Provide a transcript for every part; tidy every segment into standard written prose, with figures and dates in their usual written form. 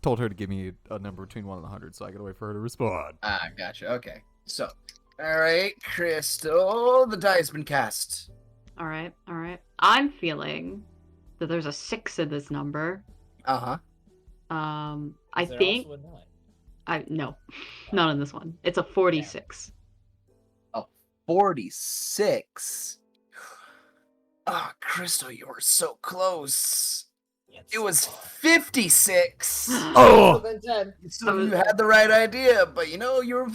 told her to give me a number between 1 and 100, so I gotta wait for her to respond. Ah, gotcha. Okay. So, all right, Crystal, the die's been cast. All right. I'm feeling that there's a 6 in this number. Uh-huh. I Is there think also a nine? no, not in this one. It's a 46. 46. Ah, Crystal, you were so close. Yes. It was 56. Oh! Then 10. So you had the right idea, but you know you were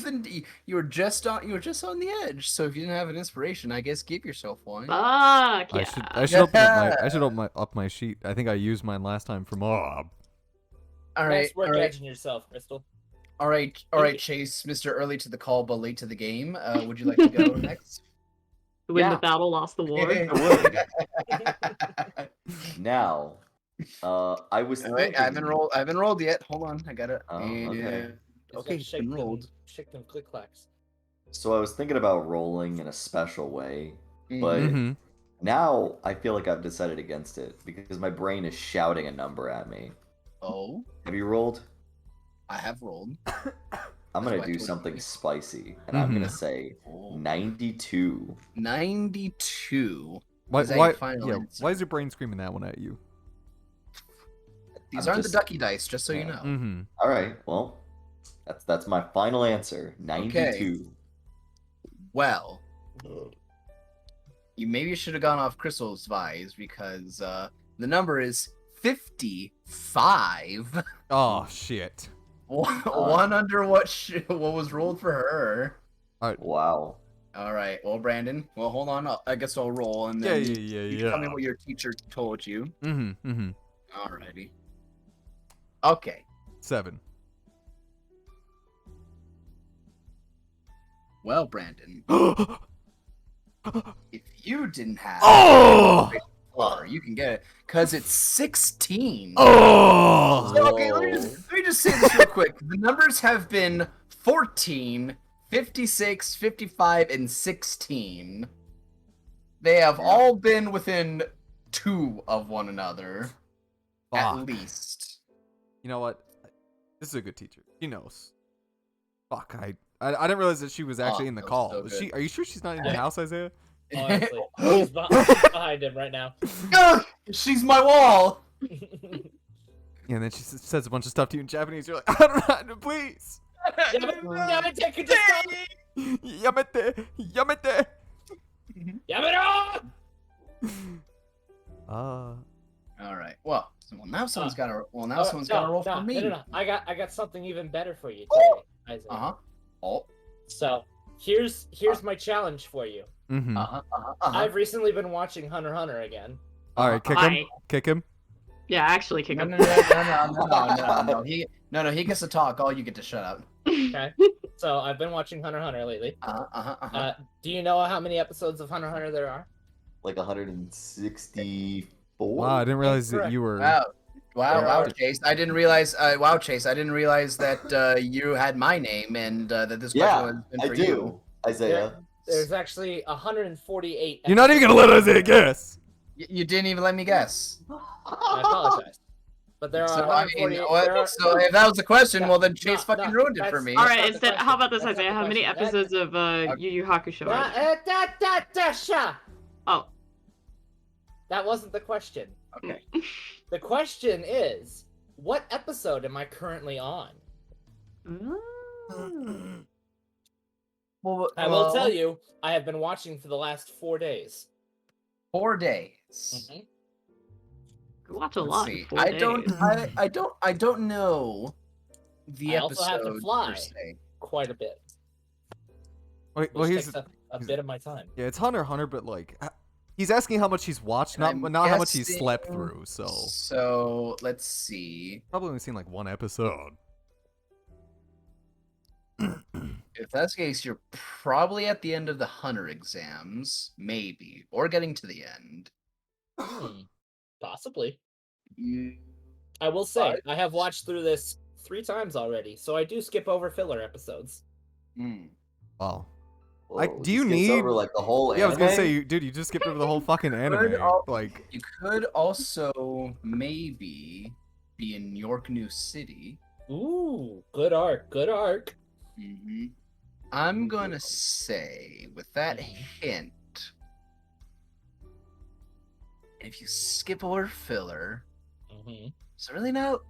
just on the edge. So if you didn't have an inspiration, I guess give yourself one. Fuck yeah. I should open up my sheet. I think I used mine last time for mob. All right, Nice work all right, edging yourself, Crystal. all right, Chase, Mr. Early to the call but late to the game. Would you like to go next? Win Yeah. the battle, lost the war. Now, I was Wait, thinking. I haven't rolled yet. Hold on, I got it. Oh, okay. Okay, it's been rolled. Shake them click clacks. So I was thinking about rolling in a special way, but Mm-hmm. now I feel like I've decided against it because my brain is shouting a number at me. Oh, Have you rolled? I have rolled. I'm gonna That's what I do told something you. spicy, and I'm gonna Mhm. say Oh. 92. 92. Why? Is that your Why? final Yeah. answer? Why is your brain screaming that one at you? These I'm aren't just- the ducky dice, just so you yeah. know. Mm-hmm. All right, well, that's my final answer. 92. Well, maybe should have gone off Crystal's advice because the number is 55. Oh shit. One under what was rolled for her. Wow. All right. Well, Brandon. Well, hold on. I guess I'll roll and Yeah, then yeah, you yeah. tell me what your teacher told you. Mm-hmm. Mm-hmm. Alrighty. Okay. 7. Well, Brandon, if you didn't have Oh! floor, you can get it because it's 16. Oh! So, okay, let me just say this real quick. The numbers have been 14, 56, 55, and 16. They have all been within 2 of one another, at Fuck. least. You know what? This is a good teacher. She knows. Fuck. I didn't realize that she was actually in the that was call. so Was good. she? Are you sure she's not in the house, Isaiah? Honestly, she's behind him right now. Ugh, she's my wall. Yeah, and then she says a bunch of stuff to you in Japanese. You're like, I don't know, please. Yamete, could you stop? Yamete, yamete. Yamete! All right. Well, now someone's got to. Well, now Oh, someone's got to roll for me. No. I got something even better for you today, Isaiah. Uh huh. Oh. So here's my challenge for you. Mm-hmm. I've recently been watching Hunter x Hunter again. All right, kick him. Hi. Kick him. Yeah, actually kick No, him. no. He gets to talk. All you get to shut up. Okay. So I've been watching Hunter x Hunter lately. Do you know how many episodes of Hunter x Hunter there are? Like 164? Wow, I didn't realize that Correct. you were. Wow, Chase. I didn't realize. Chase. I didn't realize that you had my name and that this question Yeah, was been I for do. you. Isaiah. There's actually 148. You're not even gonna let Isaiah guess. You didn't even let me guess. I apologize. But there are So I mean, 148. so if that was the question, well then No, Chase no, fucking ruined it for that's- me. All That's right, not the instead, how about this, question. Isaiah? How many That's not the episodes of Yu Yu Hakusho are there? Oh, That wasn't the question. Okay. The question is, what episode am I currently on? Well, I will tell you, I have been watching for the last 4 days. 4 days. Mhm. you watch a Let's lot. see. In 4 I days. don't know the I also episode have to fly. per se. Quite a bit. Wait, well, Which here's takes a bit of my time. yeah, it's Hunter x Hunter, but like, he's asking how much he's watched, And I'm not how much he's guessing- slept through. So So let's see. probably only seen like one episode. If that's the case, you're probably at the end of the Hunter exams, maybe, or getting to the end. Possibly. You... I will say, I have watched through this 3 times already, so I do skip over filler episodes. Wow. Whoa, do you this gets need- over like the whole Yeah, I was gonna anime? say, dude, you just skipped over the whole fucking anime. al- Like, You could also maybe be in York New City. Ooh, good arc. Good arc. Mm-hmm. I'm gonna say, with that hint, if you skip over filler, so really not,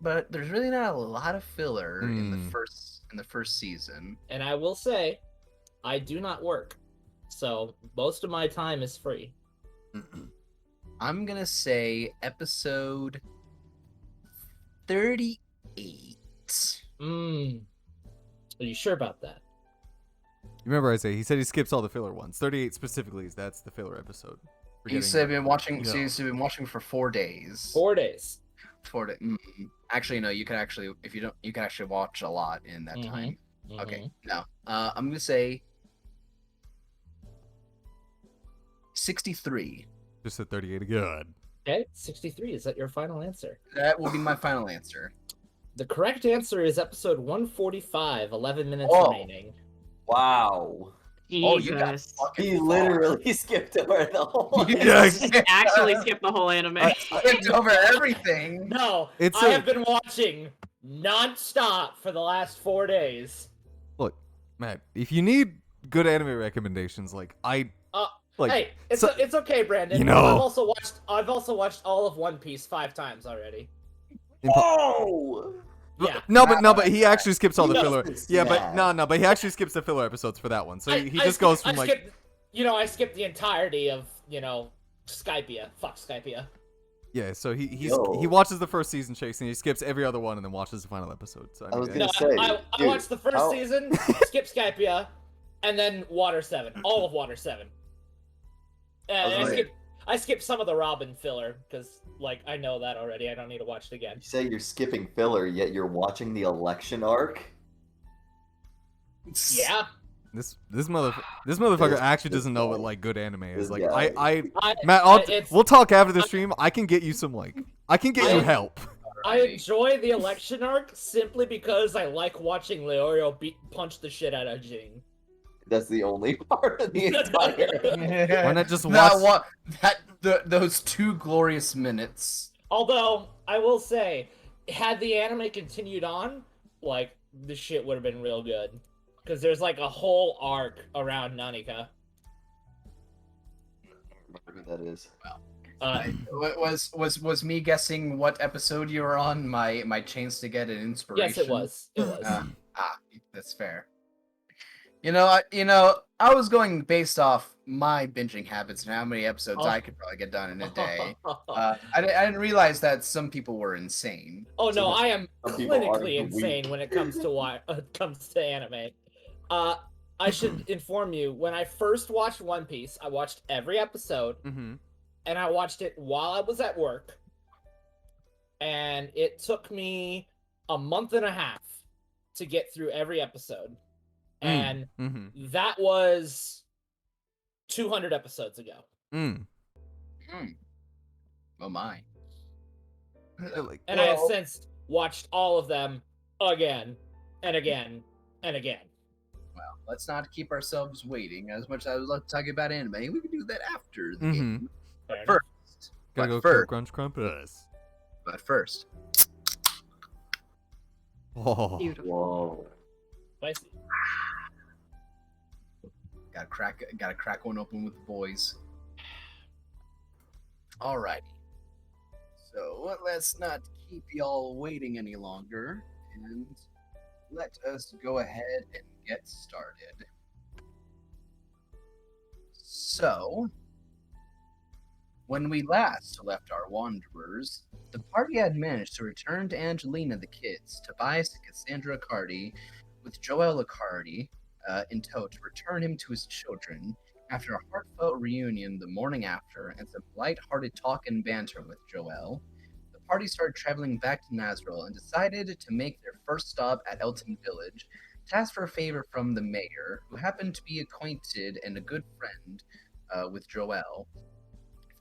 but there's really not a lot of filler in the first season. And I will say, I do not work, so most of my time is free. I'm gonna say episode 38. Are you sure about that? Remember, he said he skips all the filler ones. 38 specifically, that's the filler episode. He said been watching. So he's been watching for 4 days. 4 days. 4 days. Actually, no. You can actually, if you don't, you can actually watch a lot in that time. Okay. No. I'm gonna say 63. Just said 38 again. Okay, 63. Is that your final answer? That will be my final answer. The correct answer is episode 145. 11 minutes remaining. Wow. Jesus. He literally skipped over the whole. Actually skipped the whole anime. Skipped over everything. No, I have been watching non-stop for the last 4 days. Look, Matt, if you need good anime recommendations, hey, it's okay, Brandon. You know, I've also watched all of One Piece 5 times already. Oh. Yeah. No, but he actually skips all the filler. Yeah, but but he actually skips the filler episodes for that one. So he just goes from I skipped the entirety of Skypia. Fuck Skypia. Yeah, so he watches the first season, Chase, and he skips every other one and then watches the final episode. So I was gonna say, I watched the first season, skip Skypia, and then Water 7, all of Water 7. And I skipped some of the Robin filler because, I know that already. I don't need to watch it again. You say you're skipping filler, yet you're watching the election arc. Yeah. This motherfucker actually doesn't know what good anime is. Matt, we'll talk after the stream. I can get you some I can get you help. I enjoy the election arc simply because I like watching Leorio punch the shit out of Jing. That's the only part of the entire. Why not just watch those 2 glorious minutes? Although I will say, had the anime continued on, the shit would have been real good. Because there's a whole arc around Nanika. I don't remember who that is. Was me guessing what episode you were on my chance to get an inspiration? Yes, it was. It was. That's fair. I was going based off my binging habits and how many episodes I could probably get done in a day. I didn't realize that some people were insane. Oh no, I am clinically insane when it comes to anime. I should inform you, when I first watched One Piece, I watched every episode, and I watched it while I was at work, and it took me a month and a half to get through every episode. And that was 200 episodes ago. Oh my. And I have since watched all of them again and again and again. Well, let's not keep ourselves waiting. As much as I would love to talk about anime, we can do that after the game. But first, gotta go crunch crumpus. But first. Oh. Beautiful. Whoa. Spicy. Gotta crack one open with the boys. Alrighty. So let's not keep y'all waiting any longer, and let us go ahead and get started. So, when we last left our wanderers, the party had managed to return to Angelina the kids, Tobias and Cassandra Cardi, with Joel Accardi in tow to return him to his children after a heartfelt reunion the morning after and some light-hearted talk and banter with Joel. The party started traveling back to Nazrul and decided to make their first stop at Elton Village to ask for a favor from the mayor, who happened to be acquainted and a good friend with Joel,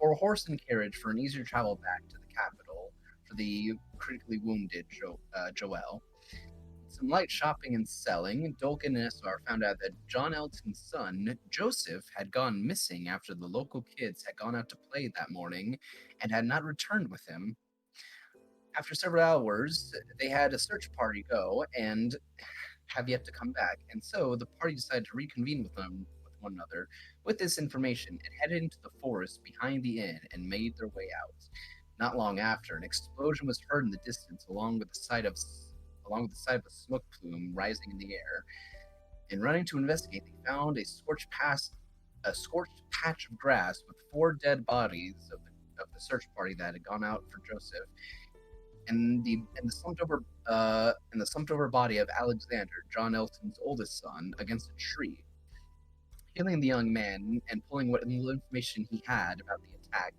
for a horse and carriage for an easier travel back to the capital for the critically wounded Joel. Some light shopping and selling, Dolkin and Esar found out that John Elton's son, Joseph, had gone missing after the local kids had gone out to play that morning and had not returned with him. After several hours, they had a search party go and have yet to come back, and so the party decided to reconvene with one another. With this information, it headed into the forest behind the inn and made their way out. Not long after, an explosion was heard in the distance, along with the sight of a smoke plume rising in the air. In running to investigate, they found a scorched patch of grass with 4 dead bodies of the search party that had gone out for Joseph, and the slumped over body of Alexander, John Elton's oldest son, against a tree. Killing the young man and pulling what little information he had about the attack,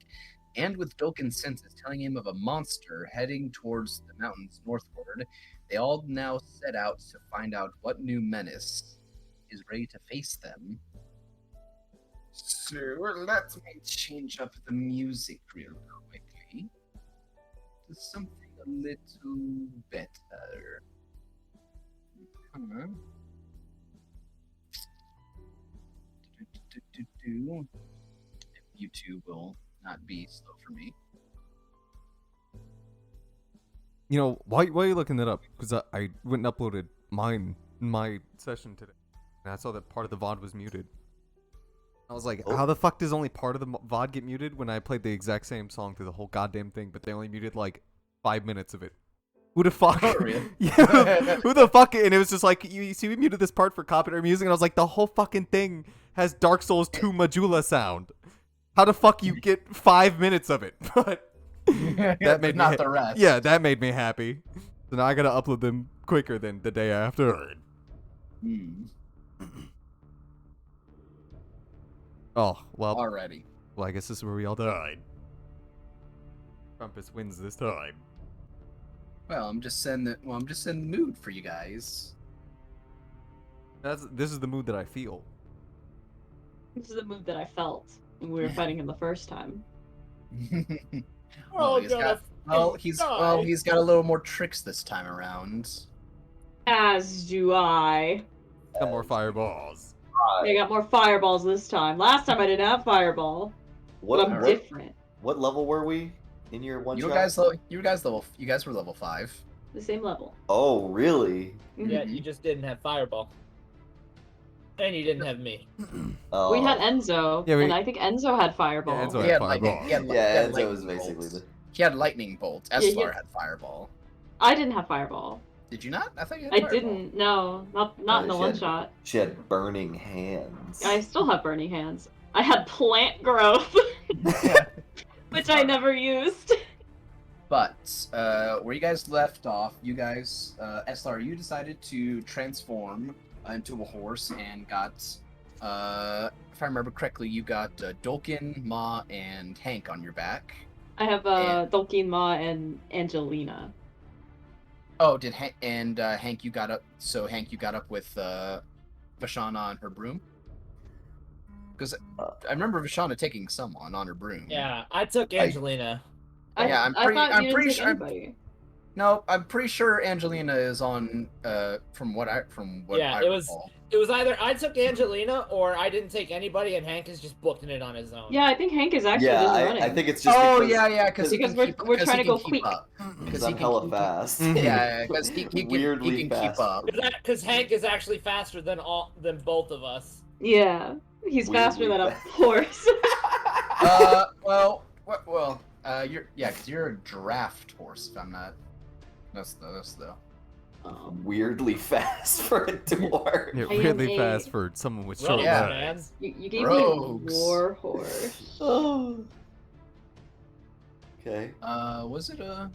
and with Dolkin's senses telling him of a monster heading towards the mountains northward, they all now set out to find out what new menace is ready to face them. So let me change up the music real quickly to something a little better. If YouTube will not be slow for me. You know, why are you looking that up? Because I went and uploaded my session today, and I saw that part of the VOD was muted. I was like, how the fuck does only part of the VOD get muted when I played the exact same song through the whole goddamn thing, but they only muted like 5 minutes of it? Who the fuck? Oh, really? Yeah, who the fuck? And it was just like, you see, we muted this part for copyright music, and I was like, the whole fucking thing has Dark Souls 2 Majula sound. How the fuck you get 5 minutes of it? But that made not the rest. Yeah, that made me happy. So now I gotta upload them quicker than the day after. Oh, well. Alrighty. Well, I guess this is where we all died. Trumpus wins this time. Well, I'm just setting the mood for you guys. This is the mood that I feel. This is the mood that I felt when we were fighting him the first time. He's got a little more tricks this time around. As do I. Got more fireballs. I got more fireballs this time. Last time I didn't have fireball. But I'm different. What level were we in your one shot? You guys were level 5. The same level. Oh, really? Yeah, you just didn't have fireball. And you didn't have me. Oh. We had Enzo, and I think Enzo had fireball. Yeah, Enzo had fireball. Enzo was basically He had lightning bolt. Eslar had fireball. I didn't have fireball. Did you not? I thought you had I fireball. didn't. No, not in the one shot. She had burning hands. I still have burning hands. I had plant growth, which I never used. But where you guys left off, you guys, Eslar, you decided to transform into a horse and got, if I remember correctly, you got Dolkin, Ma, and Hank on your back. I have Dolkin, Ma, and Angelina. Oh, did Hank you got up? So Hank, you got up with Vashana on her broom? Because I remember Vashana taking someone on her broom. Yeah, I took Angelina. I'm pretty sure. Anybody. No, I'm pretty sure Angelina is on. From what I recall. It was either I took Angelina or I didn't take anybody, and Hank is just booking it on his own. Yeah, I think Hank is actually just running. I think it's just. Because we're trying to go quick. Because I'm hella fast. Yeah, because he can keep up. Because Hank is actually faster than both of us. Yeah, he's faster than a horse. Because you're a draft horse. If I'm not. That's though. Weirdly fast for a dwarf. Yeah, weirdly fast for someone with short legs. You gave me a war horse. Oh. Okay. Was it a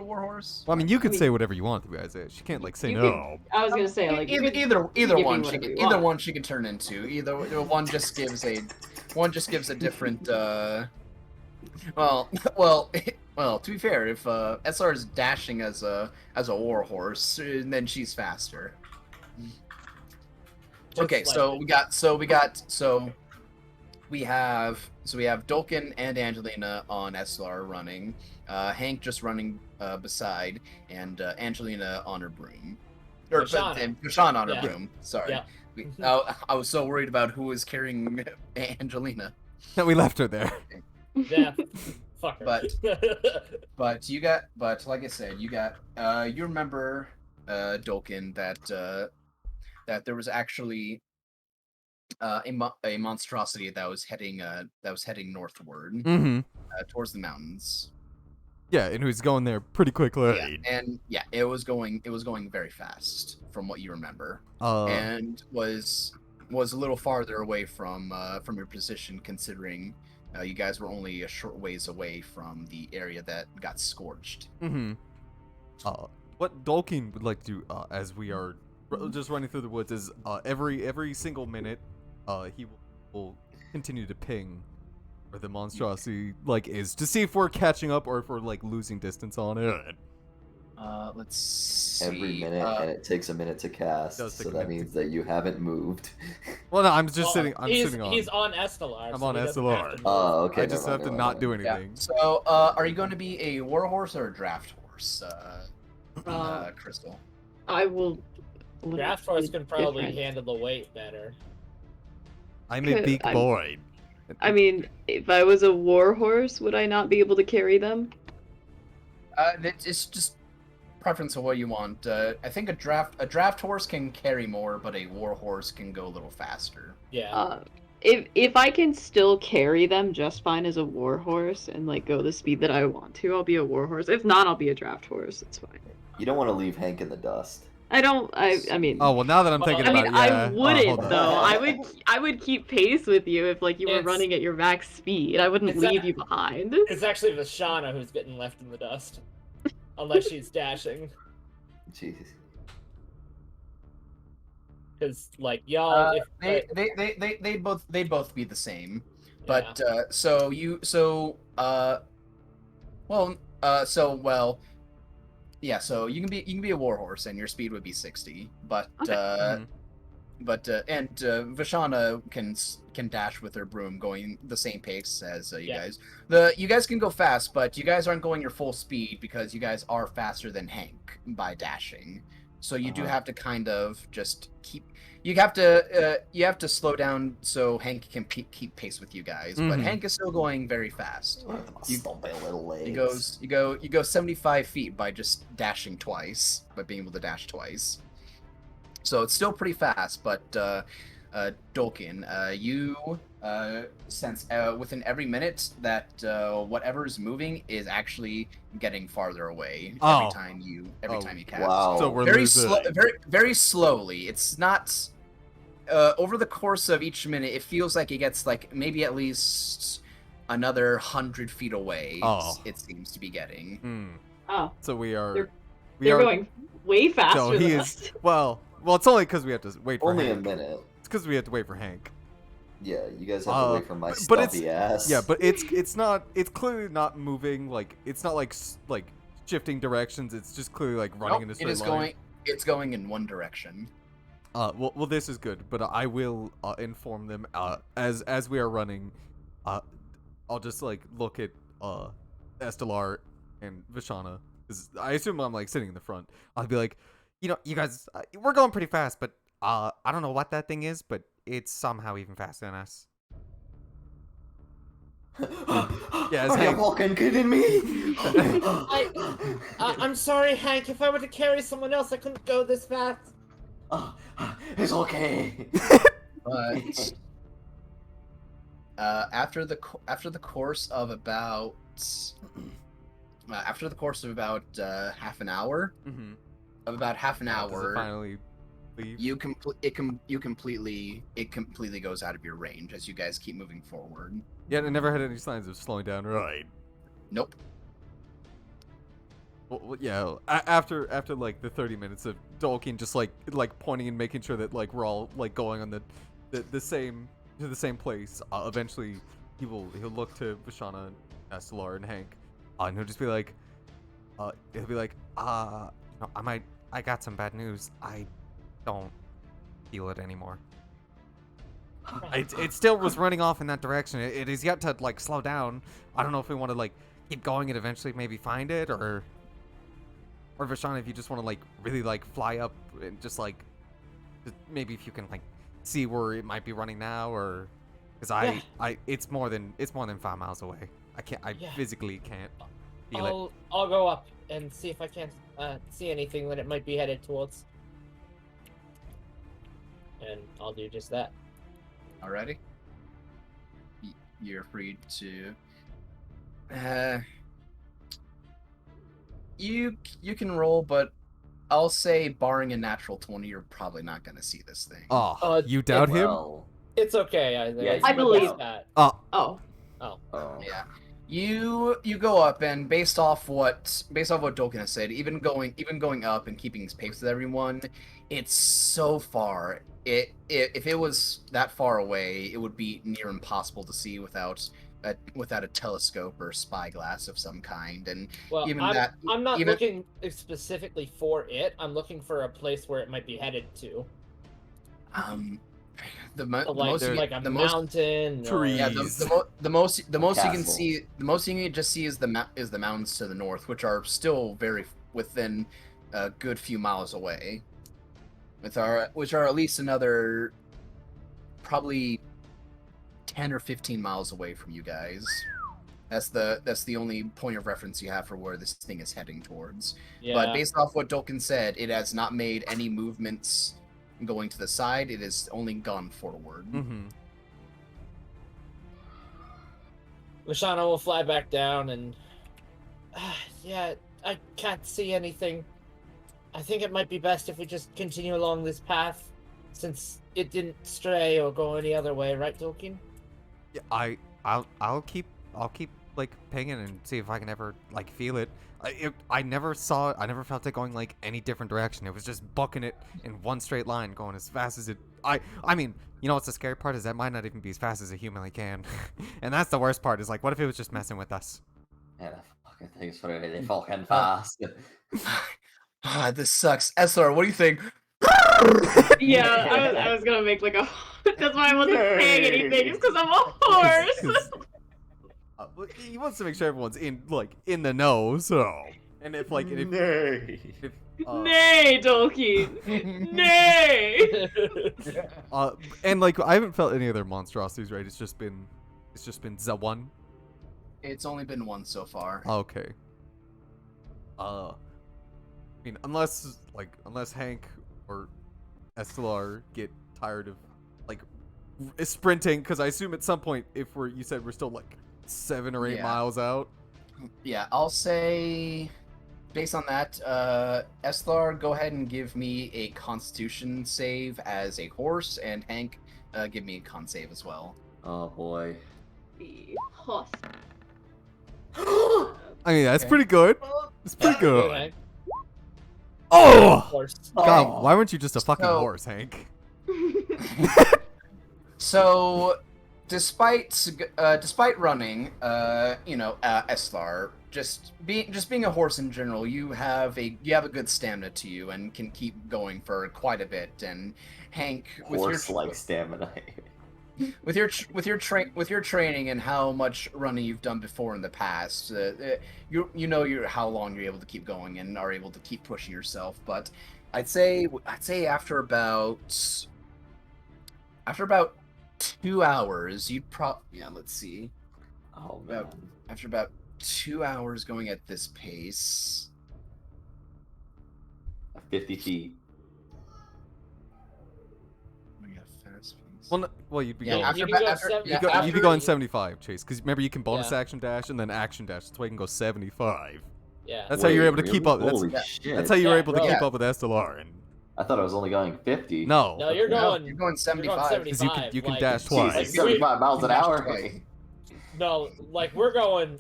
war horse? Well, I mean, you could say whatever you want to Isaiah. She can't say no. I was gonna say either one she could turn into. Either one just gives a different. Well, to be fair, if SR is dashing as a war horse, then she's faster. Okay, so we have Dolkin and Angelina on SR running, Hank just running beside, and Angelina on her broom. Or Vashana on her broom. Sorry. Yeah. I was so worried about who was carrying Angelina. That we left her there. Yeah. Fucker. But like I said, you remember, Dolkin, that there was actually a monstrosity that was heading northward, Mm-hmm. towards the mountains. Yeah, and who's going there pretty quickly. It was going very fast from what you remember, Uh, and was a little farther away from your position, considering you guys were only a short ways away from the area that got scorched. mm-hmm. What Dolkin would like to do, as we are just running through the woods, is every single minute, he will continue to ping where the monstrosity is, to see if we're catching up or if we're losing distance on it. Let's see. Every minute, and it takes a minute to cast, does take so a that minute means that you haven't moved. Well, no, I'm just sitting. I'm sitting on. He's on Estelar. I'm so on he doesn't Estelar. have to move. Oh, okay. I just have to not do anything. So, are you going to be a warhorse or a draft horse, Crystal? I will. Draft horse can probably different. handle the weight better. I'm a big boy. I mean, if I was a war horse, would I not be able to carry them? It's just preference of what you want. I think a draft horse can carry more, but a war horse can go a little faster. Yeah. If I can still carry them just fine as a war horse and go the speed that I want to, I'll be a war horse. If not, I'll be a draft horse. It's fine. You don't want to leave Hank in the dust. I don't. I mean. Oh well, now that I'm thinking I about mean, it, yeah. I wouldn't hold on. though. I would keep pace with you if you were It's- running at your max speed. I wouldn't it's leave a- you behind. It's actually Vashana who's getting left in the dust. Unless she's dashing. Jeez. Because, y'all... They'd both be the same. Yeah. But so you can be a warhorse and your speed would be 60. But Okay. Vashana can dash with her broom, going the same pace as you Yeah. guys. You guys can go fast, but you guys aren't going your full speed because you guys are faster than Hank by dashing. So you do have to kind of just keep. You have to slow down so Hank can keep pace with you guys. But Mhm. Hank is still going very fast. You- Stumpy little legs. You go 75 feet by just dashing twice, by being able to dash twice. So it's still pretty fast, but Dolkin, you sense within every minute that whatever's moving is actually getting farther away every Oh. time you cast. Wow. So we're Very losing. very slowly. It's not over the course of each minute. It feels like it gets maybe at least another 100 feet away. Oh. It seems to be getting. Hmm. Oh, So we are. They're- we they're are. going way faster So than he us. is. Well, it's only because we have to wait for Only a Hank. minute. It's because we have to wait for Hank. Yeah, you guys have to wait for my but it's- stuffy ass. Yeah, but it's not. It's clearly not moving. It's not like shifting directions. It's just clearly running in a Nope, straight it is line. It's going in one direction. Well, this is good, but I will inform them as we are running. I'll just look at Estelar and Vashana, because I assume I'm sitting in the front. I'll be like, you guys, we're going pretty fast, but I don't know what that thing is, but it's somehow even faster than us. Yeah, Are you fucking kidding me? I'm sorry, Hank. If I were to carry someone else, I couldn't go this fast. It's okay. But after the course of about half an hour, Mm-hmm. hour, Does it finally leave? it completely goes out of your range as you guys keep moving forward. Yeah, I never had any signs of slowing down. Right. Nope. Well, yeah. After the 30 minutes of Dolkin just pointing and making sure that we're all going on the same place. Eventually, he'll look to Vashana, Estelar, and Hank, and he'll just be like, I got some bad news. I don't feel it anymore. It still was running off in that direction. It is yet to slow down. I don't know if we want to keep going and eventually maybe find it, or Vashana, if you just want to really fly up and just maybe if you can see where it might be running now, or because it's more than 5 miles away. I can't. I Yeah. physically can't feel it. I'll go up and see if I can't see anything that it might be headed towards. And I'll do just that. Alrighty. You're free to. You can roll, but I'll say, barring a natural 20, you're probably not gonna see this thing. Oh, you doubt him? Well, It's okay, I think. Yeah, It's I my believe- best bet. Oh, Oh. oh. Yeah. You go up, and based off what Dolkin has said, even going up and keeping pace with everyone, it's so far. If it was that far away, it would be near impossible to see without a telescope or spyglass of some kind. And Well, even I'm not even- looking specifically for it. I'm looking for a place where it might be headed to. The Like a mountain. Trees. Yeah, the most you can castle. see, the most you can just see is the mountains to the north, which are still very within a good few miles away, which are at least another probably 10 or 15 miles away from you guys. That's the only point of reference you have for where this thing is heading towards. Yeah. But based off what Dolkin said, it has not made any movements going to the side. It has only gone forward. Mm-hmm. Lashana will fly back down and... yeah, I can't see anything. I think it might be best if we just continue along this path, since it didn't stray or go any other way, right, Tolkien? Yeah, I'll keep like pinging and see if I can ever like feel it. I never felt it going like any different direction. It was just bucking it in one straight line, going as fast as it. I mean, you know what's the scary part is that might not even be as fast as it humanly can, and that's the worst part. Is like, what if it was just messing with us? Yeah, that fucking thing's really fucking fast. This sucks. Esler, what do you think? Yeah, I was gonna make like a. That's why I wasn't saying anything. It's because I'm a horse. Well, he wants to make sure everyone's in the know. So, and if like if, Nay, Tolkien. Nay. and like I haven't felt any other monstrosities, right? It's just been the one. It's only been one so far. Okay. I mean, unless Hank or Estelar get tired of like sprinting, because I assume at some point, if you said we're still like 7 or 8 Yeah. miles out. Yeah, I'll say, based on that, Eslar, go ahead and give me a Constitution save as a horse, and Hank, give me a con save as well. Oh boy. The horse. I mean, that's Okay. pretty good. It's pretty good. Okay. Oh Horse. God, why weren't you just a fucking So- horse, Hank? So, despite running, Eslar, just being a horse in general, you have a good stamina to you and can keep going for quite a bit. And Hank, Horse-like stamina. with your training and how much running you've done before in the past, you know how long you're able to keep going and are able to keep pushing yourself. But I'd say after about 2 hours, let's see. Oh man. After about 2 hours going at this pace, 50 feet. we got fast pace. Well, you'd be Yeah, going. after you can go after- seven- yeah, You'd after- be going 75, Chase, because remember you can bonus Yeah. action dash and then action dash. That's why you can go 75. Yeah. That's how you're Wait, able to keep really? up. Holy that's- shit. That's how you were Yeah, able to bro. keep Yeah. up with Estelar. And I thought I was only going 50. no, No, you're No, going. you're going You're 75. going 'Cause 75. you can like, dash Jesus, twice. Like, 75 miles an dash hour. twice. No, like we're going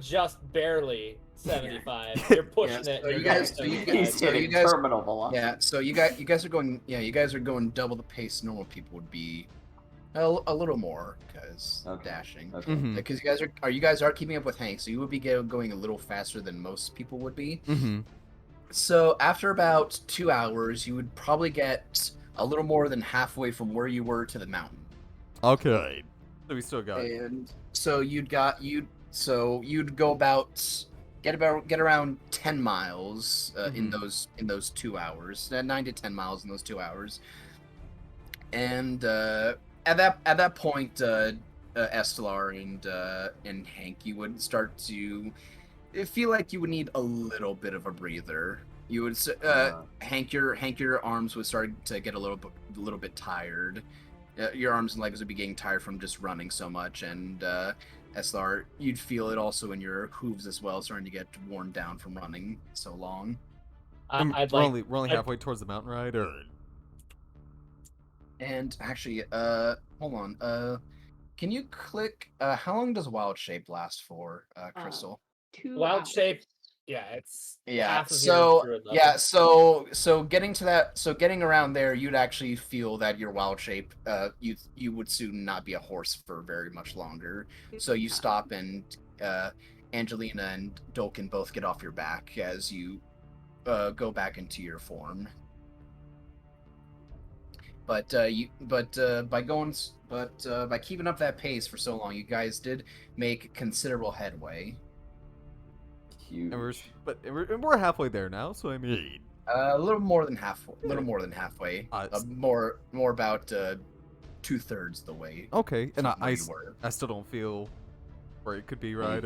just barely 75. You're pushing Yeah, it. so you're you going guys- so you 75. He's So hitting you guys- terminal velocity. Yeah, so you guys are going double the pace normal people would be. A little more because Okay. dashing. Okay. Mhm. Because you guys are keeping up with Hank, so you would be going a little faster than most people would be. Mm-hmm. So after about 2 hours, you would probably get a little more than halfway from where you were to the mountain. Okay. So we still got. And so you'd go get around 10 miles in those 2 hours, 9 to 10 miles in those 2 hours. And at that point, Estelar and Hank, you would start to feel like you would need a little bit of a breather. You would Hank, your arms would start to get a little bit tired. Your arms and legs would be getting tired from just running so much, and Estelar, you'd feel it also in your hooves as well, starting to get worn down from running so long. We're only halfway towards the mountain ride, or? And actually, hold on. Can you click? How long does Wild Shape last for, Crystal? 2 Wild hours. Shape. Yeah, it's half of so your druid yeah, level. so getting to that, so getting around there, you'd actually feel that your Wild Shape, you would soon not be a horse for very much longer. So you stop, and Angelina and Dolkin both get off your back as you go back into your form. But by keeping up that pace for so long, you guys did make considerable headway. Huge. And we're halfway there now, so I mean, A little more than halfway. More about 2/3 the way. Okay, and from where I you were. still don't feel where it could be, right?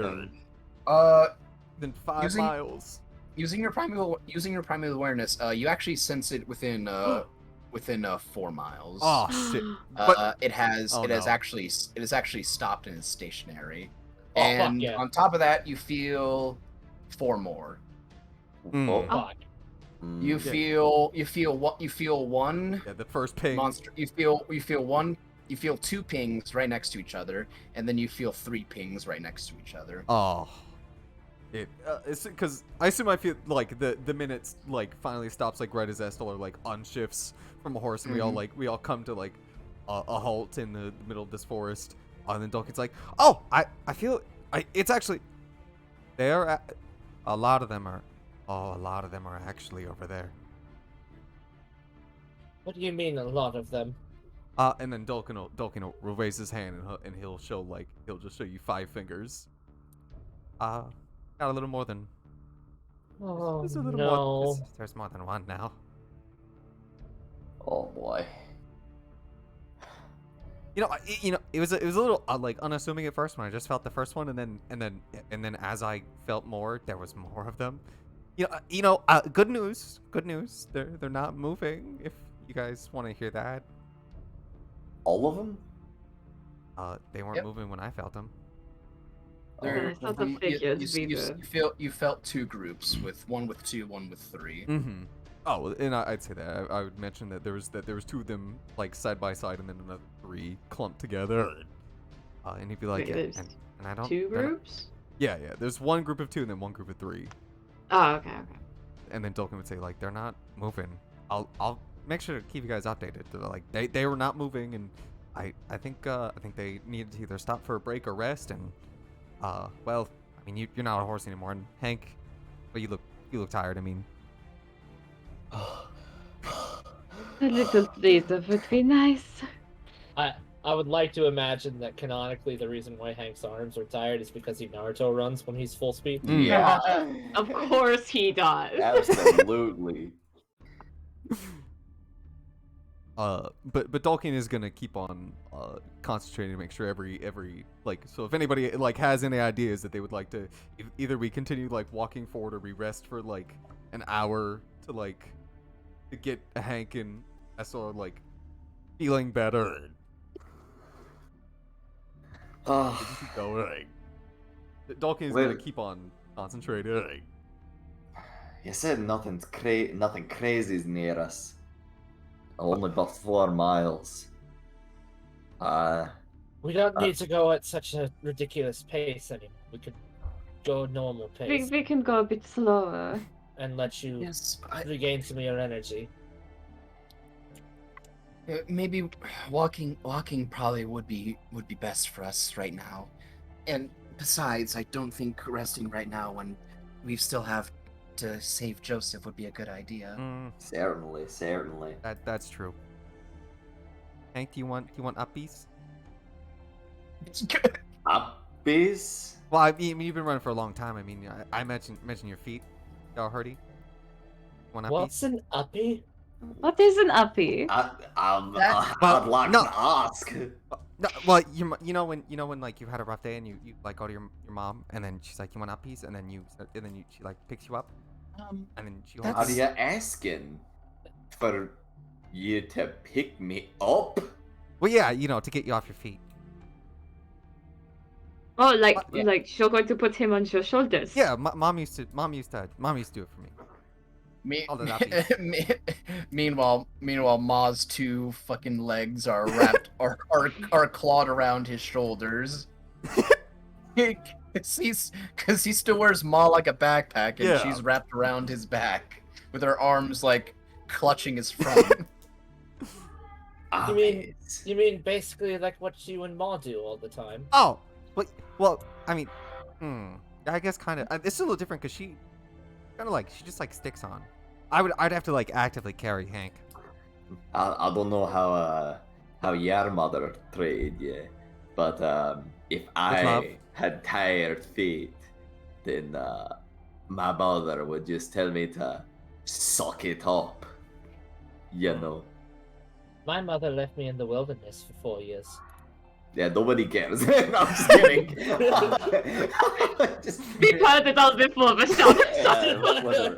Or then 5 miles. Using your primal awareness, you actually sense it within 4 miles. Oh shit! But It has actually stopped and is stationary. And yeah. on top of that, you feel 4 more. Oh, Fuck. You feel one yeah, the first ping. monster. You feel 2 pings right next to each other, and then you feel 3 pings right next to each other. Oh, it's because I assume I feel like the minutes like finally stops like right as Estelar like unshifts from a horse, and we all come to like a halt in the middle of this forest, and then Dolkin's like, oh, I feel it's actually there. A lot of them are actually over there. What do you mean, a lot of them? And then Dolkin will raise his hand, and he'll just show you 5 fingers. Got a little more than. Oh, There's a little no. more. There's more than one now. oh boy. It was a little like unassuming at first when I just felt the first one, and then as I felt more, there was more of them. Good news. They're not moving. If you guys want to hear that, All of them? they weren't moving when I felt them. There- I thought the figures you felt 2 groups, with one with 2, one with 3. Mm-hmm. Oh, and I'd say that I would mention that there was 2 of them like side by side, and then another 3 clumped together. And he'd be like, Wait, yeah, there's and I don't. 2 they're not- groups? Yeah. There's one group of 2 and then one group of 3. Oh, okay. And then Dolkin would say like, they're not moving. I'll make sure to keep you guys updated. Like they were not moving, and I think they needed to either stop for a break or rest. And well, I mean you're not a horse anymore, and Hank, but you look tired. I mean. A little breather would be nice. I would like to imagine that canonically the reason why Hank's arms are tired is because he Naruto runs when he's full speed. Yeah. Of course he does. Absolutely. But Dolkin is gonna keep on concentrating to make sure every like, so if anybody like has any ideas that they would like to, either we continue like walking forward or we rest for like an hour to get Hank and Essel like feeling better. Just keep going. Dolkin is gonna keep on concentrating. You said nothing crazy is near us. Only about 4 miles. We don't need to go at such a ridiculous pace anymore. We could go normal pace We can go a bit slower. and let you Yes, regain some of your energy. maybe walking probably would be best for us right now. And besides, I don't think resting right now when we still have to save Joseph would be a good idea. Certainly. That's true. Hank, do you want uppies? Uppies? Well, I mean, you've been running for a long time. I mean, I mentioned your feet. Y'all hurty? Want uppies? What's an uppie? What is an uppie? I'd like to ask. No, well, you know when like you had a rough day and you like go to your mom and then she's like, you want a piece, and then she like picks you up and then she holds Are you. you asking for you to pick me up? Well, yeah, you know, to get you off your feet. Oh, like Yeah. like you're going to put him on your shoulders. Yeah, mom used to do it for me. All the nappies. Meanwhile, Ma's two fucking legs are wrapped are clawed around his shoulders. Cause he still wears Ma like a backpack, and Yeah. she's wrapped around his back with her arms like clutching his front. You mean basically like what you and Ma do all the time? Oh, well, I mean, I guess kind of. It's a little different because she kind of like she just like sticks on. I'd have to like actively carry Hank. I don't know how your mother treated you, but if love. I had tired feet, then my mother would just tell me to suck it up. You know. My mother left me in the wilderness for 4 years. Yeah, nobody cares. No, I'm just kidding. We've heard it all before, but stop. Yeah, whatever.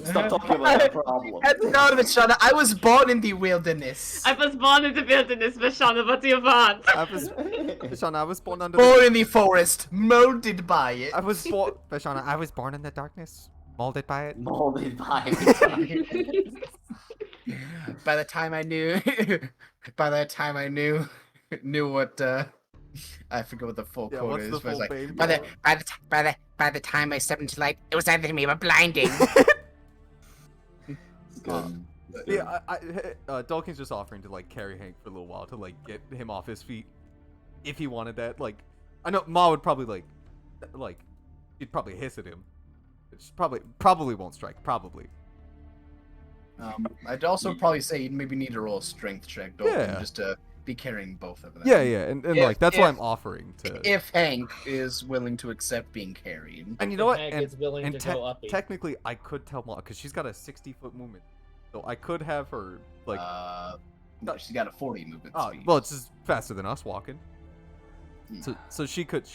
Stop talking about the problem. No, Vishana, I was born in the wilderness. I was born in the wilderness, Vishana, what do you want? Vishana, I was born under. Born in the forest, molded by it. Vishana, I was born in the darkness, molded by it. Molded by it. By the time I knew what I forget what the full Yeah, quote what's is, the but it's full like Bane by the time I stepped into light, it was either me or blinding. Good. Yeah, Dulkin's just offering to like carry Hank for a little while to like get him off his feet, if he wanted that. Like, I know Ma would probably like, she'd probably hiss at him. She probably won't strike. Probably. I'd also probably say you'd maybe need to roll a strength check, Dalton, Yeah. just to be carrying both of them. Yeah, and like that's why I'm offering to. If Hank is willing to accept being carried. And you know what? Hank And, is willing and to go uppy. technically, I could tell Ma because she's got a 60-foot movement, so I could have her like. No, she's got a 40 movement speed. Well, it's just faster than us walking. Hmm. So she could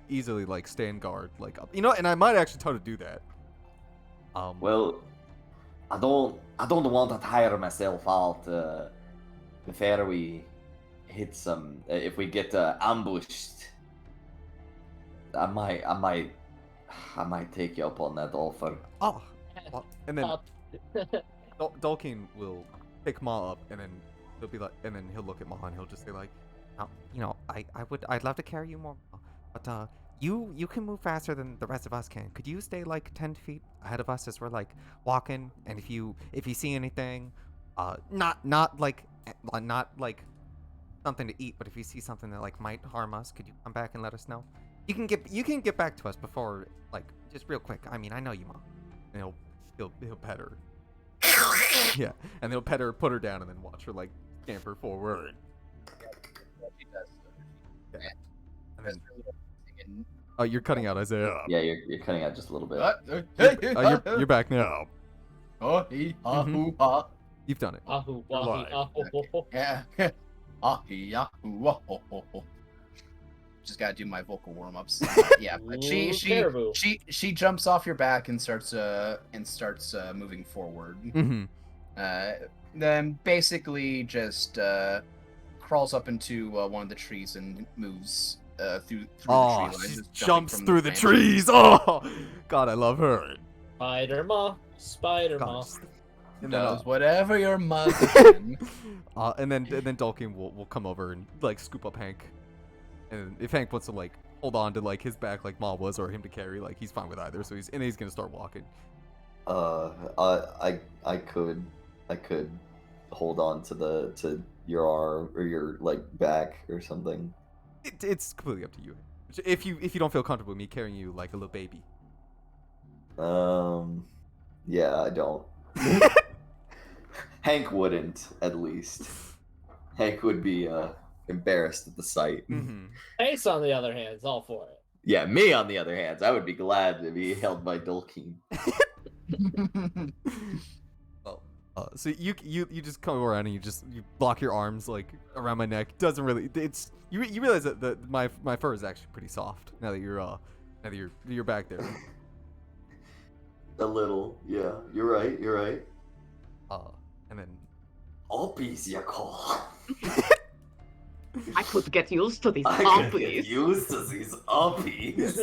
easily like stand guard like up, you know, and I might actually try to do that. Well, I don't want to tire myself out before we hit some. If we get ambushed, I might take you up on that offer. Oh, well, and then Dulkin will pick Ma up, and then he'll be like, and then he'll look at Ma and he'll just say like, you know, I'd love to carry you more, Ma, but you can move faster than the rest of us can. Could you stay like 10 feet ahead of us as we're like walking? And if you see anything, not like something to eat, but if you see something that like might harm us, could you come back and let us know? You can get back to us before, like, just real quick. I mean, I know you, Mom. And he'll pet her. Yeah, and he'll pet her, put her down, and then watch her like scamper forward. Yeah. And then, oh, you're cutting out, Isaiah. Yeah, you're cutting out just a little bit. You're back now. Oh, ha. You've done it. Ahu, You're wahi, live. ahu, ho, ho. Yeah. Just gotta do my vocal warm-ups. Yeah, but Caribou. she jumps off your back and starts moving forward. Mm-hmm. Then basically just crawls up into one of the trees and moves through the tree Oh, line. she just jumping jumps from through the branch. trees. Oh, God, I love her. Spider-Ma, Spider-Ma. God. And then, Does whatever your mother can. and then Dulkin will come over and like scoop up Hank. And if Hank wants to like hold on to like his back like Ma was, or him to carry, like he's fine with either. So he's gonna start walking. I could hold on to your arm or your like back or something. It's completely up to you. If you don't feel comfortable with me carrying you like a little baby. Yeah, I don't. Hank wouldn't, at least. Hank would be embarrassed at the sight. Mm-hmm. Ace, on the other hand, is all for it. Yeah, me on the other hand, I would be glad to be held by Dulkin. Well, So you just come around and you block your arms like around my neck. Doesn't really. It's you realize that my fur is actually pretty soft now that you're back there. A little, yeah. You're right. And then Uppies, you call. I could get used to these I could get uppies. used to these uppies.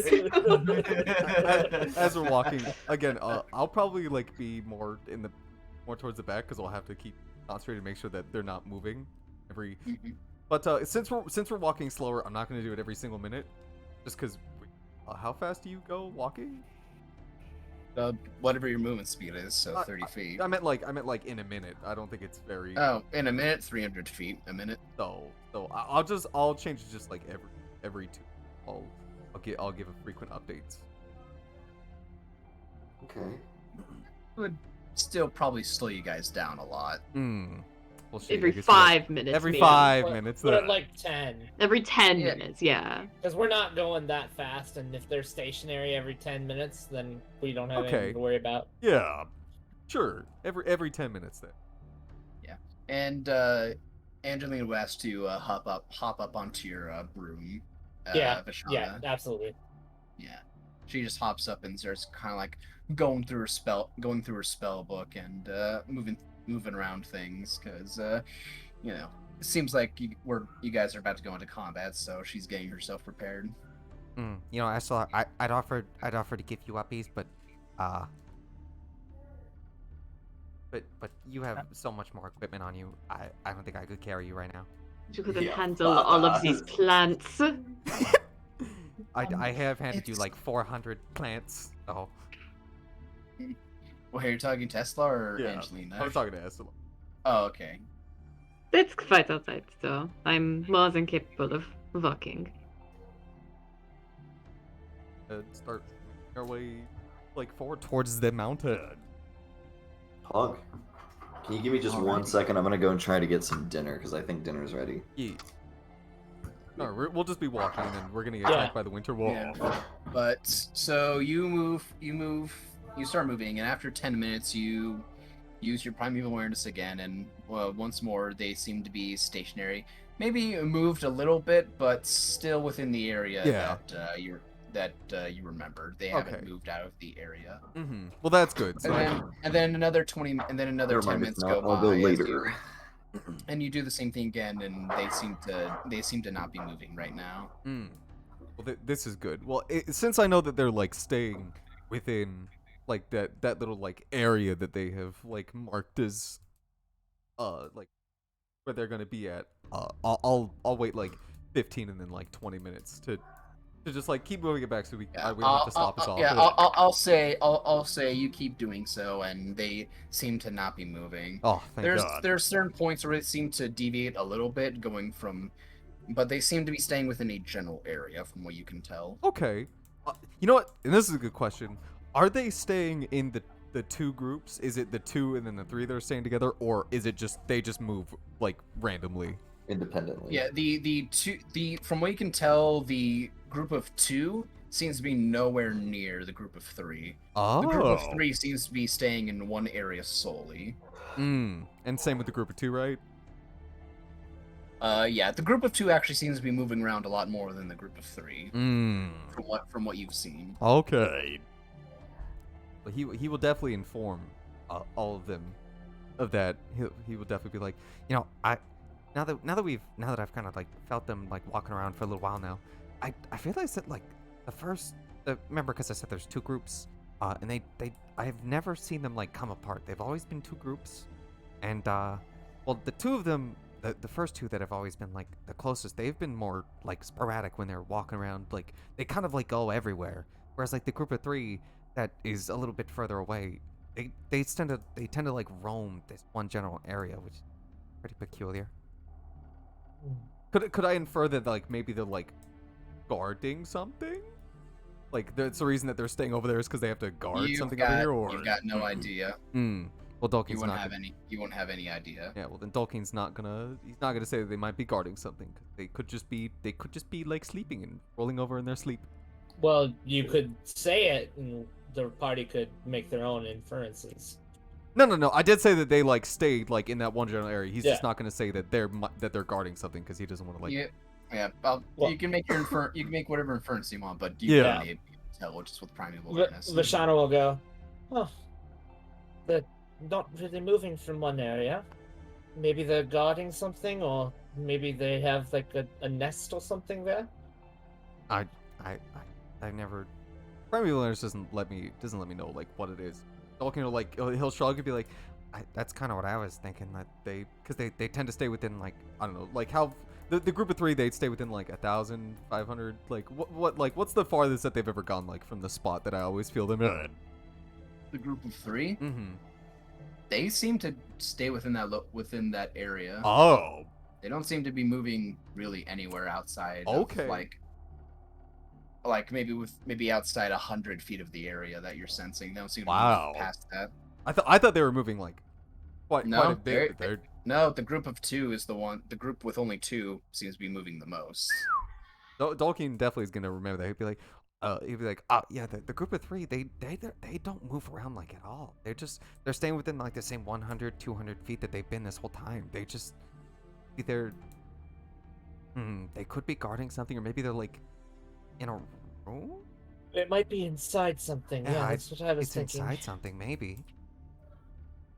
as we're walking again, I'll probably like be more towards the back because I'll have to keep concentrating to make sure that they're not moving every. But since we're walking slower, I'm not gonna do it every single minute, just because. How fast do you go walking? Whatever your movement speed is, so 30 feet. I meant like in a minute. I don't think it's very. Oh, in a minute, 300 feet a minute. So I'll change it just like every two. I'll give frequent updates. Okay. Would still probably slow you guys down a lot. Well, shit, Every 5 minutes. Every maybe. 5 minutes. Put it like 10. Every 10 minutes, yeah. Because we're not going that fast, and if they're stationary every 10 minutes, then we don't have Okay. anything to worry about. Yeah, sure. Every 10 minutes then. Yeah, and Angelina will ask to hop up onto your broom. Vishana. Yeah, absolutely. Yeah, she just hops up and starts kind of like going through her spell book and moving around things because you know, it seems like you guys are about to go into combat, so she's getting herself prepared. You know, I'd offer to give you uppies, but you have so much more equipment on you. I don't think I could carry you right now. You couldn't handle all of these plants. I have handed you like 400 plants. So. Well, you're talking Tesla or Yeah, Angelina? I was talking to Estela. Oh, okay. Let's fight outside, so I'm more than capable of walking. Start our way like forward towards the mountain. Hog, can you give me just 1 second? I'm gonna go and try to get some dinner because I think dinner's ready. Yeah. No, we'll just be walking, and then we're gonna get attacked by the winter wall. Yeah. But so you start moving, and after 10 minutes, you use your primeval awareness again, and once more they seem to be stationary. Maybe moved a little bit, but still within the area that you remembered. They haven't moved out of the area. Well, that's good. So. And then another 10 minutes go by. I'll go later. And you do the same thing again, and they seem to not be moving right now. Well, this is good. Well, since I know that they're like staying within like that little like area that they have like marked as like where they're gonna be at, I'll wait like 15 and then like 20 minutes to just like keep moving it back so we don't have to stop us off. Yeah, I'll say you keep doing so, and they seem to not be moving. Oh, thank God. There's certain points where they seem to deviate a little bit, but they seem to be staying within a general area, from what you can tell. Okay, you know what? And this is a good question. Are they staying in the two groups? Is it the 2 and then the 3 that are staying together, or is it just they just move like randomly? Independently. Yeah, the from what you can tell, the group of 2 seems to be nowhere near the group of 3. Oh. The group of 3 seems to be staying in one area solely. And same with the group of 2, right? Yeah, the group of 2 actually seems to be moving around a lot more than the group of 3. From what you've seen. Okay. But he will definitely inform all of them of that. He will definitely be like, you know, now that I've kind of like felt them like walking around for a little while now, I realized that like the first remember because I said there's 2 groups, and they I have never seen them like come apart. They've always been 2 groups, and well, the 2 of them, the first 2 that have always been like the closest, they've been more like sporadic when they're walking around. Like they kind of like go everywhere, whereas like the group of 3 that is a little bit further away, they tend to like roam this one general area, which is pretty peculiar. Could I infer that like maybe they're like guarding something? Like that's the reason that they're staying over there is because they have to guard something over here, or you've got no idea. Well, Dulkin's you won't not. You won't have any idea. Yeah. Well, then Dulkin's not gonna. He's not gonna say that they might be guarding something. They could just be like sleeping and rolling over in their sleep. Well, you could say it, and the party could make their own inferences. No. I did say that they like stayed like in that one general area. He's Yeah. just not gonna say that they're guarding something because he doesn't want to like. Yeah. Well- You can make you can make whatever inference you want, but you Yeah. can tell just with primeval awareness. Vishana will go, oh, they're not really moving from one area. Maybe they're guarding something, or maybe they have like a nest or something there. I never. Primeval awareness doesn't let me know like what it is. Dalkin will like he'll shrug and be like, That's kind of what I was thinking. That because they tend to stay within like I don't know like how the group of 3 they'd stay within like 1,500 like what's the farthest that they've ever gone like from the spot that I always feel them in. The group of 3, Mm-hmm. they seem to stay within that area. Oh. They don't seem to be moving really anywhere outside. Okay. Of, like maybe outside 100 feet of the area that you're sensing. They don't seem to Wow. move past that. I thought they were moving like quite No, a bit. But No, the group of 2 is the one. The group with only 2 seems to be moving the most. Dalkin definitely is gonna remember that. He'd be like, oh yeah, the group of 3, they don't move around like at all. They're staying within like the same 100, 200 feet that they've been this whole time. They just either, they could be guarding something, or maybe they're like in a room. It might be inside something. Yeah, that's what I was it's thinking. inside something, maybe.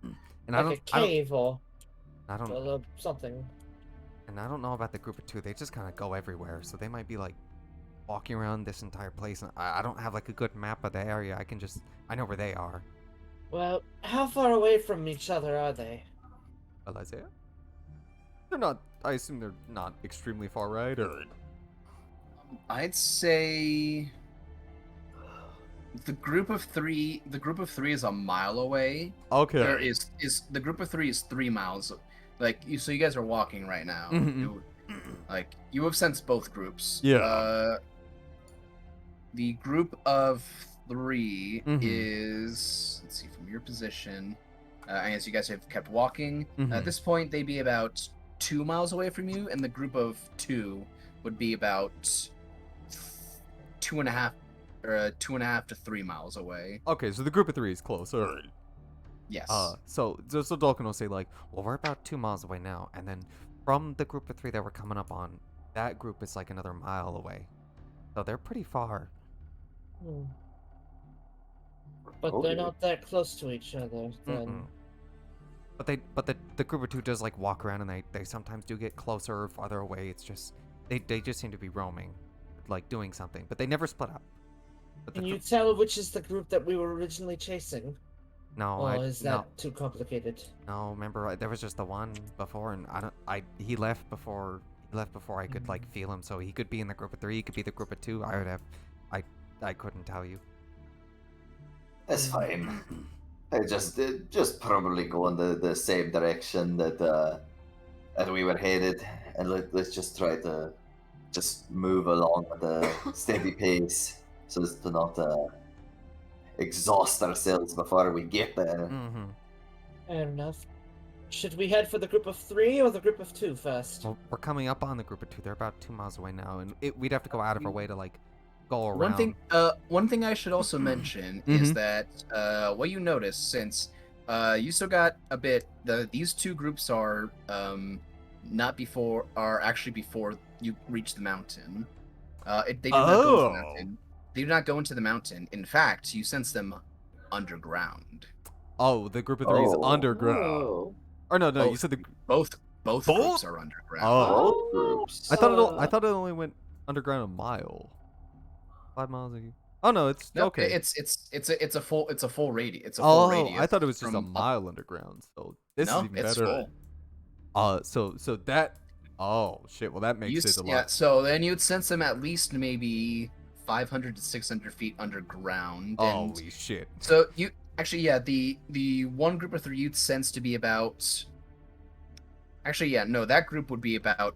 And Like a cave or I don't. something. And I don't know about the group of 2. They just kind of go everywhere, so they might be like walking around this entire place. And I don't have like a good map of the area. I know where they are. Well, how far away from each other are they? Well, Isaiah, they're not. I assume they're not extremely far, right? Or I'd say the group of 3 is a mile away. okay. There is the group of 3 is 3 miles. So you guys are walking right now. Mhm. You have sensed both groups. Yeah. The group of 3 Mhm. is, let's see, from your position. I guess you guys have kept walking. Mhm. At this point, they'd be about 2 miles away from you, and the group of 2 would be about 2.5 to 3 miles away. Okay, so the group of 3 is closer. Yes. So Dalkin will say like, Well, we're about 2 miles away now, and then from the group of 3 that we're coming up on, that group is like another mile away. So they're pretty far. Hmm. But Okay. they're not that close to each other. Then. Mm-mm. But the group of 2 does like walk around, and they sometimes do get closer or farther away. It's just they just seem to be roaming, like doing something, but they never split up. But Can you tell which is the group that we were originally chasing? No, Or is that too complicated? no. Remember, there was just the one before, and he left before I could like feel him. So he could be in the group of 3. He could be the group of 2. I couldn't tell you. That's fine. I just probably go in the same direction that we were headed, and let's just try to just move along at a steady pace so as to not exhaust ourselves before we get there. Mm-hmm. Fair enough. Should we head for the group of 3 or the group of 2 first? Well, we're coming up on the group of 2. They're about 2 miles away now, and we'd have to go out of our way to like go around. One thing I should also mention is that what you notice, since you still got a bit. These 2 groups are actually before you reach the mountain. They do not go into the mountain. They do not go into the mountain. In fact, you sense them underground. oh, the group of 3 is underground. Oh. Or no, Both. you said the. Both groups are underground. Oh, Both groups. I thought it only went underground a mile. 5 miles. Oh no, it's No, okay. it's a full radius. It's a full radius. I thought it was just a from- mile underground. So this No, is even it's better. full. So that. Oh shit. Well, that makes it a lot. So then you'd sense them at least maybe 500 to 600 feet underground. And Holy shit. so you actually, yeah, the one group of 3 you'd sense to be about. Actually, yeah, no, that group would be about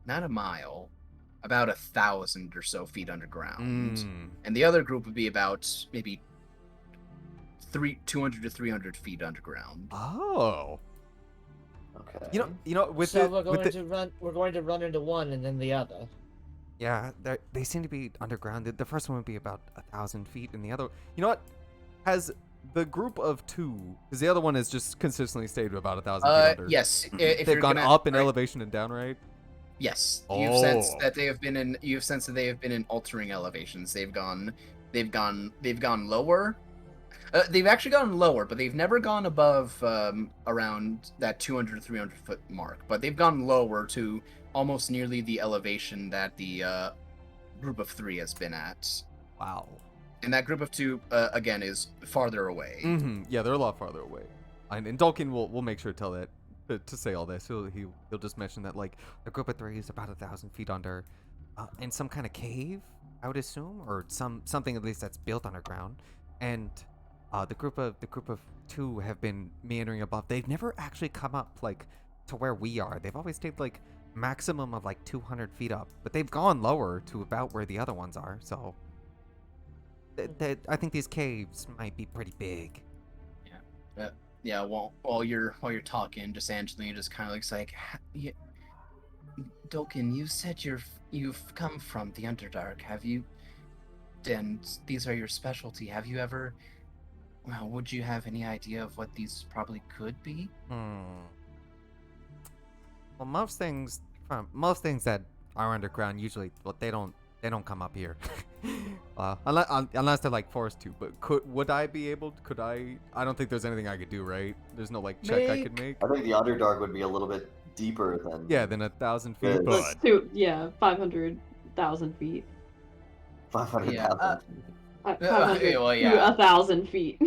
not a mile, about 1,000 or so feet underground, Mm. and the other group would be about maybe 200 to 300 feet underground. Oh. Okay. You know, with So the, we're with going the, to run. We're going to run into one and then the other. Yeah, they seem to be underground. The first one would be about 1,000 feet, and the other, you know what? Has the group of 2, because the other one has just consistently stayed about 1,000 feet under. Yes. If They've you're gone gonna, up in right, elevation and down, right? Yes. Oh. You've sensed that they have been in. You've sensed that they have been in altering elevations. They've gone lower. They've actually gone lower, but they've never gone above around that 200, 300 foot mark. But they've gone lower to almost nearly the elevation that the group of 3 has been at. Wow. And that group of 2, again, is farther away. Mm-hmm. Yeah, they're a lot farther away. And Dulkin will make sure to tell that to say all this. He'll just mention that like the group of 3 is about 1,000 feet under, in some kind of cave, I would assume, or something at least that's built underground, and the group of 2 have been meandering above. They've never actually come up like to where we are. They've always stayed like maximum of like 200 feet up, but they've gone lower to about where the other ones are. So I think these caves might be pretty big. Yeah. While you're talking, just Angelina just kind of looks like, Dolkin, you said you've come from the Underdark. Have you? And these are your specialty. Have you ever? Well, would you have any idea of what these probably could be? Well, most things that are underground usually, well, they don't come up here. Unless they're like forced to. But would I be able? Could I? I don't think there's anything I could do, right? There's no like check I could make. I think the Underdark would be a little bit deeper than. Yeah, than 1,000 feet. But 500,000 feet. 500,000. Yeah, 500 well, to yeah. 1,000 feet.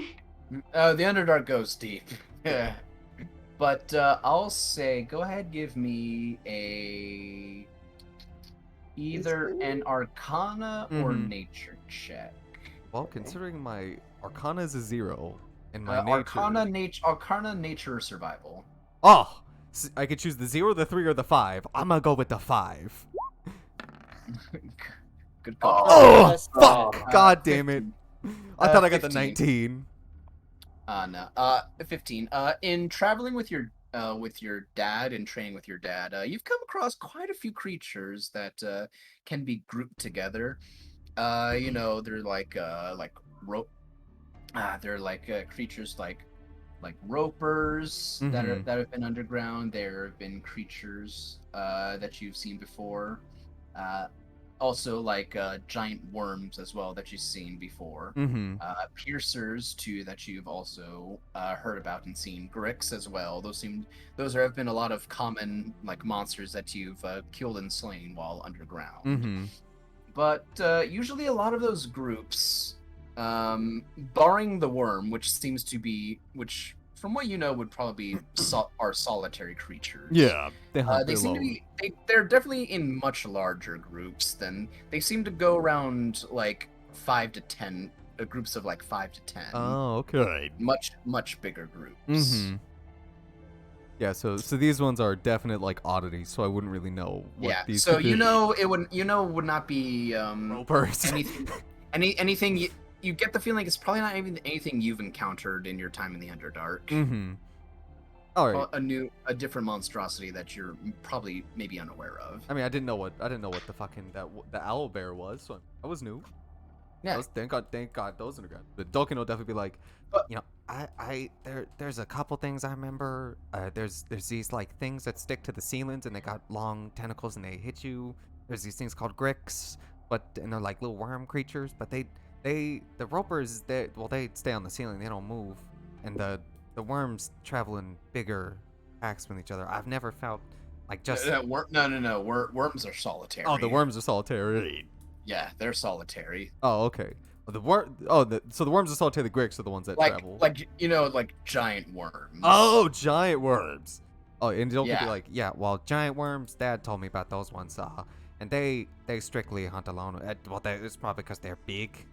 The Underdark goes deep. But I'll say, go ahead, give me either an Arcana or Nature check. Well, considering my Arcana is a 0 and my nature. Arcana, Nature, or Survival. Oh, I could choose the 0, the 3, or the 5. I'm gonna go with the 5. Good call. Oh, Yes. fuck! God damn it! I thought I got the 15. 19. No. 15. In traveling with your dad and training with your dad, you've come across quite a few creatures that can be grouped together. They're like rope. They're like creatures like ropers that have been underground. There have been creatures that you've seen before. Also like giant worms as well that you've seen before. Piercers too that you've also heard about and seen. Grix as well. Those have been a lot of common like monsters that you've killed and slain while underground. But usually a lot of those groups, barring the worm, which from what you know would probably be are solitary creatures. Yeah, they seem to be. They're definitely in much larger groups than they seem to go around like 5 to 10 groups of like 5 to 10. Oh, okay. Much bigger groups. Yeah, so these ones are definite like oddities, so I wouldn't really know what these. So could be. it would not be Ropers. anything. You get the feeling it's probably not even anything you've encountered in your time in the Underdark. All right. A different monstrosity that you're probably maybe unaware of. I mean, I didn't know what the fucking the owl bear was, so I was new. Yeah. Thank God those underground. But Dulkin will definitely be like, there's a couple things I remember. There's these like things that stick to the ceilings and they got long tentacles and they hit you. There's these things called gricks, and they're like little worm creatures, but the ropers they stay on the ceiling, they don't move, and the worms travel in bigger packs with each other. I've never felt like just no. Worms are solitary. Oh, the worms are solitary. Yeah, they're solitary. Oh, okay. So the worms are solitary. The gricks are the ones that travel. Like giant worms. Oh, giant worms. Oh, and you'll be like, well, giant worms. Dad told me about those ones. And they strictly hunt alone. It's probably because they're big.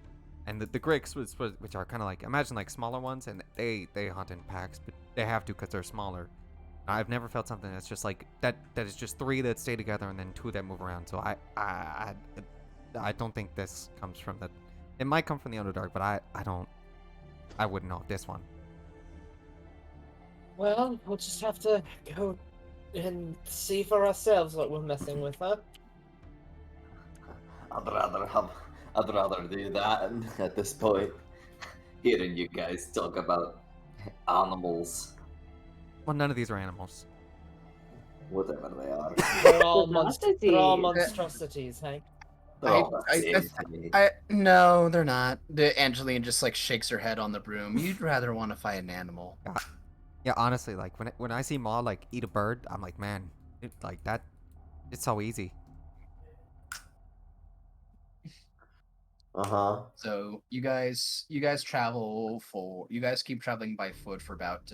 And the gricks, which are kind of like, imagine like smaller ones, and they hunt in packs, but they have to because they're smaller. I've never felt something that's just like that is just 3 that stay together and then 2 that move around. So I don't think this comes from that. It might come from the Underdark, but I wouldn't know this one. Well, we'll just have to go and see for ourselves what we're messing with, huh? I'd rather do that at this point. hearing you guys talk about animals. Well, none of these are animals. Whatever they are. They're all Monstrosities. monstrosities, Hank. They're all the same to me. No, they're not. Angeline just like shakes her head on the broom. You'd rather want to fight an animal. Yeah, honestly, like when I see Ma like eat a bird, I'm like, man, like that, it's so easy. So you guys keep traveling by foot for about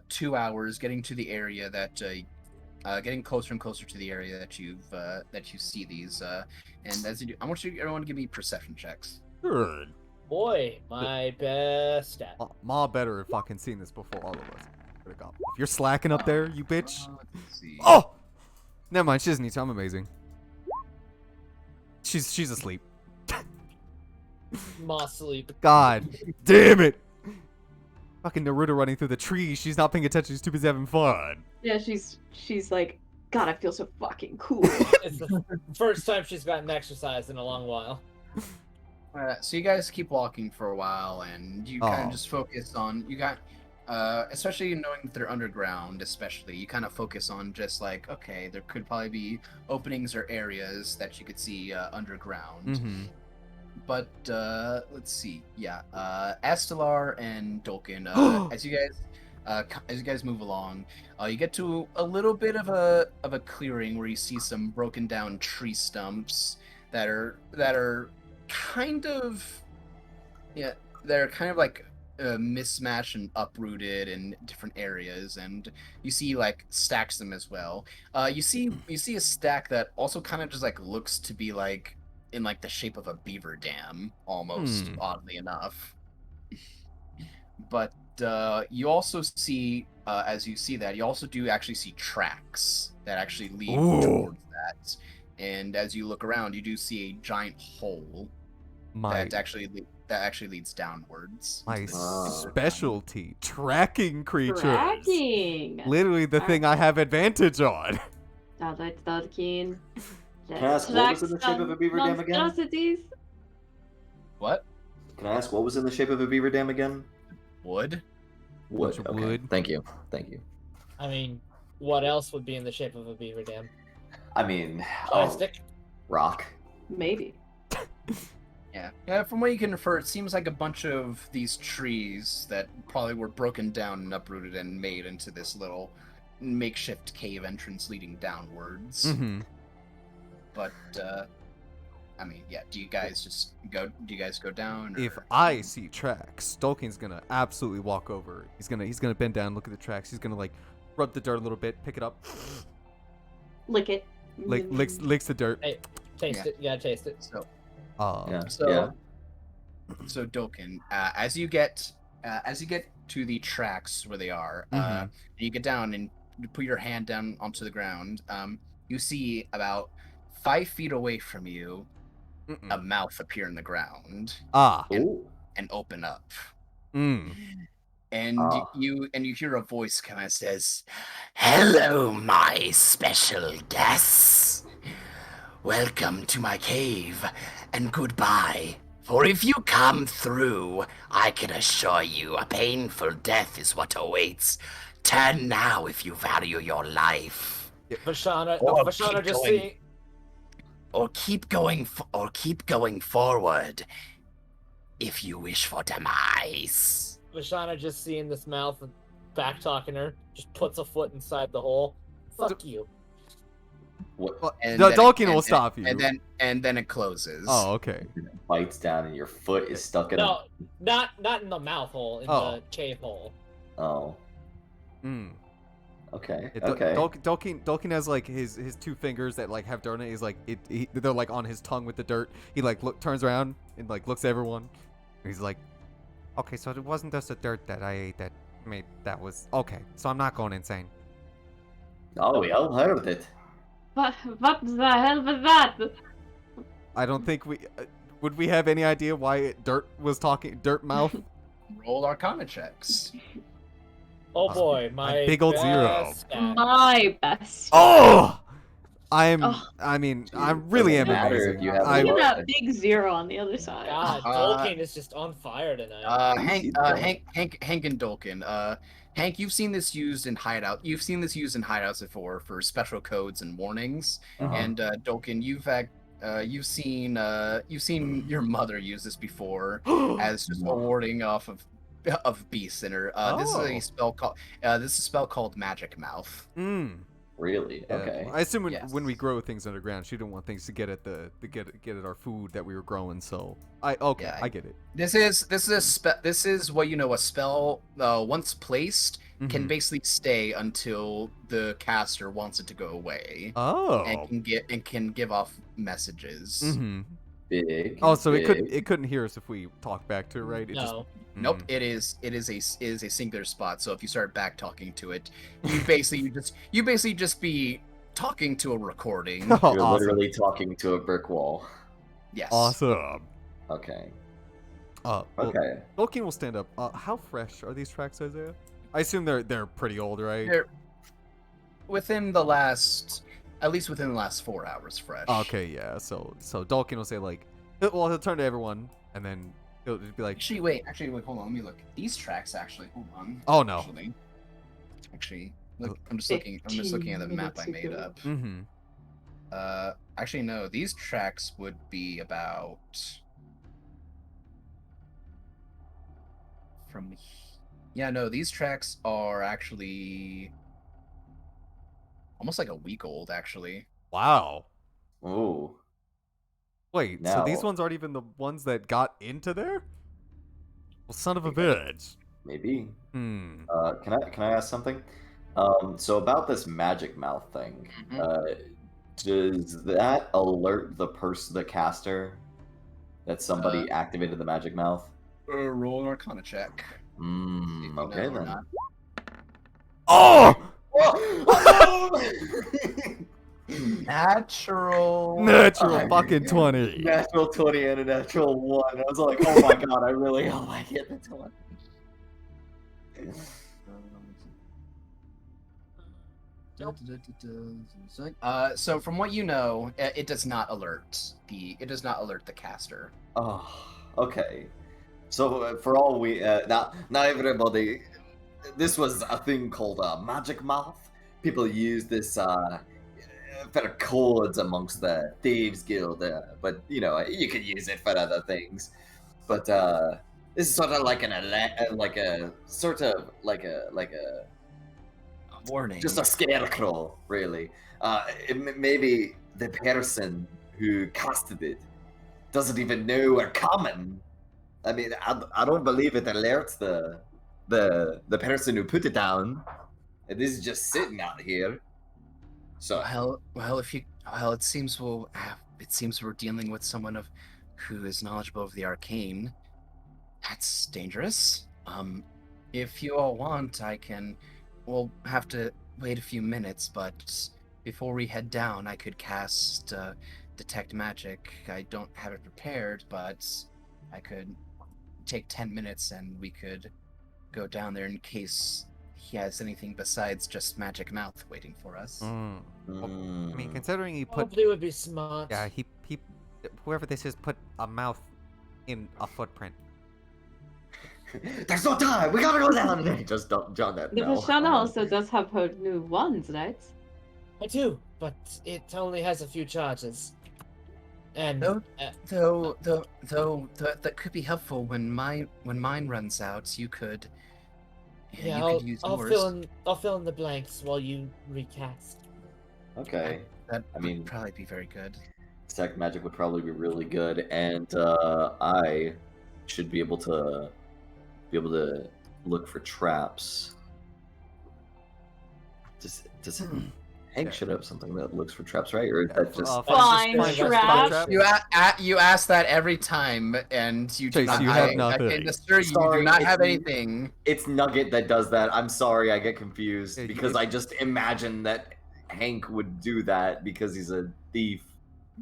2 hours, getting to the area that getting closer and closer to the area that you see these. And as you do, I want everyone to give me perception checks. Good. Boy, my best stat. Ma better have fucking seen this before all of us. If you're slacking up there, you bitch. Let's see. Oh, never mind. She doesn't need to. I'm amazing. She's asleep. Ma sleep. God damn it. Fucking Naruto running through the trees. She's not paying attention. She's too busy having fun. Yeah, she's like, God, I feel so fucking cool. It's the first time she's gotten exercise in a long while. So you guys keep walking for a while, and you kind of just focus on especially knowing that they're underground. Especially, you kind of focus on just like, okay, there could probably be openings or areas that you could see underground. Mm-hmm. But let's see. Yeah, Astelar and Dolkin. As you guys move along, you get to a little bit of a clearing where you see some broken down tree stumps that are kind of like mismatched and uprooted in different areas, and you see like stacks of them as well. You see a stack that also kind of just like looks to be like in like the shape of a beaver dam, almost, oddly enough. But you also see, as you see that, you also do actually see tracks that actually lead towards that. And as you look around, you do see a giant hole that actually leads downwards. My specialty, tracking creatures. Tracking. Literally the thing I have advantage on. Dolkin. Can I ask what was in the shape of a beaver dam again? Monstrosities. What? Can I ask what was in the shape of a beaver dam again? Wood? Wood. Bunch of Okay. wood. Thank you. I mean, what else would be in the shape of a beaver dam? I mean, Plastic? rock. Maybe. Yeah, from what you can infer, it seems like a bunch of these trees that probably were broken down and uprooted and made into this little makeshift cave entrance leading downwards. Mm-hmm. But, I mean, yeah, do you guys go down? Or... If I see tracks, Dolkin's gonna absolutely walk over. He's gonna bend down, look at the tracks. He's gonna like rub the dirt a little bit, pick it up, Lick it. licks the dirt. Hey, taste it. You gotta taste it. So, So Dolkin, as you get to the tracks where they are, you get down and you put your hand down onto the ground. You see about 5 feet away from you, a mouth appear in the ground. And open up. And you hear a voice kind of says, "Hello, my special guests. Welcome to my cave, and goodbye. For if you come through, I can assure you a painful death is what awaits. Turn now if you value your life. Vashana just see. Or keep going forward if you wish for demise." Vashana just seeing this mouth and back talking her, just puts a foot inside the hole. Fuck you. Dolkin will stop you. And then it closes. Oh, okay. It bites down and your foot is stuck in No, not in the mouth hole, in the cave hole. Oh. Okay. Yeah, Okay. Dolkin has like his 2 fingers that like have dirt in it. He's like they're like on his tongue with the dirt. He like turns around and like looks at everyone. And he's like, okay, so it wasn't just the dirt that I ate that was okay. So I'm not going insane. Oh, we all heard it. What the hell was that? I don't think would we have any idea why dirt was talking, dirt mouth? Roll Arcana checks. Oh boy, my big old 0. stat. My best. Oh! I mean, I really am matter if amazing. you have Look a at that big 0 on the other side. God, Dolkin is just on fire tonight. Hank and Dolkin. Hank, you've seen this used in hideout. You've seen this used in hideouts before for special codes and warnings. And Dolkin, you've seen your mother use this before as just a warding off of beasts in her. This is a spell called Magic Mouth. Really? Yeah. Okay. I assume when we grow things underground, she didn't want things to get at get at our food that we were growing. So I get it. This is what a spell once placed can basically stay until the caster wants it to go away. Oh. And can give off messages. Big. Oh, so big. it couldn't hear us if we talk back to it, right? No. Nope, it is a singular spot. So if you start back talking to it, you basically just be talking to a recording. You're awesome. literally talking to a brick wall. Yes. Awesome. Okay. Well, Okay. Tolkien will stand up. How fresh are these tracks, Isaiah? I assume they're pretty old, right? They're at least within the last 4 hours fresh. Okay, yeah. So Dolkin will say like, he'll turn to everyone and then he'll just be like, Actually, wait, hold on. Let me look. These tracks hold on. oh no. Actually, look. I'm just looking at the map I made up. Actually, no. These tracks would be about from. Yeah, no. These tracks are actually almost like a week old, actually. Wow. Ooh. Wait, so these Now- ones aren't even the ones that got into there? Well, son of a bitch. Maybe. Hmm. Can I ask something? So about this magic mouth thing, does that alert the caster that somebody activated the magic mouth? Roll an Arcana check. See if you Okay know or then. not. Oh! Natural fucking 20. Natural 20 and a natural 1. I was like, oh my god, I really hope I get the 20. So from what you know, it does not alert the caster. Oh, okay. So for all we now everybody, this was a thing called magic mouth. People use this for codes amongst the thieves guild, but you could use it for other things. But this is sort of like a Warning. just a scarecrow, really. Maybe the person who casted it doesn't even know we're coming. I mean, I don't believe it alerts the person who put it down. This is just sitting out here. So it seems we're dealing with someone who is knowledgeable of the arcane. That's dangerous. If you all want, we'll have to wait a few minutes, but before we head down, I could cast detect magic. I don't have it prepared, but I could take 10 minutes and we could go down there in case he has anything besides just magic mouth waiting for us. I mean, considering he put, Probably would be smart. yeah, he whoever this is put a mouth in a footprint. there's no time. We gotta go down there. Just don't John that. The No. Vashana also does have her new wands, right? I do, but it only has a few charges. And Though that could be helpful when mine runs out. You could. yeah, you could use I'll yours. fill in the blanks while you recast. Okay. That I would mean- probably be very good. Detect magic would probably be really good, and I should be able to look for traps. Does Hank should have something that looks for traps, right? Or is that just Fine trap. You ask that every time, and you do Chase, not. you have nothing. I can assure you, Sorry, do not it's have me. anything. It's Nugget that does that. I'm sorry, I get confused Yeah, because I just imagine that Hank would do that because he's a thief.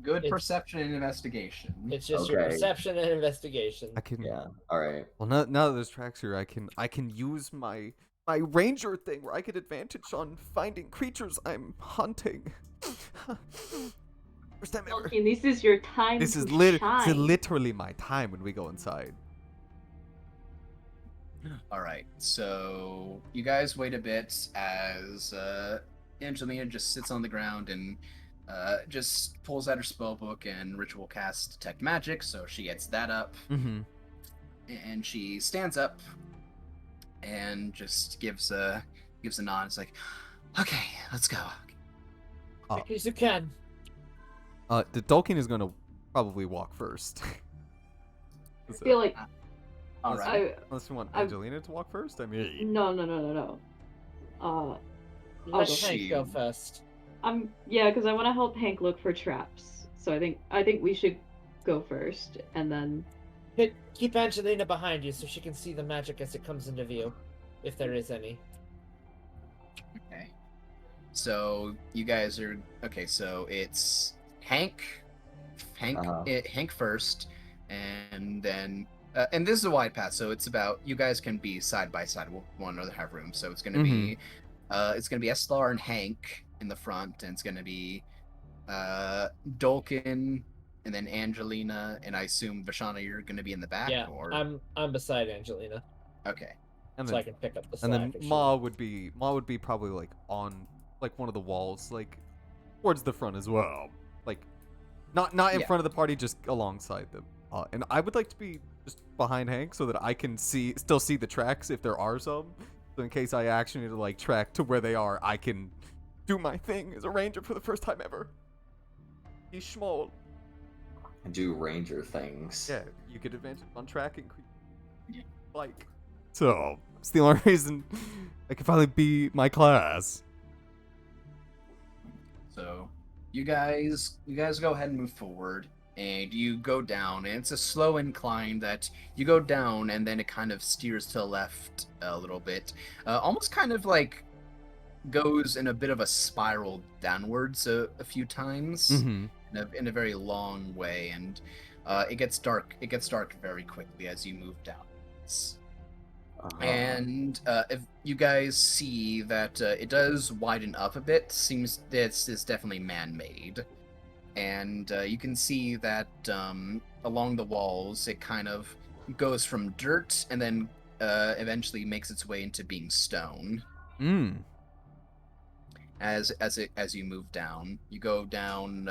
Good It's- perception and investigation. It's just your Okay. perception and investigation. I can. Yeah. All right. Well, now that there's tracks here, I can use my my ranger thing where I get advantage on finding creatures I'm hunting. First time ever. Okay, this is your time This to is shine. literally my time when we go inside. All right, so you guys wait a bit as Angelina just sits on the ground and just pulls out her spell book and ritual cast detect magic. So she gets that up, Mm-hmm. and she stands up and just gives a nod. It's like, okay, let's go. Quick as you can. The Tolkien is gonna probably walk first. I feel like All right. Unless you want Angelina to walk first, I mean. no. Let go Hank go first. Yeah, because I want to help Hank look for traps. So I think we should go first, and then Keep Angelina behind you so she can see the magic as it comes into view, if there is any. Okay. So you guys are okay. So it's Hank first, and then and this is a wide path. So it's about you guys can be side by side. One another have room. So it's gonna be Eslar and Hank in the front, and it's gonna be Dolkin, and then Angelina, and I assume Vashana, you're gonna be in the back. Yeah, or I'm beside Angelina, okay. And so then, I can pick up the and slack. then if she- Ma would be probably like on like one of the walls, like towards the front as well. Like not in Yeah. front of the party, just alongside them. And I would like to be just behind Hank so that I can still see the tracks if there are some. So in case I actually need to like track to where they are, I can do my thing as a ranger for the first time ever. He's small. Do ranger things. Yeah, you get advantage on tracking. Like, so it's the only reason I can finally be my class. So you guys go ahead and move forward, and you go down, and it's a slow incline that you go down, and then it kind of steers to the left a little bit, almost kind of like goes in a bit of a spiral downwards a few times Mm-hmm. in a very long way, and it gets dark very quickly as you move down. And if you guys see that it does widen up a bit, seems this is definitely man-made. And you can see that along the walls, it kind of goes from dirt and then eventually makes its way into being stone. As you move down, you go down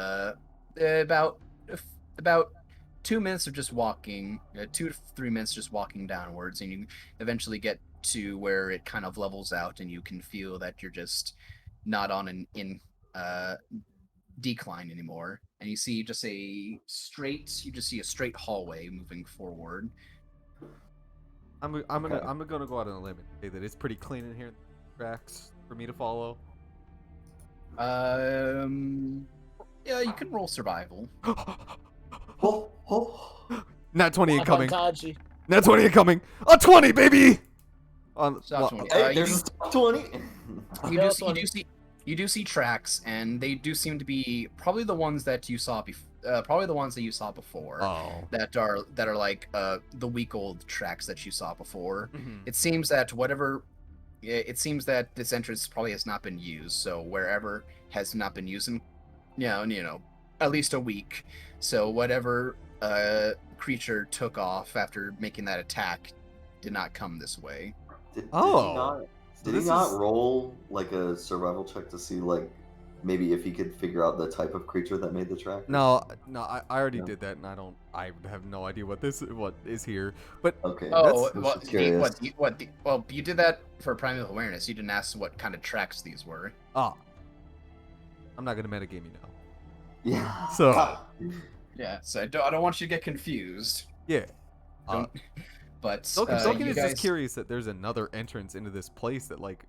about 2 minutes of just walking, 2 to 3 minutes just walking downwards, and you eventually get to where it kind of levels out, and you can feel that you're just not on an decline anymore, and you see just a straight hallway moving forward. I'm gonna go out on a limb and say that it's pretty clean in here. Tracks for me to follow. Yeah, you can roll survival. Nat 20 incoming. Avantage. Nat 20 incoming. A 20, baby. Stop 20. Hey, there's a top 20. You do see tracks, and they do seem to be probably the ones that you saw before. Oh. That are like the week-old tracks that you saw before. Mm-hmm. It seems that this entrance probably has not been used. So wherever has not been used in, at least a week. So whatever creature took off after making that attack did not come this way. Did he not roll like a survival check to see like maybe if he could figure out the type of creature that made the track? No, I already did that, and I have no idea what is here. But okay. Oh, curious. Well, you did that for primal awareness. You didn't ask what kind of tracks these were. I'm not gonna metagame you now. Yeah. So Yeah, so I don't want you to get confused. yeah. But Tolkien you is guys... just curious that there's another entrance into this place that, like,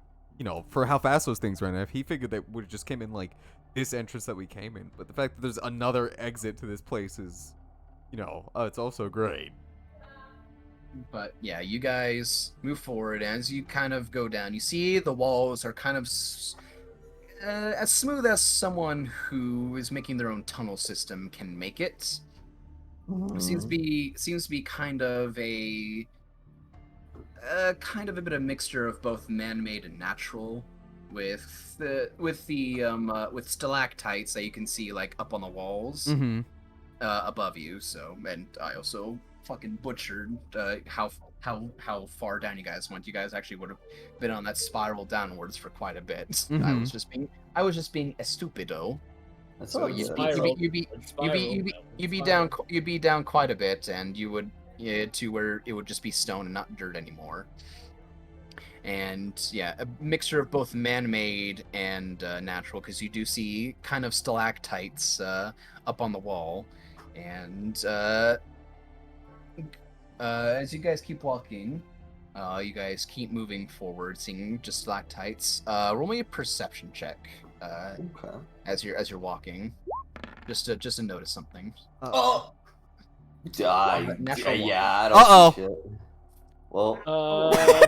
for how fast those things ran. If he figured that would have just came in like this entrance that we came in, but the fact that there's another exit to this place is, it's also great. But yeah, you guys move forward. As you kind of go down, you see the walls are kind of as smooth as someone who is making their own tunnel system can make it. It seems to be kind of a kind of a bit of mixture of both man-made and natural, with stalactites that you can see like up on the walls above you. So, and I also fucking butchered how far down you guys went. You guys actually would have been on that spiral downwards for quite a bit. I was just being a stupido. That's So you'd be down quite a bit, and you would to where it would just be stone and not dirt anymore. And yeah, a mixture of both man-made and natural, because you do see kind of stalactites up on the wall. And as you guys keep walking, you guys keep moving forward, seeing just stalactites. Roll me a perception check. Okay. As you're walking, just to notice something. Oh. Natural yeah. I don't see shit. Well.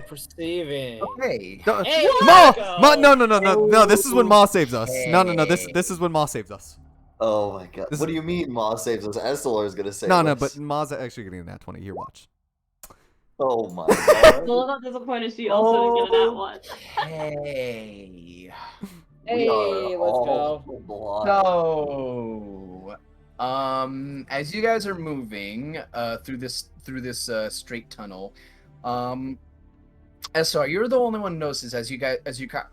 Perceiving. Okay. Hey, Ma, no. This is when Ma saves us. No. This is when Ma saves us. Oh my god. What do you mean Ma saves us? Estelor is gonna save us. No, but Ma's actually getting that 20. Here, watch. Oh my god. Well, not disappointed she also didn't get that one. Hey. Hey, let's go. So, as you guys are moving through this straight tunnel, Estar, you're the only one who notices as you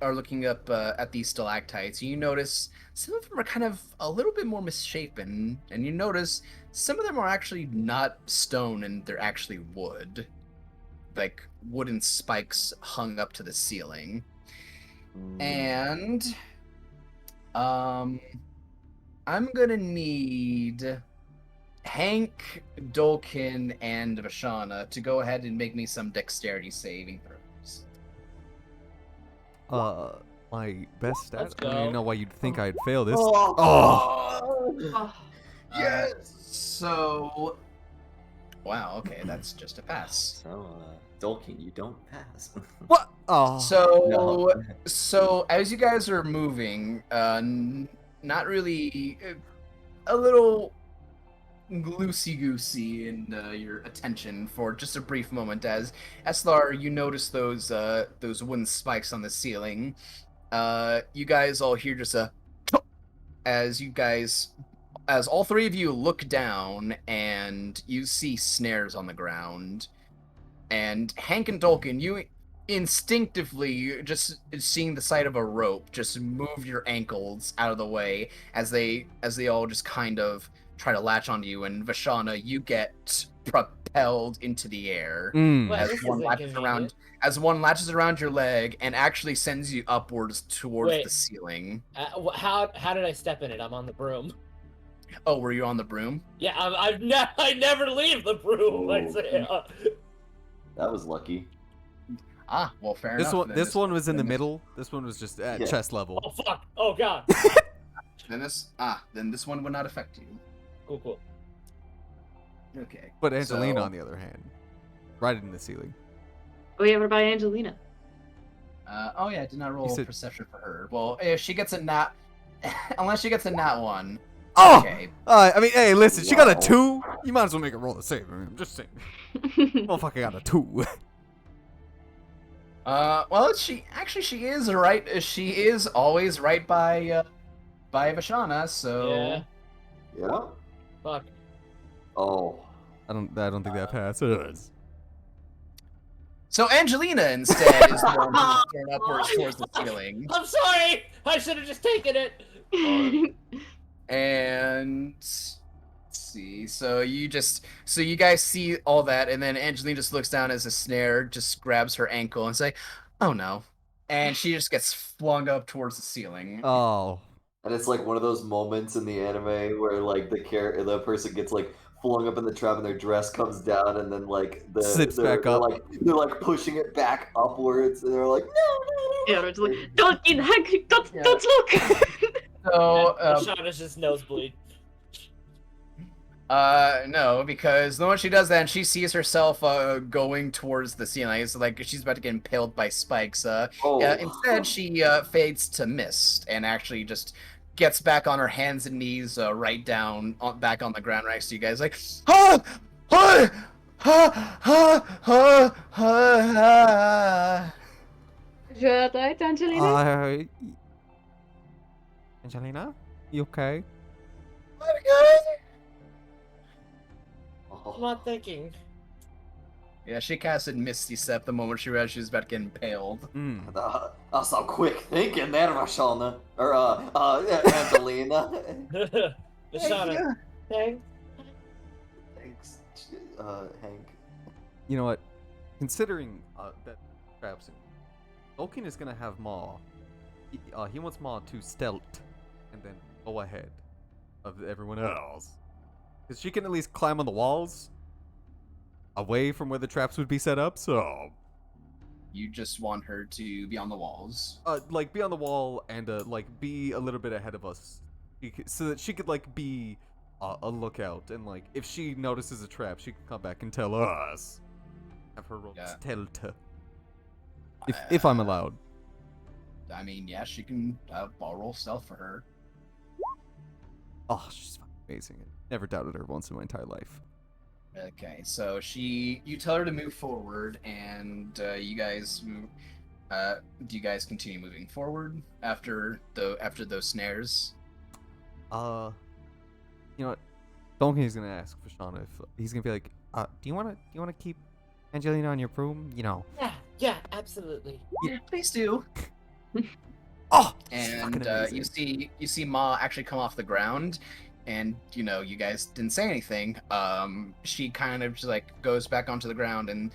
are looking up at these stalactites. You notice some of them are kind of a little bit more misshapen, and you notice some of them are actually not stone and they're actually wood, like wooden spikes hung up to the ceiling. And I'm gonna need Hank, Dolkin, and Vashana to go ahead and make me some dexterity saving throws. My best stat. Let's I don't even go. know why you'd think I'd fail this. Oh. Yes. So, wow. Okay, that's just a pass. So, Dolkin, you don't pass. What? Oh. So as you guys are moving, not really, a little loosey-goosey in your attention for just a brief moment, as Eslar, you notice those wooden spikes on the ceiling. You guys all hear just a as all three of you look down and you see snares on the ground. And Hank and Dolkin, you instinctively, just seeing the sight of a rope, just move your ankles out of the way as they all just kind of try to latch onto you. And Vashana, you get propelled into the air as one latches around your leg and actually sends you upwards towards the ceiling. How did I step in it? I'm on the broom. Oh, were you on the broom? Yeah, I never leave the broom. That was lucky. Ah, well, fair enough. This one was in the middle. This one was just at chest level. Oh fuck! Oh god. Then this one would not affect you. Cool. Okay. But Angelina, on the other hand, right in the ceiling. Oh yeah, what about Angelina? Oh yeah, I did not roll perception for her. Well, if she gets a nat, unless she gets a nat one. Oh! Okay. I mean, hey, listen, she got a 2. You might as well make her roll the same. I mean, I'm just saying. Motherfucker got a 2. Well, she is right. She is always right by Vashana. So. Yeah. Fuck. Oh. I don't think that passes. So Angelina instead is the one who's turned upwards towards the ceiling. I'm sorry. I should have just taken it. And let's see. So you guys see all that, and then Angelina just looks down as a snare, just grabs her ankle and say, "Oh no," and she just gets flung up towards the ceiling. Oh. And it's like one of those moments in the anime where like the person gets like flung up in the trap and their dress comes down, and then like slips back up. They're like pushing it back upwards, and they're like, no. Yeah, it's like, don't look. So Shauna's just nosebleed. No, because the moment she does that, and she sees herself going towards the ceiling, it's like she's about to get impaled by spikes. Instead, she fades to mist and actually just gets back on her hands and knees, right down back on the ground next to you guys, like, Je right, Angelina? Angelina, you okay? I'm not thinking. Yeah, she casted Misty Step the moment she realized she was about to get impaled. That's some quick thinking there, Rashana. Or, Angelina. Lashana. Hey. Thanks, Hank. You know what? Considering that traps him, Tolkien is gonna have Maw. He wants Maw to stealth and then go ahead of everyone else, because she can at least climb on the walls away from where the traps would be set up. So You just want her to be on the walls. like be on the wall and like be a little bit ahead of us, so that she could like be a lookout, and like if she notices a trap, she can come back and tell us. Have her roll stealth. If I'm allowed. I mean, yeah, she can roll stealth for her. Oh, she's fucking amazing. Never doubted her once in my entire life. Okay, so you tell her to move forward, and you guys move. Do you guys continue moving forward after those snares? You know what? Donkey's gonna ask for Shauna if he's gonna be like, do you wanna keep Angelina on your broom? You know. Yeah, absolutely. Yeah, please do. Oh, And you see Ma actually come off the ground, and you guys didn't say anything. She kind of just like goes back onto the ground and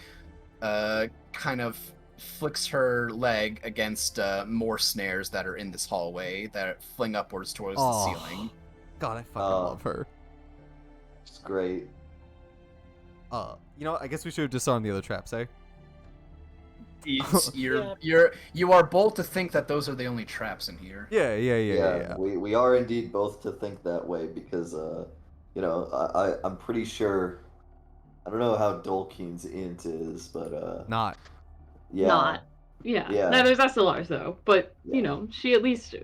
kind of flicks her leg against more snares that are in this hallway that fling upwards towards the ceiling. God, I fucking love her. It's great. You know what? I guess we should have disarmed the other traps, eh? You are bold to think that those are the only traps in here. Yeah. We are indeed both to think that way because I'm pretty sure. I don't know how Dolkeen's int is, but Not. Yeah. Not. Yeah. No, there's SLRs though, but she at least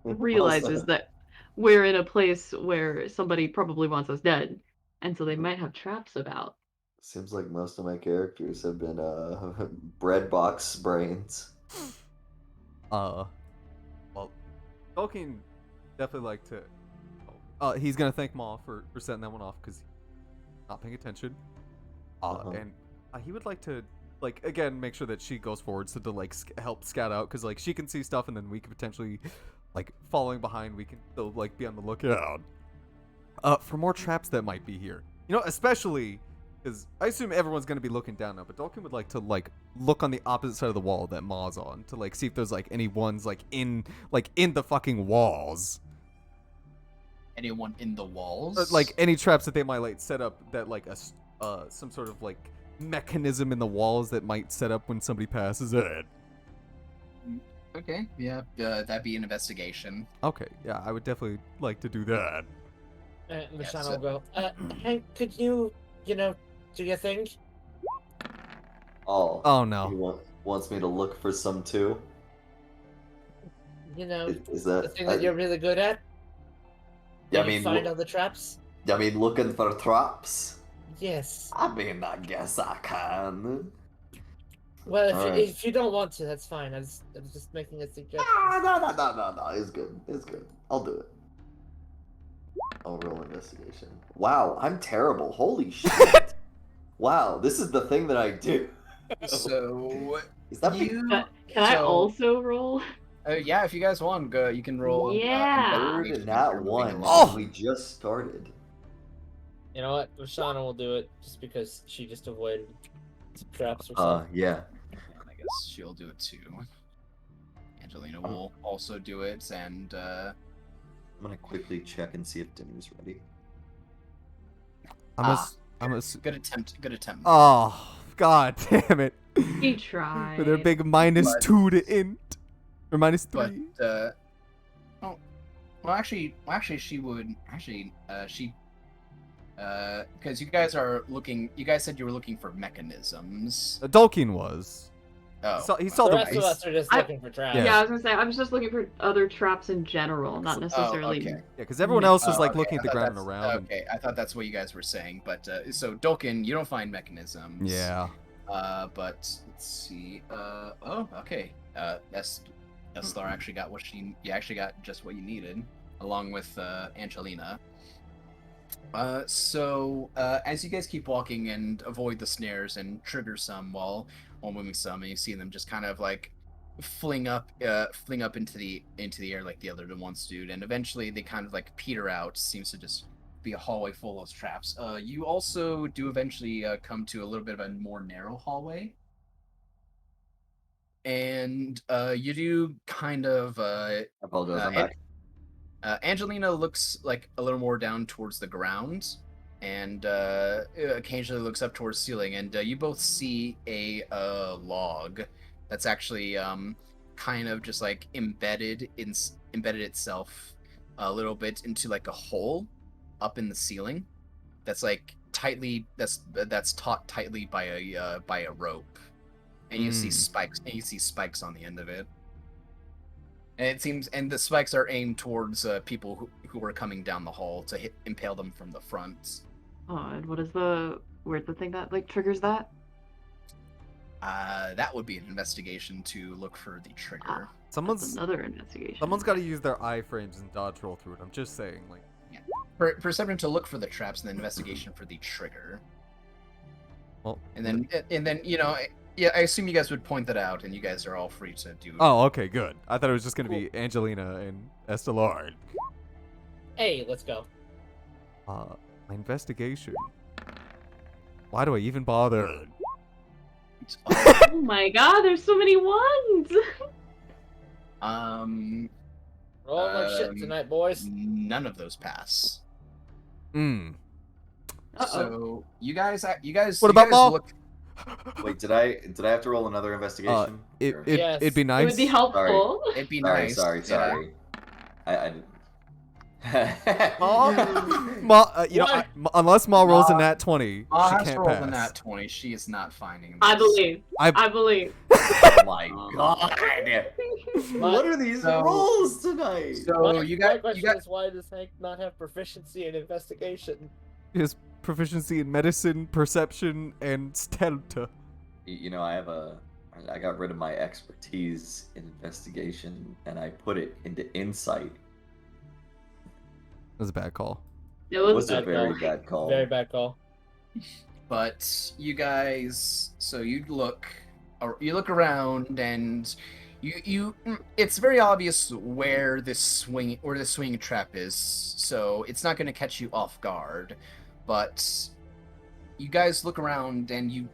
realizes that we're in a place where somebody probably wants us dead, and so they might have traps about. Seems like most of my characters have been bread box brains. Well, Tolkien definitely like to. He's gonna thank Maw for setting that one off because not paying attention. And he would like to again make sure that she goes forward so to like help scout out, because like she can see stuff and then we could potentially like following behind. We can still like be on the lookout for more traps that might be here. Especially. Because I assume everyone's going to be looking down now, but Dolkin would like to, look on the opposite side of the wall that Maw's on to, see if there's, any ones, in the fucking walls. Anyone in the walls? Any traps that they might, set up that, some sort of, mechanism in the walls that might set up when somebody passes it. Okay, yeah, that'd be an investigation. Okay, yeah, I would definitely like to do that. Lashana will go, Hank, could you, do your thing? Oh no. He wants me to look for some too? Is that the thing that you're really good at? Yeah, Find all the traps? Looking for traps? Yes. I guess I can. Well, if you don't want to, that's fine. I was just making a suggestion. No. It's good. I'll do it. I'll roll investigation. Wow, I'm terrible. Holy shit. Wow, this is the thing that I do. So, is that Can I also roll? Yeah, if you guys want, go. You can roll. Yeah. Third and not one. We just started. You know what? Lashana will do it just because she just avoided traps or something. Yeah. I guess she'll do it too. Angelina will also do it, and I'm gonna quickly check and see if dinner's ready. Good attempt. Oh, god damn it. He tried. With their big -2 to int. Or -3. But, well, actually, she would, because you guys said you were looking for mechanisms. Dolkeen was. Oh, He saw The the. rest of us are just looking for traps. Yeah, I was gonna say I was just looking for other traps in general, not necessarily. okay. Yeah, because everyone else was like okay, looking I at the thought ground and that's- around. Okay, I thought that's what you guys were saying, but so Dolkin, you don't find mechanisms. Yeah. But let's see. Oh, okay. Eslar actually got what you actually got just what you needed, along with Angelina. So as you guys keep walking and avoid the snares and trigger some while moving some, and you see them just kind of like fling up into the air like the other ones do, and eventually they kind of like peter out. Seems to just be a hallway full of traps. You also do eventually come to a little bit of a more narrow hallway, and you do kind of I apologize. I'm back. Angelina looks like a little more down towards the ground, and occasionally looks up towards the ceiling. And you both see a log that's actually kind of just like embedded itself a little bit into like a hole up in the ceiling. That's like that's taut tightly by a rope, and you see spikes. And you see spikes on the end of it. And it seems, and the spikes are aimed towards people who are coming down the hall to impale them from the front. Oh, and where's the thing that like triggers that? That would be an investigation to look for the trigger. That's another investigation. Someone's got to use their iframes and dodge roll through it. I'm just saying, like. Yeah. Perception to look for the traps, and then investigation for the trigger. Well. And then you know. Yeah, I assume you guys would point that out, and you guys are all free to do. Oh, okay, good. I thought it was just gonna be Angelina and Estelar. Hey, let's go. My investigation. Why do I even bother? Oh my god, there's so many ones! Rolling like shit tonight, boys. None of those pass. Hmm. So you guys. What about Maul? Look... Wait, did I have to roll another investigation? Yes. It'd be nice. It would be helpful. It'd be Sorry, nice. sorry. I didn't. Unless Maul rolls a nat 20, Ma she has to can't roll pass. the nat 20. She is not finding this. I believe. I believe. Oh my god! What are these So- rolls tonight? So My you got question is, why does Hank not have proficiency in investigation? His proficiency in medicine, perception, and stealth. You know, I got rid of my expertise in investigation and I put it into insight. That was a bad call. It It was was a bad very call. bad call. Very bad call. But you guys, so you look around, and it's very obvious where this swing trap is. So it's not going to catch you off guard. But you guys look around, and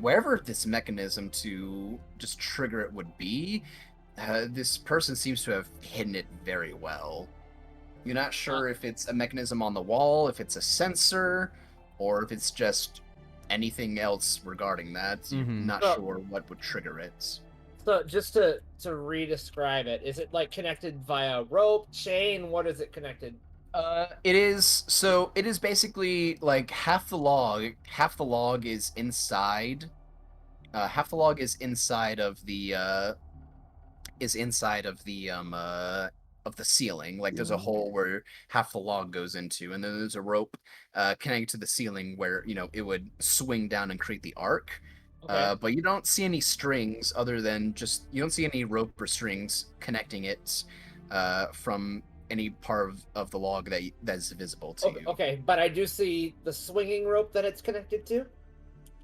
wherever this mechanism to just trigger it would be, this person seems to have hidden it very well. You're not sure if it's a mechanism on the wall, if it's a sensor, or if it's just anything else regarding that. You're not sure what would trigger it. So just to re-describe it, is it like connected via rope, chain? What is it connected? It is basically like half the log is inside. Half the log is inside of the of the ceiling. Like there's a hole where half the log goes into, and then there's a rope connected to the ceiling where it would swing down and create the arc. Okay. But you don't see any strings other than you don't see any rope or strings connecting it from any part of the log that's visible to you. Okay, but I do see the swinging rope that it's connected to.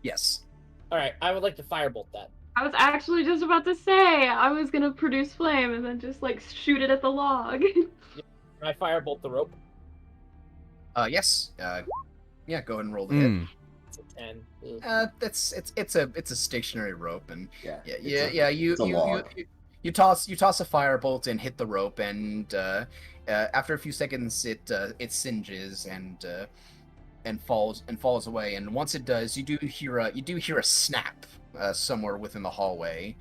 Yes. All right, I would like to firebolt that. I was actually just about to say I was gonna produce flame and then just like shoot it at the log. Can I firebolt the rope? Yes. Yeah. Go ahead and roll the hit. It's a 10. Ugh. It's a stationary rope, and Yeah. you toss a firebolt and hit the rope, and after a few seconds it singes and falls away. And once it does, you do hear a snap somewhere within the hallway.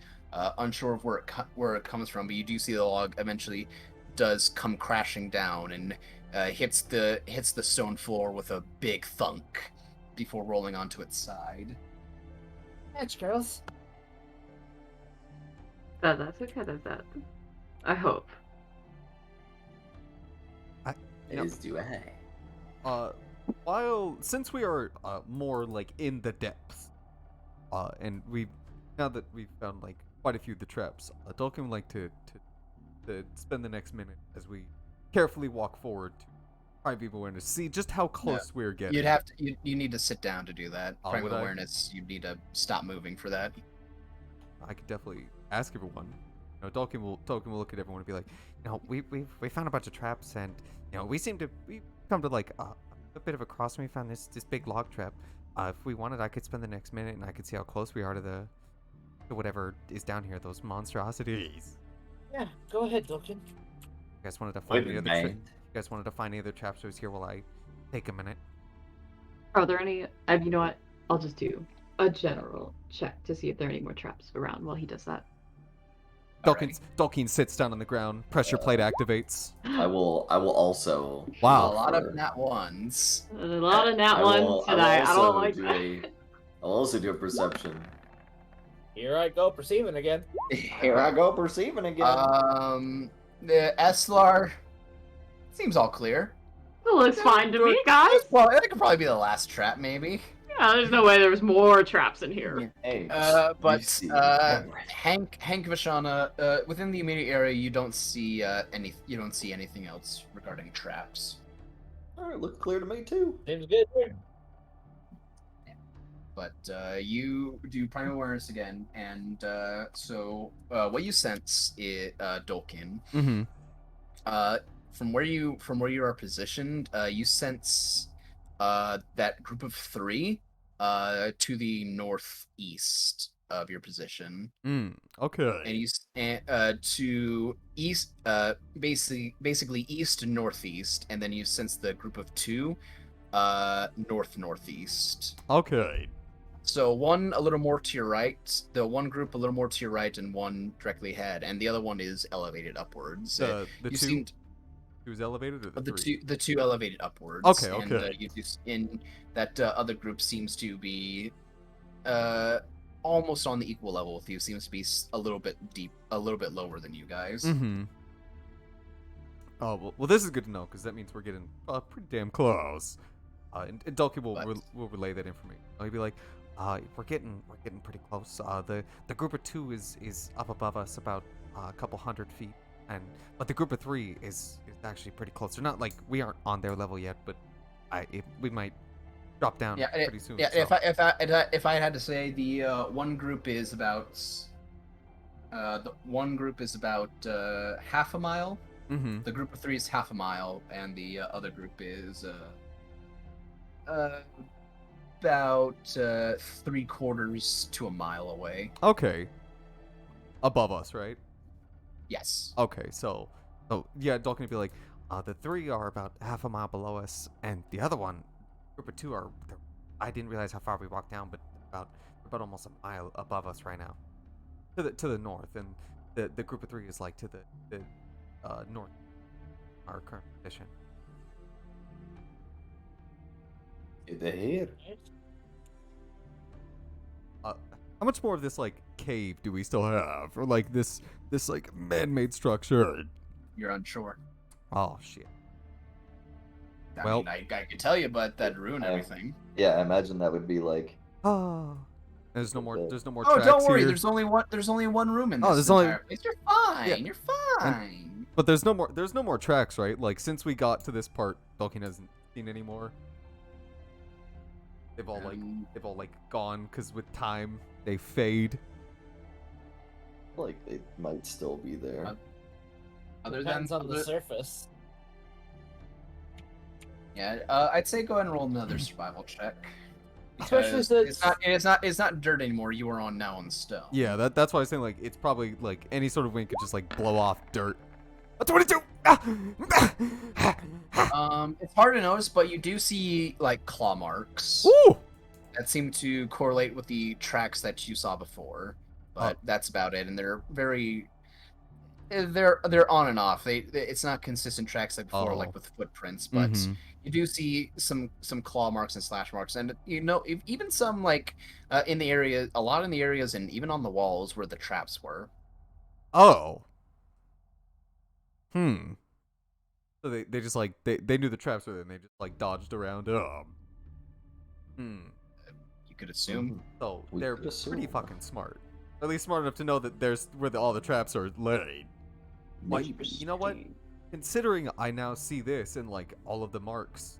Unsure of where it comes from, but you do see the log eventually does come crashing down and hits the stone floor with a big thunk before rolling onto its side. Match, girls. That's okay. That. I hope. As do I. Since we are more like in the depths, and now that we've found like quite a few of the traps, Dalkin would like to spend the next minute as we carefully walk forward to primeval awareness, see just how close we're getting. You'd have to. You need to sit down to do that. Oh, Primal would I? awareness. You'd need to stop moving for that. I could definitely ask everyone. You know, Dalkin will look at everyone and be like, you know, we found a bunch of traps, and you know, we come to like a bit of a cross, and we found this big log trap. If we wanted, I could spend the next minute, and I could see how close we are to whatever is down here, those monstrosities. Yeah, go ahead, Dalkin. You guys wanted to find any other you guys wanted to find any other traps here while I take a minute? Are there any? You know what? I'll just do a general check to see if there are any more traps around while he does that. Dalkin sits down on the ground. Pressure plate activates. I will also. Wow. A lot of nat ones. A lot of nat ones tonight. I don't like that. I'll also do a perception. Here I go perceiving again. Here I go perceiving again. The Eslar seems all clear. It looks fine to me, guys. Well, that could probably be the last trap, maybe. Yeah, there's no way there was more traps in here. Hey, Hank Vashana, within the immediate area, you don't see anything else regarding traps. All right, looks clear to me too. Seems good. But you do primal awareness again, and so what you sense, Dolkin. Mm-hmm. From where you are positioned, you sense that group of three to the northeast of your position. Okay. And to east, basically east and northeast, and then you sense the group of two northeast. Okay. So one a little more to your right, the one group a little more to your right, and one directly ahead, and the other one is elevated upwards. The two was elevated, or the three? The two elevated upwards. Okay. And that other group seems to be almost on the equal level with you. Seems to be a little bit lower than you guys. Mm-hmm. Oh well, this is good to know because that means we're getting pretty damn close. And Dalkin will relay that information. He'll be like, we're getting pretty close. The group of two is up above us about a couple 100 feet, but the group of three is actually pretty close. They're not like we aren't on their level yet, but we might drop down pretty soon. Yeah, so. if I had to say, the one group is about half a mile. Mm-hmm. The group of three is half a mile, and the other group is about 3/4 to a mile away. Okay. Above us, right? Yes. Okay, so yeah, Dalkin would be like, the three are about half a mile below us, and the other one, group of two, I didn't realize how far we walked down, but about almost a mile above us right now, to the north, and the group of three is like to the north, our current position. They're here. How much more of this like cave do we still have, or like this like man-made structure? You're unsure. Oh shit. I mean, I could tell you, but that'd ruin everything. Yeah, I imagine that would be like. Oh. There's no more. There's no more. Oh, tracks don't worry. here. There's only one room in this there's only. place. You're fine. Yeah. You're fine. But there's no more. There's no more tracks, right? Like since we got to this part, Dalkin hasn't seen any more. They've all gone because with time they fade. Like they might still be there. Depends on the surface. Yeah, I'd say go ahead and roll another survival check. Especially since it's not dirt anymore. You are now on stone. Yeah, that's why I was saying like it's probably like any sort of wind could just like blow off dirt. A 22. It's hard to notice, but you do see like claw marks. Ooh! That seem to correlate with the tracks that you saw before, but that's about it. And they're on and off. It's not consistent tracks like before, like with footprints, but you do see some claw marks and slash marks, and even some like in the area, a lot in the areas, and even on the walls where the traps were. Oh. So they just like they knew the traps were there and they just like dodged around. You could assume. So We they're could assume. pretty fucking smart. Or at least smart enough to know that there's where all the traps are laid. Why, you know what? Considering I now see this and like all of the marks,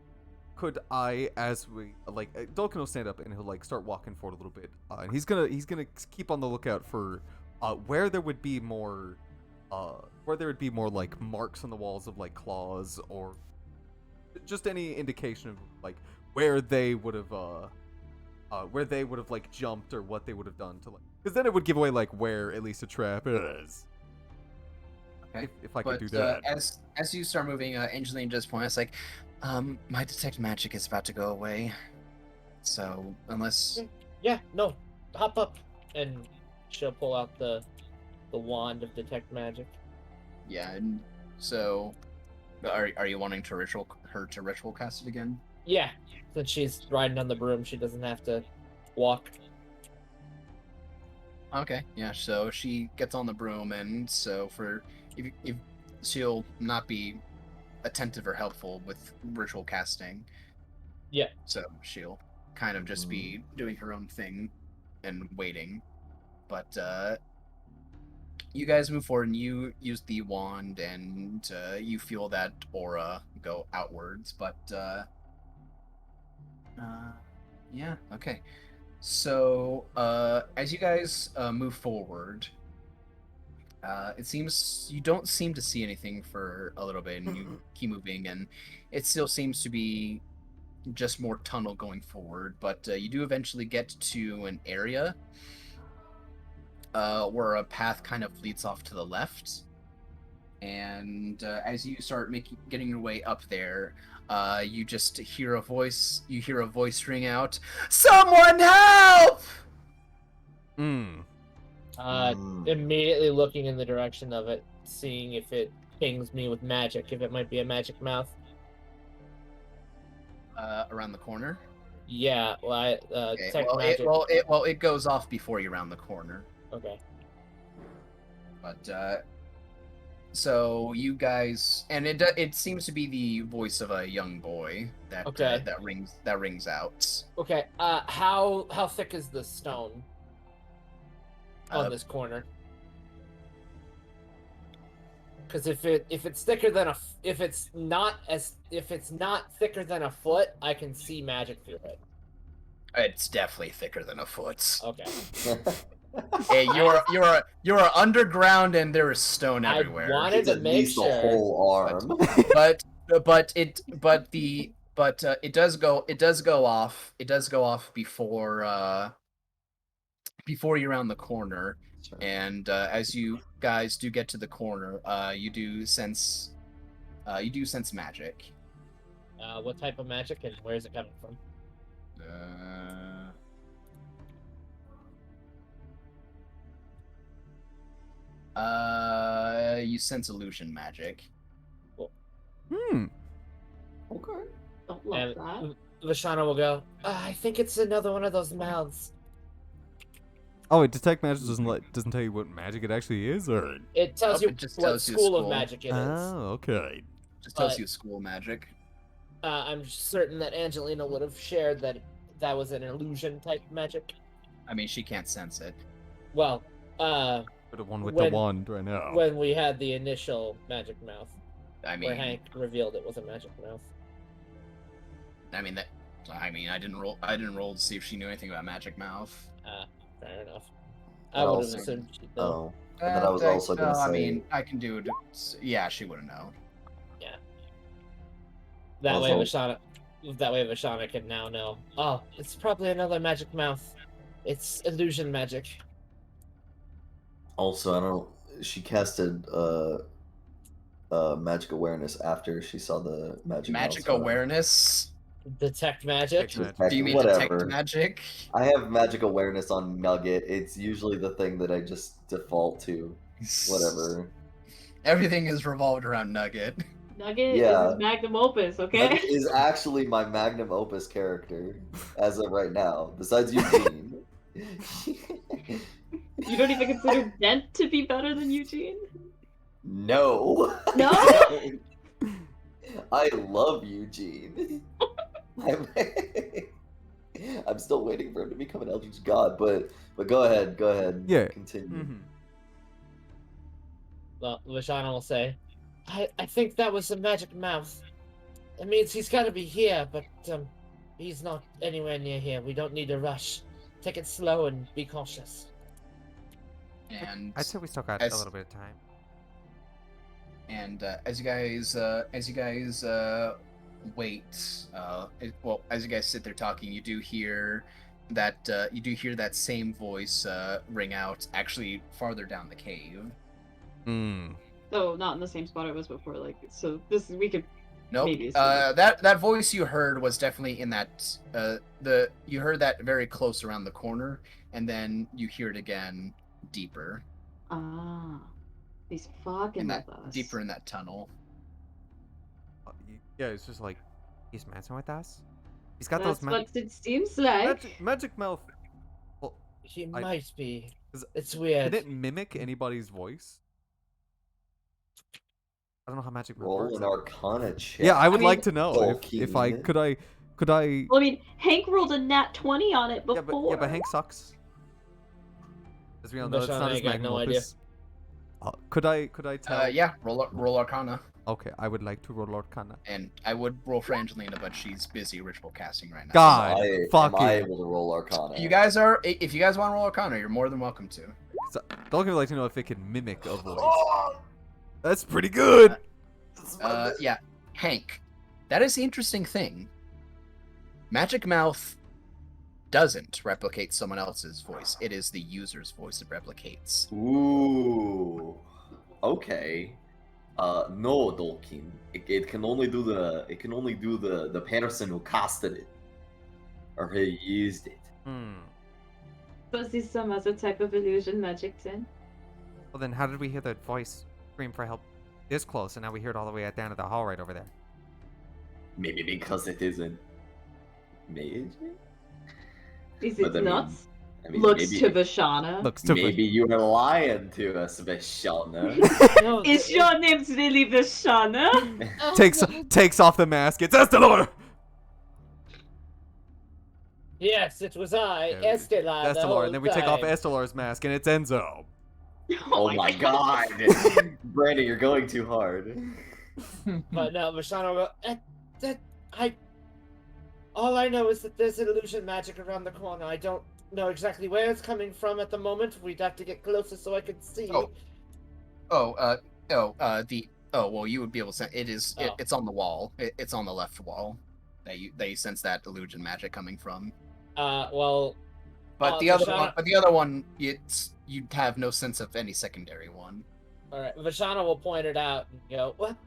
could I, as we like, Dolkin will stand up and he'll like start walking forward a little bit, and he's gonna keep on the lookout for where there would be more like marks on the walls of like claws or just any indication of like where they would have like jumped or what they would have done to like, because then it would give away like where at least a trap is. Okay. If I could do that. As you start moving, Angeline just points like, my detect magic is about to go away. So unless Yeah, no, hop up, and she'll pull out the wand of detect magic. yeah, and so are you wanting to ritual cast it again? Yeah, since she's riding on the broom, she doesn't have to walk. Okay, yeah. So she gets on the broom, and so if she'll not be attentive or helpful with ritual casting. Yeah. So she'll kind of just be doing her own thing and waiting. But you guys move forward and you use the wand and you feel that aura go outwards. But yeah, okay. So as you guys move forward, it seems you don't seem to see anything for a little bit, and you keep moving, and it still seems to be just more tunnel going forward. But you do eventually get to an area where a path kind of leads off to the left, and as you start getting your way up there, you just hear a voice. You hear a voice ring out, "Someone help!" Immediately looking in the direction of it, seeing if it pings me with magic, if it might be a magic mouth. Around the corner. Yeah, well, Okay. detect magic. It goes off before you round the corner. Okay. But so you guys, and it seems to be the voice of a young boy that Okay. that rings out. Okay. How thick is the stone on this corner? Because if it's thicker than if it's not thicker than a foot, I can see magic through it. It's definitely thicker than a foot. Okay. Hey, you're underground and there is stone everywhere. I wanted It's to at make least sure. a whole arm. but it does go off before you round the corner. Sure. And as you guys do get to the corner, you do sense magic. What type of magic and where is it coming from? You sense illusion magic. Okay. Don't love And that. Vashana will go, I think it's another one of those mouths. Oh, wait, detect magic doesn't tell you what magic it actually is, or It tells Nope, you it just what tells you school of school. magic it is. Oh, okay. Just tells But- you school magic. I'm certain that Angelina would have shared that was an illusion type magic. I mean, she can't sense it. Well, For the one with When- the wand right now. when we had the initial magic mouth, I where mean, Hank revealed it was a magic mouth. I didn't roll to see if she knew anything about Magic Mouth. Fair enough. I I would also- have assumed she'd know. Oh. And then I was also gonna I say. mean, I can do it. Yeah, she would have known. That way, Also- Vashana can now know. Oh, it's probably another magic mouth. It's illusion magic. Also, I don't. She casted magic awareness after she saw the magic. Magic mouse, awareness. Detect magic. Detect Do you mean Whatever. detect magic? I have magic awareness on Nugget. It's usually the thing that I just default to. Whatever. Everything is revolved around Nugget. Nugget Yeah. is his magnum opus, okay? Nugget is actually my magnum opus character as of right now, besides Eugene. You don't even consider Dent to be better than Eugene? No. No? I love Eugene. I'm still waiting for him to become an Eldritch God, but go ahead. Yeah. Continue. Mm-hmm. Well, Vashana will say, I think that was a magic mouth. It means he's got to be here, but he's not anywhere near here. We don't need to rush. Take it slow and be cautious. And I'd say we still got a little bit of time. And as you guys wait, as you guys sit there talking, you do hear that same voice ring out, actually farther down the cave. So not in the same spot it was before. Like, so we could. Nope. Maybe that voice you heard was definitely in that you heard that very close around the corner, and then you hear it again deeper. Ah. He's fucking with us. Deeper in that tunnel. Yeah, it's just like he's messing with us. He's got That's those. what it seems like. Magic mouth. Well, He might be. It's weird. Did it mimic anybody's voice? I don't know how magic mouth Roll works. an Arcana check. Yeah, I would like to know if I Tolkien. could I. Well, I mean, Hank rolled a nat 20 on it Yeah, before. but Hank sucks. As we all know, it's Vashana, not I his got magnum no opus. Could I tell? Yeah, roll Arcana. Okay, I would like to roll Arcana. And I would roll for Angelina, but she's busy ritual casting right now. God, Am fuck I you. able to roll Arcana? If you guys want to roll Arcana, you're more than welcome to. Don't like to know if it can mimic a voice. That's pretty good. Yeah, Hank. That is the interesting thing. Magic Mouth doesn't replicate someone else's voice. It is the user's voice it replicates. Ooh. Okay. No, Tolkien. It can only do the person who casted it, or who used it. Was this some other type of illusion magic then? Well, then how did we hear that voice scream for help this close, and now we hear it all the way down to the hall right over there? Maybe because it isn't magic. Is But it I not? mean, Looks maybe, to Vashana. Looks to maybe you were lying to us, Vashana. No, Is your name really Vashana? takes off the mask. It's Estelor. Yes, it was I, Yeah, Estelor. the Estelor, whole and then we take off time. Estelor's mask, and it's Enzo. Oh my god. Brandon, you're going too hard. But no, Vashana will go, all I know is that there's illusion magic around the corner. I don't know exactly where it's coming from at the moment. We'd have to get closer so I could see. Well, you would be able to sense it is. It's on the wall. It's on the left wall. That you sense that illusion magic coming from. Well. But the other one, you'd have no sense of any secondary one. Alright, Vashana will point it out and go, well,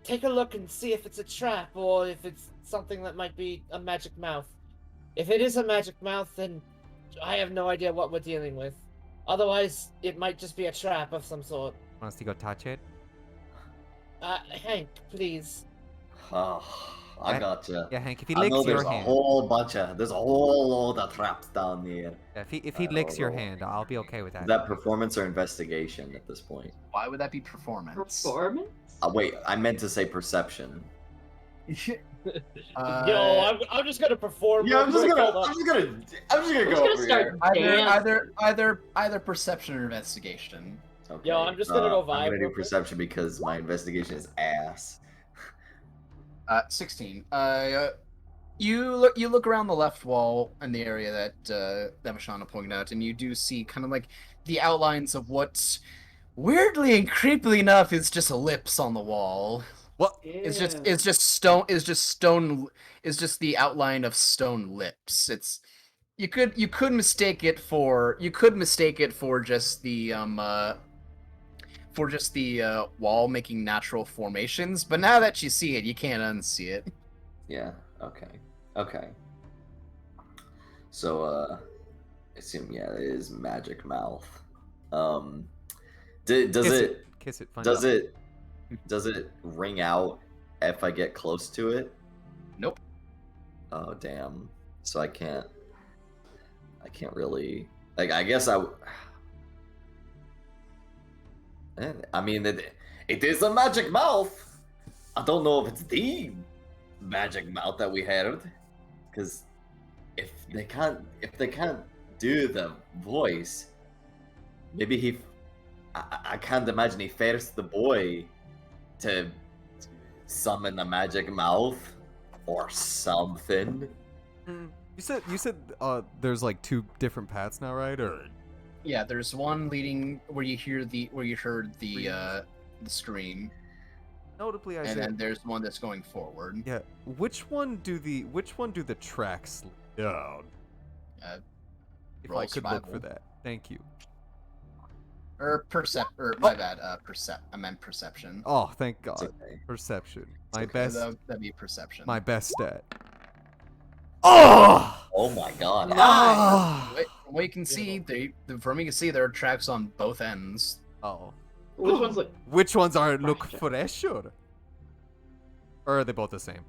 take a look and see if it's a trap or if it's something that might be a magic mouth. If it is a magic mouth, then I have no idea what we're dealing with. Otherwise, it might just be a trap of some sort. Want us to go touch it? Hank, please. Oh, I gotcha. Yeah, Hank, if he I know licks there's your a hand. there's a whole load of traps down there. Yeah, if he licks your hand, I'll be okay with that. Is that performance or investigation at this point? Why would that be performance? Performance? Wait, I meant to say perception. Yo, I'm just gonna perform. Yeah, I'm just gonna go over start here. Either perception or investigation. Okay. Yo, I'm just gonna go vibe I'm gonna real do quick. perception because my investigation is ass. 16. You look around the left wall in the area that Vashana pointed out, and you do see kind of like the outlines of what, weirdly and creepily enough, is just ellipse on the wall. What? It's just the outline of stone lips. It's you could mistake it for just the wall making natural formations, but now that you see it, you can't unsee it. Yeah. Okay. So I assume it is magic mouth. Kiss it. Find out. Does it ring out if I get close to it? Nope. Oh damn. So I can't really, like, I guess I I mean, it is a magic mouth. I don't know if it's the magic mouth that we heard, because if they can't do the voice, maybe I can't imagine he forced the boy to summon a magic mouth or something. You said there's like 2 different paths now, right? Or Yeah, there's one leading where you heard the scream. Notably, and then there's one that's going forward. Yeah, which one do the tracks lead down? If I could look for that, thank you. My bad. I meant perception. Oh, thank God. Okay. Perception. It's My okay, best. That'd be perception. My best stat. Oh! Oh my God. Ah! From what you can see, there are tracks on both ends. Oh. Which ones look fresher? Or are they both the same?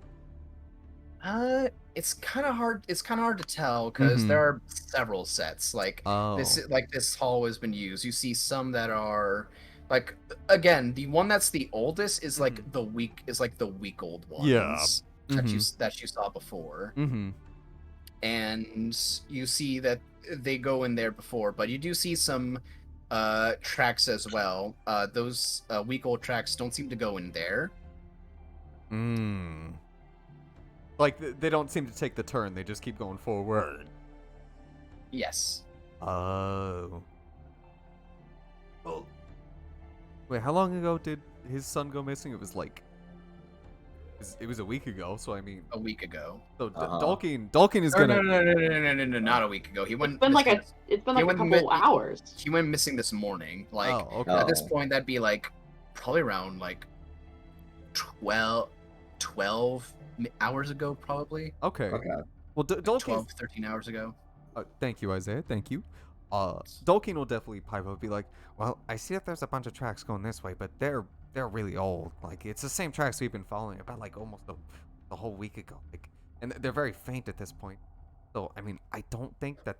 It's kind of hard. It's kind of hard to tell because there are several sets. This hall has been used. You see some that are like, again, the one that's the oldest is like the week old ones. Yeah. That you saw before. Mm-hmm. And you see that they go in there before, but you do see some tracks as well. Those week old tracks don't seem to go in there. Like they don't seem to take the turn; they just keep going forward. Yes. Oh. Wait, how long ago did his son go missing? It was like. It was a week ago, so I mean. A week ago. So Dalkin is gonna. No, not a week ago. He went. It's been like a couple hours. He went missing this morning. Like okay. at this point, that'd be like probably around like 12 hours ago, probably. Okay. Well, Like Dalkin. 12, 13 hours ago. Thank you, Isaiah. Thank you. Dalkin will definitely pipe up and be like, well, I see that there's a bunch of tracks going this way, but they're really old. Like, it's the same tracks we've been following about, like, almost the whole week ago. Like, and they're very faint at this point. So, I mean, I don't think that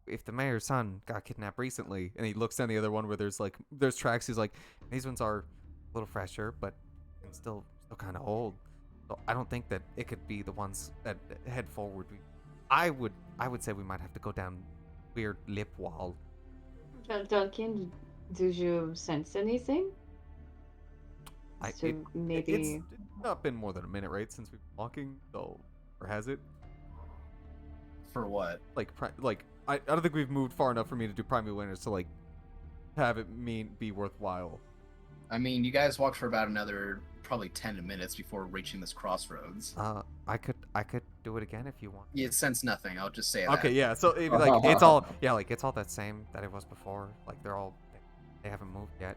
if the mayor's son got kidnapped recently, and he looks down the other one where there's tracks, he's like, these ones are a little fresher, but still kind of old. So I don't think that it could be the ones that head forward. I would say we might have to go down weird lip wall. Duncan, did you sense anything? It's not been more than a minute, right, since we've been walking, though, or has it? For what? I don't think we've moved far enough for me to do primary winners to like have it be worthwhile. I mean, you guys walked for about another probably 10 minutes before reaching this crossroads. I could do it again if you want. You sense nothing. I'll just say that. Okay, yeah. So it's all it's all that same that it was before. Like they haven't moved yet.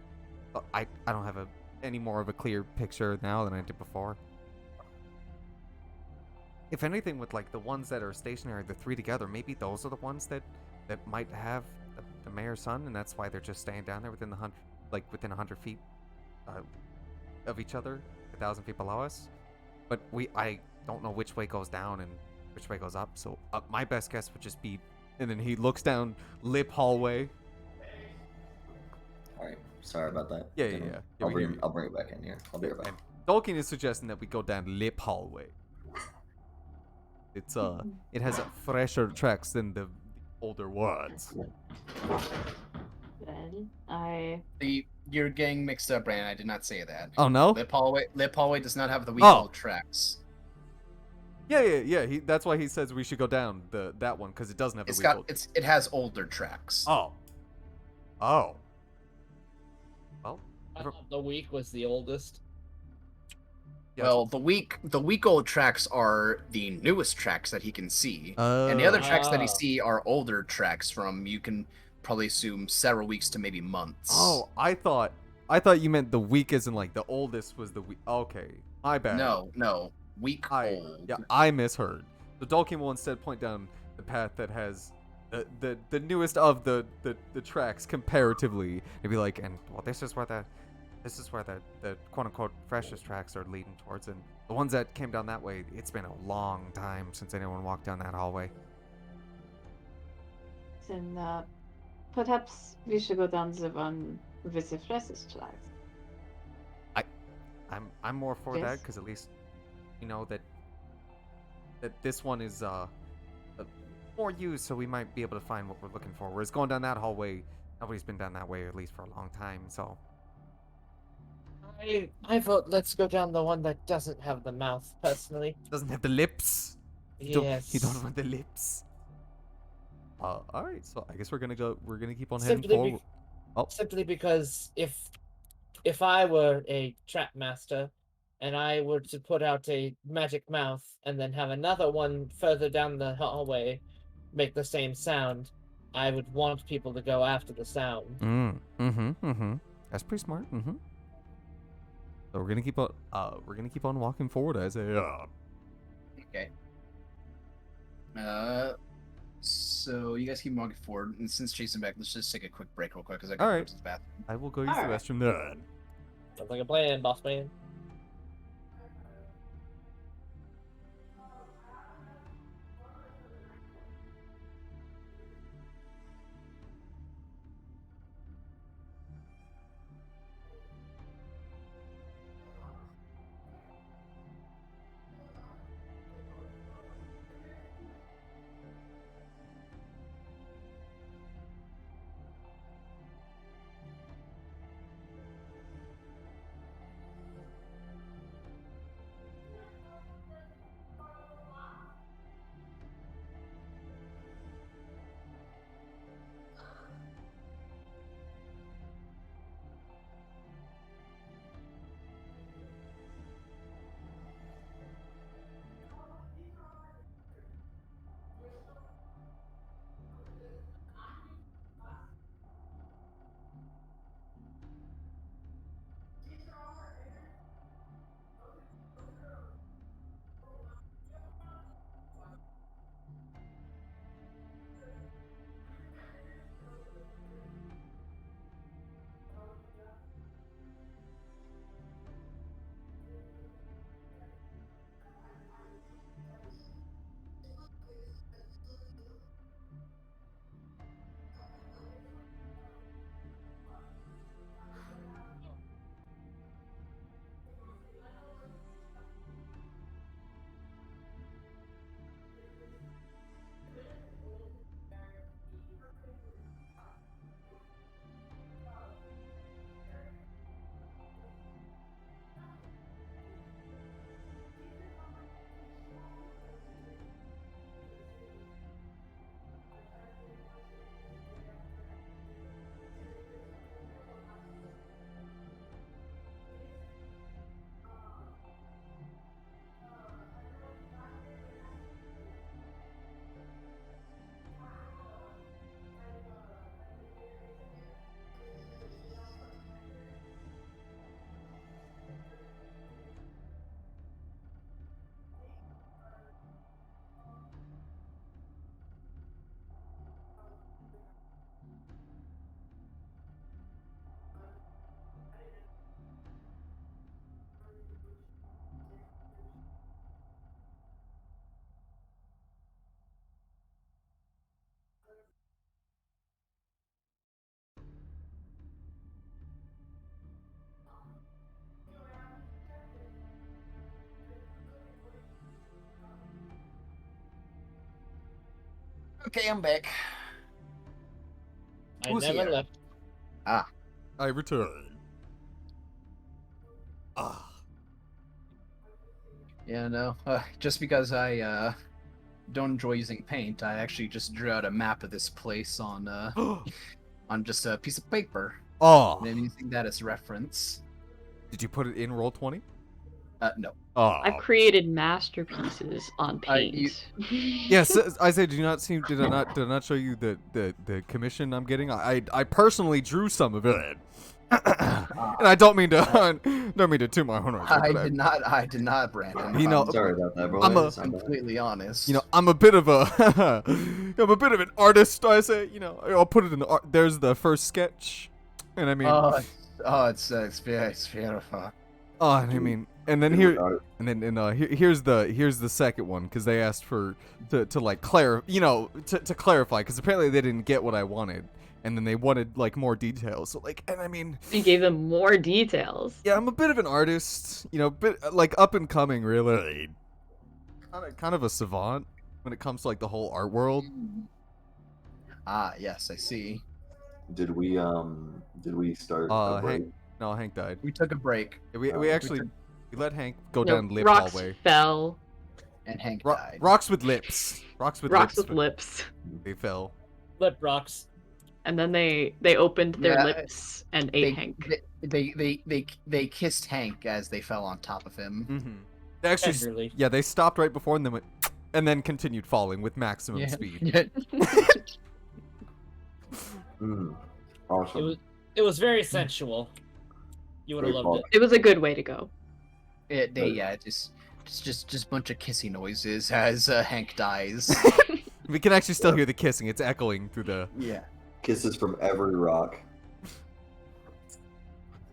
But I don't have any more of a clear picture now than I did before. If anything, with like the ones that are stationary, the 3 together, maybe those are the ones that might have the mayor's son, and that's why they're just staying down there within 100 feet of each other, 1,000 feet below us. But I don't know which way goes down and which way goes up. So my best guess would just be, and then he looks down lip hallway. All right, sorry about that. Yeah. I'll bring it back in here. I'll be right back. And Dalkin is suggesting that we go down lip hallway. It's it has fresher tracks than the older ones. You're getting mixed up, Brandon. I did not say that. Oh no? Lip hallway does not have the weak old tracks. Yeah. That's why he says we should go down that one, because it doesn't have the weak old. It has older tracks. Oh. Well. I thought the week was the oldest. Yes. Well, the week old tracks are the newest tracks that he can see, and the other tracks that he see are older tracks from, you can probably assume, several weeks to maybe months. Oh, I thought you meant the week isn't like the oldest was the week. Okay, my bad. No, week old. Yeah, I misheard. So Dalkin will instead point down the path that has the newest of the tracks comparatively, and be like, and well, this is where the quote unquote freshest tracks are leading towards, and the ones that came down that way, it's been a long time since anyone walked down that hallway. Then perhaps we should go down the one I'm more for that Yes. because at least you know that this one is more used, so we might be able to find what we're looking for. Whereas going down that hallway, nobody's been down that way at least for a long time. So I vote let's go down the one that doesn't have the mouth, personally. doesn't have the lips. Yes. You don't want the lips. All right. So I guess we're gonna go. We're gonna keep on heading Simply, forward. simply because if I were a trap master, and I were to put out a magic mouth and then have another one further down the hallway make the same sound, I would want people to go after the sound. That's pretty smart. So we're gonna keep on. We're gonna keep on walking forward as a. Okay. So you guys keep walking forward, and since Jason's back, let's just take a quick break real quick because I got to go to the bathroom. I will go use the restroom then. Sounds like a plan, boss man. Okay, I'm back. I Who's never here? left. Ah, I return. Ah. yeah, no. Just because I don't enjoy using paint, I actually just drew out a map of this place on on just a piece of paper. Oh. And I'm using that as reference. Did you put it in Roll20? No. Oh. I've created masterpieces on paint. Yes, I said, did I not show you the commission I'm getting? I personally drew some of it. And I don't mean to toot my horn. I did not, Brandon. You know, Sorry about that, bro. I'm completely honest. You know, I'm a bit of an artist. I say, you know, I'll put it in the art. There's the first sketch, and I mean, it's beautiful. oh, and I mean, and then here's the second one because they asked for to like clarify, to clarify because apparently they didn't get what I wanted, and then they wanted like more details. So like, and I mean, You gave them more details. yeah, I'm a bit of an artist, you know, bit like up and coming, really. Kind of a savant when it comes to like the whole art world. Ah, yes, I see. Did we start a break? Hank died. We took a break. Yeah, we actually we let Hank go No, down lip rocks hallway. fell. And Hank died. Rocks with lips. Rocks with Rocks lips. with lips. They fell. Lip rocks. And then they opened their Yeah, lips and ate Hank. They kissed Hank as they fell on top of him. Mm-hmm. They actually, Tenderly. yeah, they stopped right before and then went, and then continued falling with maximum Yeah. speed. Awesome. It was very sensual. You would have Great loved it. It was a good way to go. Just bunch of kissy noises as Hank dies. We can actually still hear the kissing. It's echoing through the. Yeah. Kisses from every rock.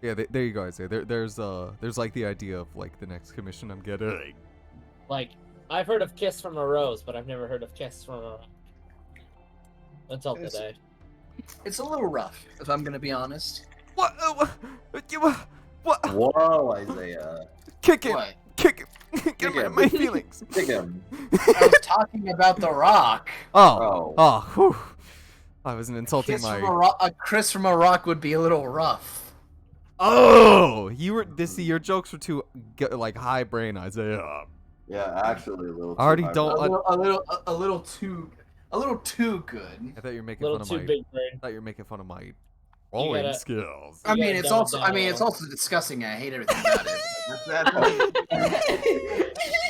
Yeah, there you go. I say there's like the idea of like the next commission I'm getting. Like, I've heard of kiss from a rose, but I've never heard of kiss from a rock. Until today. It's a little rough, if I'm gonna be honest. What? What? Whoa, Isaiah. Kick it! What? Kick it! Get rid of my feelings. Kick him. I was talking about the rock. Oh. Whew. I wasn't insulting Kiss my. from a Chris from a rock would be a little rough. Oh, you were. Your jokes were too like high brain, Isaiah. Yeah, actually a little. I already too don't. A little too good. I thought you were making Little fun of too my. big brain. I thought you were making fun of my rolling gotta- skills. I mean, Yeah, it's down, also. I mean, down. it's also disgusting. I hate everything about it.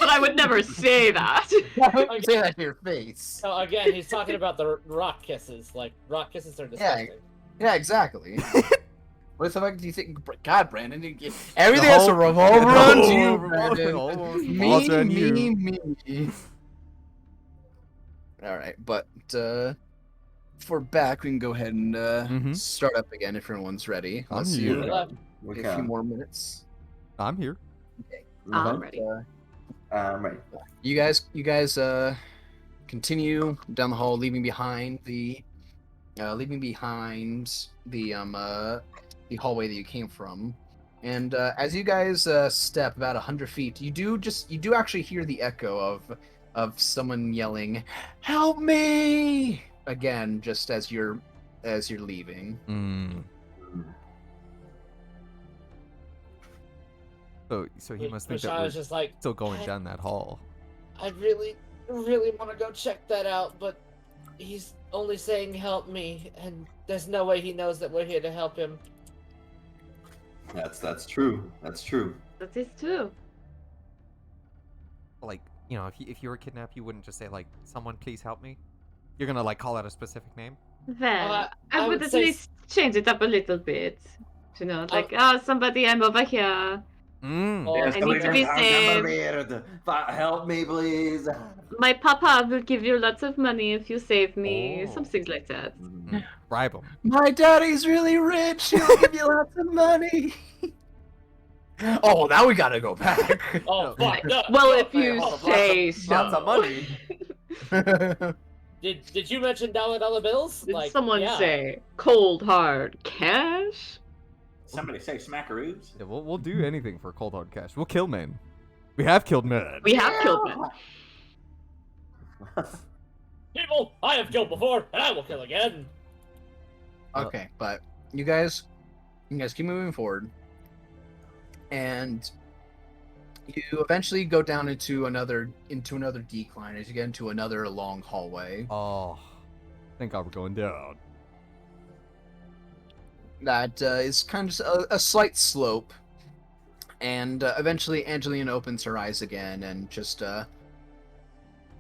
But I would never say that. I wouldn't say that to your face. So again, he's talking about the rock kisses. Like, rock kisses are disgusting. Yeah, exactly. What the fuck do you think? God, Brandon, everything has to revolve around you, Brandon. Me. All right, but if we're back, we can go ahead and start up again if everyone's ready. I'm Let's see here. a few more minutes. I'm here. I'm ready. I'm ready. You guys continue down the hall, leaving behind the hallway that you came from. And as you guys step about 100 feet, you do actually hear the echo of someone yelling, "Help me!" again, just as you're leaving. So he must think that Rashawn we're is just like, still going down that hall. I really, really want to go check that out, but he's only saying help me, and there's no way he knows that we're here to help him. That's true. That's true. That is true. Like, you know, if you were kidnapped, you wouldn't just say like, "Someone please help me." You're gonna like call out a specific name. Well, I I would would at say least change it up a little bit. You know, like, somebody, I'm over here. Or I need to be saved. Help me, please. My papa will give you lots of money if you save me. Oh. Some things like that. Bribe him. My daddy's really rich. He'll give you lots of money. Oh, now we gotta go back. Oh fuck! No. Well, if you Hold on, say so. lots of money. Did you mention dollar bills? Did someone yeah. say cold hard cash? Somebody say smackaroos. Yeah, we'll do anything for cold hard cash. We'll kill men. We have killed men. We have killed men. People I have killed before, and I will kill again. Okay, but you guys keep moving forward, and you eventually go down into another decline as you get into another long hallway. Oh, thank God we're going down. That is kind of just a slight slope, and eventually Angelina opens her eyes again and just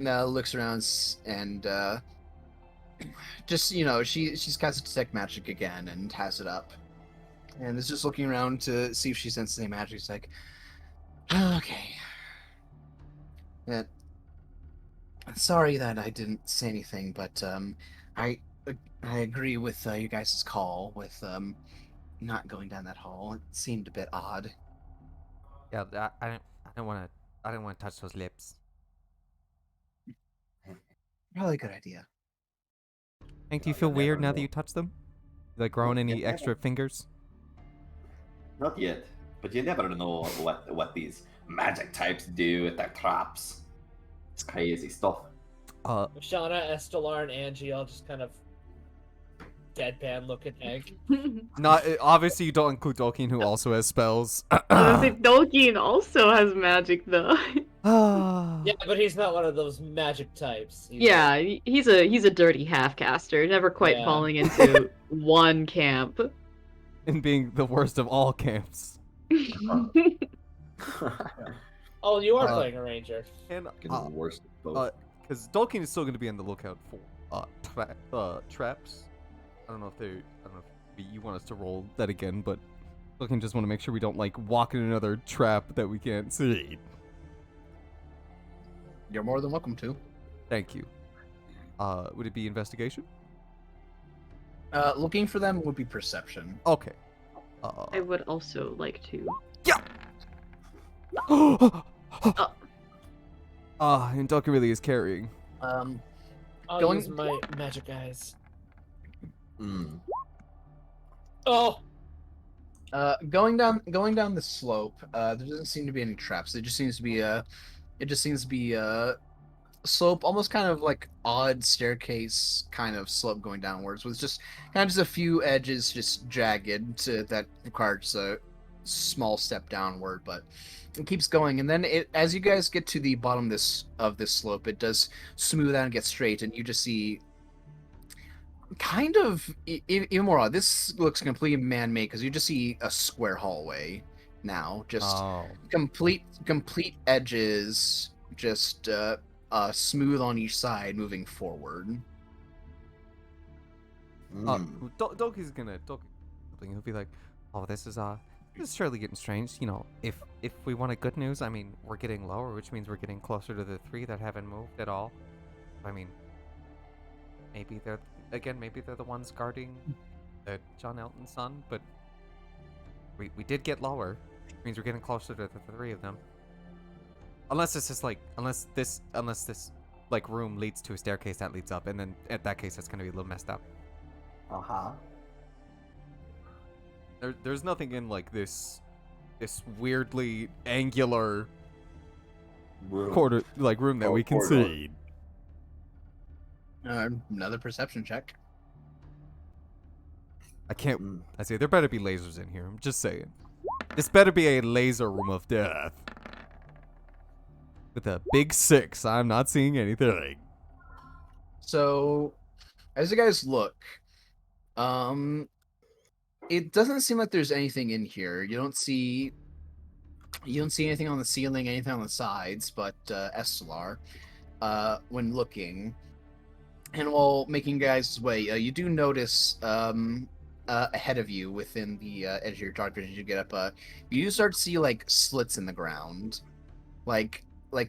looks around and just she's cast detect magic again and has it up, and is just looking around to see if she senses any magic. It's like, okay, sorry that I didn't say anything, but I agree with you guys' call with not going down that hall. It seemed a bit odd. Yeah, I didn't want to touch those lips. Probably a good idea. Hank, do you feel weird now that you touched them? like growing any extra fingers? Not yet, but you never know what these magic types do with their traps. It's crazy stuff. Shauna, Estelar, and Angie all just kind of deadpan look at Hank. Not obviously you don't include Tolkien, who also has spells. Tolkien also has magic though. Yeah, but he's not one of those magic types. He's a dirty half-caster, never quite falling into one camp. And being the worst of all camps. Oh, you are playing a ranger. And the worst of both. Because Tolkien is still going to be on the lookout for traps. I don't know if you want us to roll that again, but Tolkien just want to make sure we don't like walk in another trap that we can't see. You're more than welcome to. Thank you. Would it be investigation? Looking for them would be perception. Okay. I would also like to. Yeah. And Tolkien really is carrying. I'll use my magic eyes. Oh. Going down the slope. There doesn't seem to be any traps. It just seems to be a slope, almost kind of like odd staircase kind of slope going downwards, with just kind of just a few edges just jagged that requires a small step downward, but it keeps going. And then as you guys get to the bottom of this slope, it does smooth out and get straight, and you just see kind of even more odd. This looks completely man-made because you just see a square hallway now, just complete edges, just smooth on each side, moving forward. Doki's gonna he'll be like, "Oh, this is surely getting strange. You know, if we wanted good news, I mean, we're getting lower, which means we're getting closer to the 3 that haven't moved at all. I mean, maybe they're the ones guarding John Elton's son, but we did get lower, which means we're getting closer to the 3 of them. Unless this like room leads to a staircase that leads up, and then at that case, it's gonna be a little messed up. There's nothing in like this weirdly angular room that we can see. Another perception check. I can't. I say there better be lasers in here. I'm just saying. This better be a laser room of death. With a big 6, I'm not seeing anything. So, as you guys look, it doesn't seem like there's anything in here. You don't see anything on the ceiling, anything on the sides, but Estelar, when looking, and while making guys' way, you do notice ahead of you, within the edge of your dark vision, you get up, you do start to see like slits in the ground, like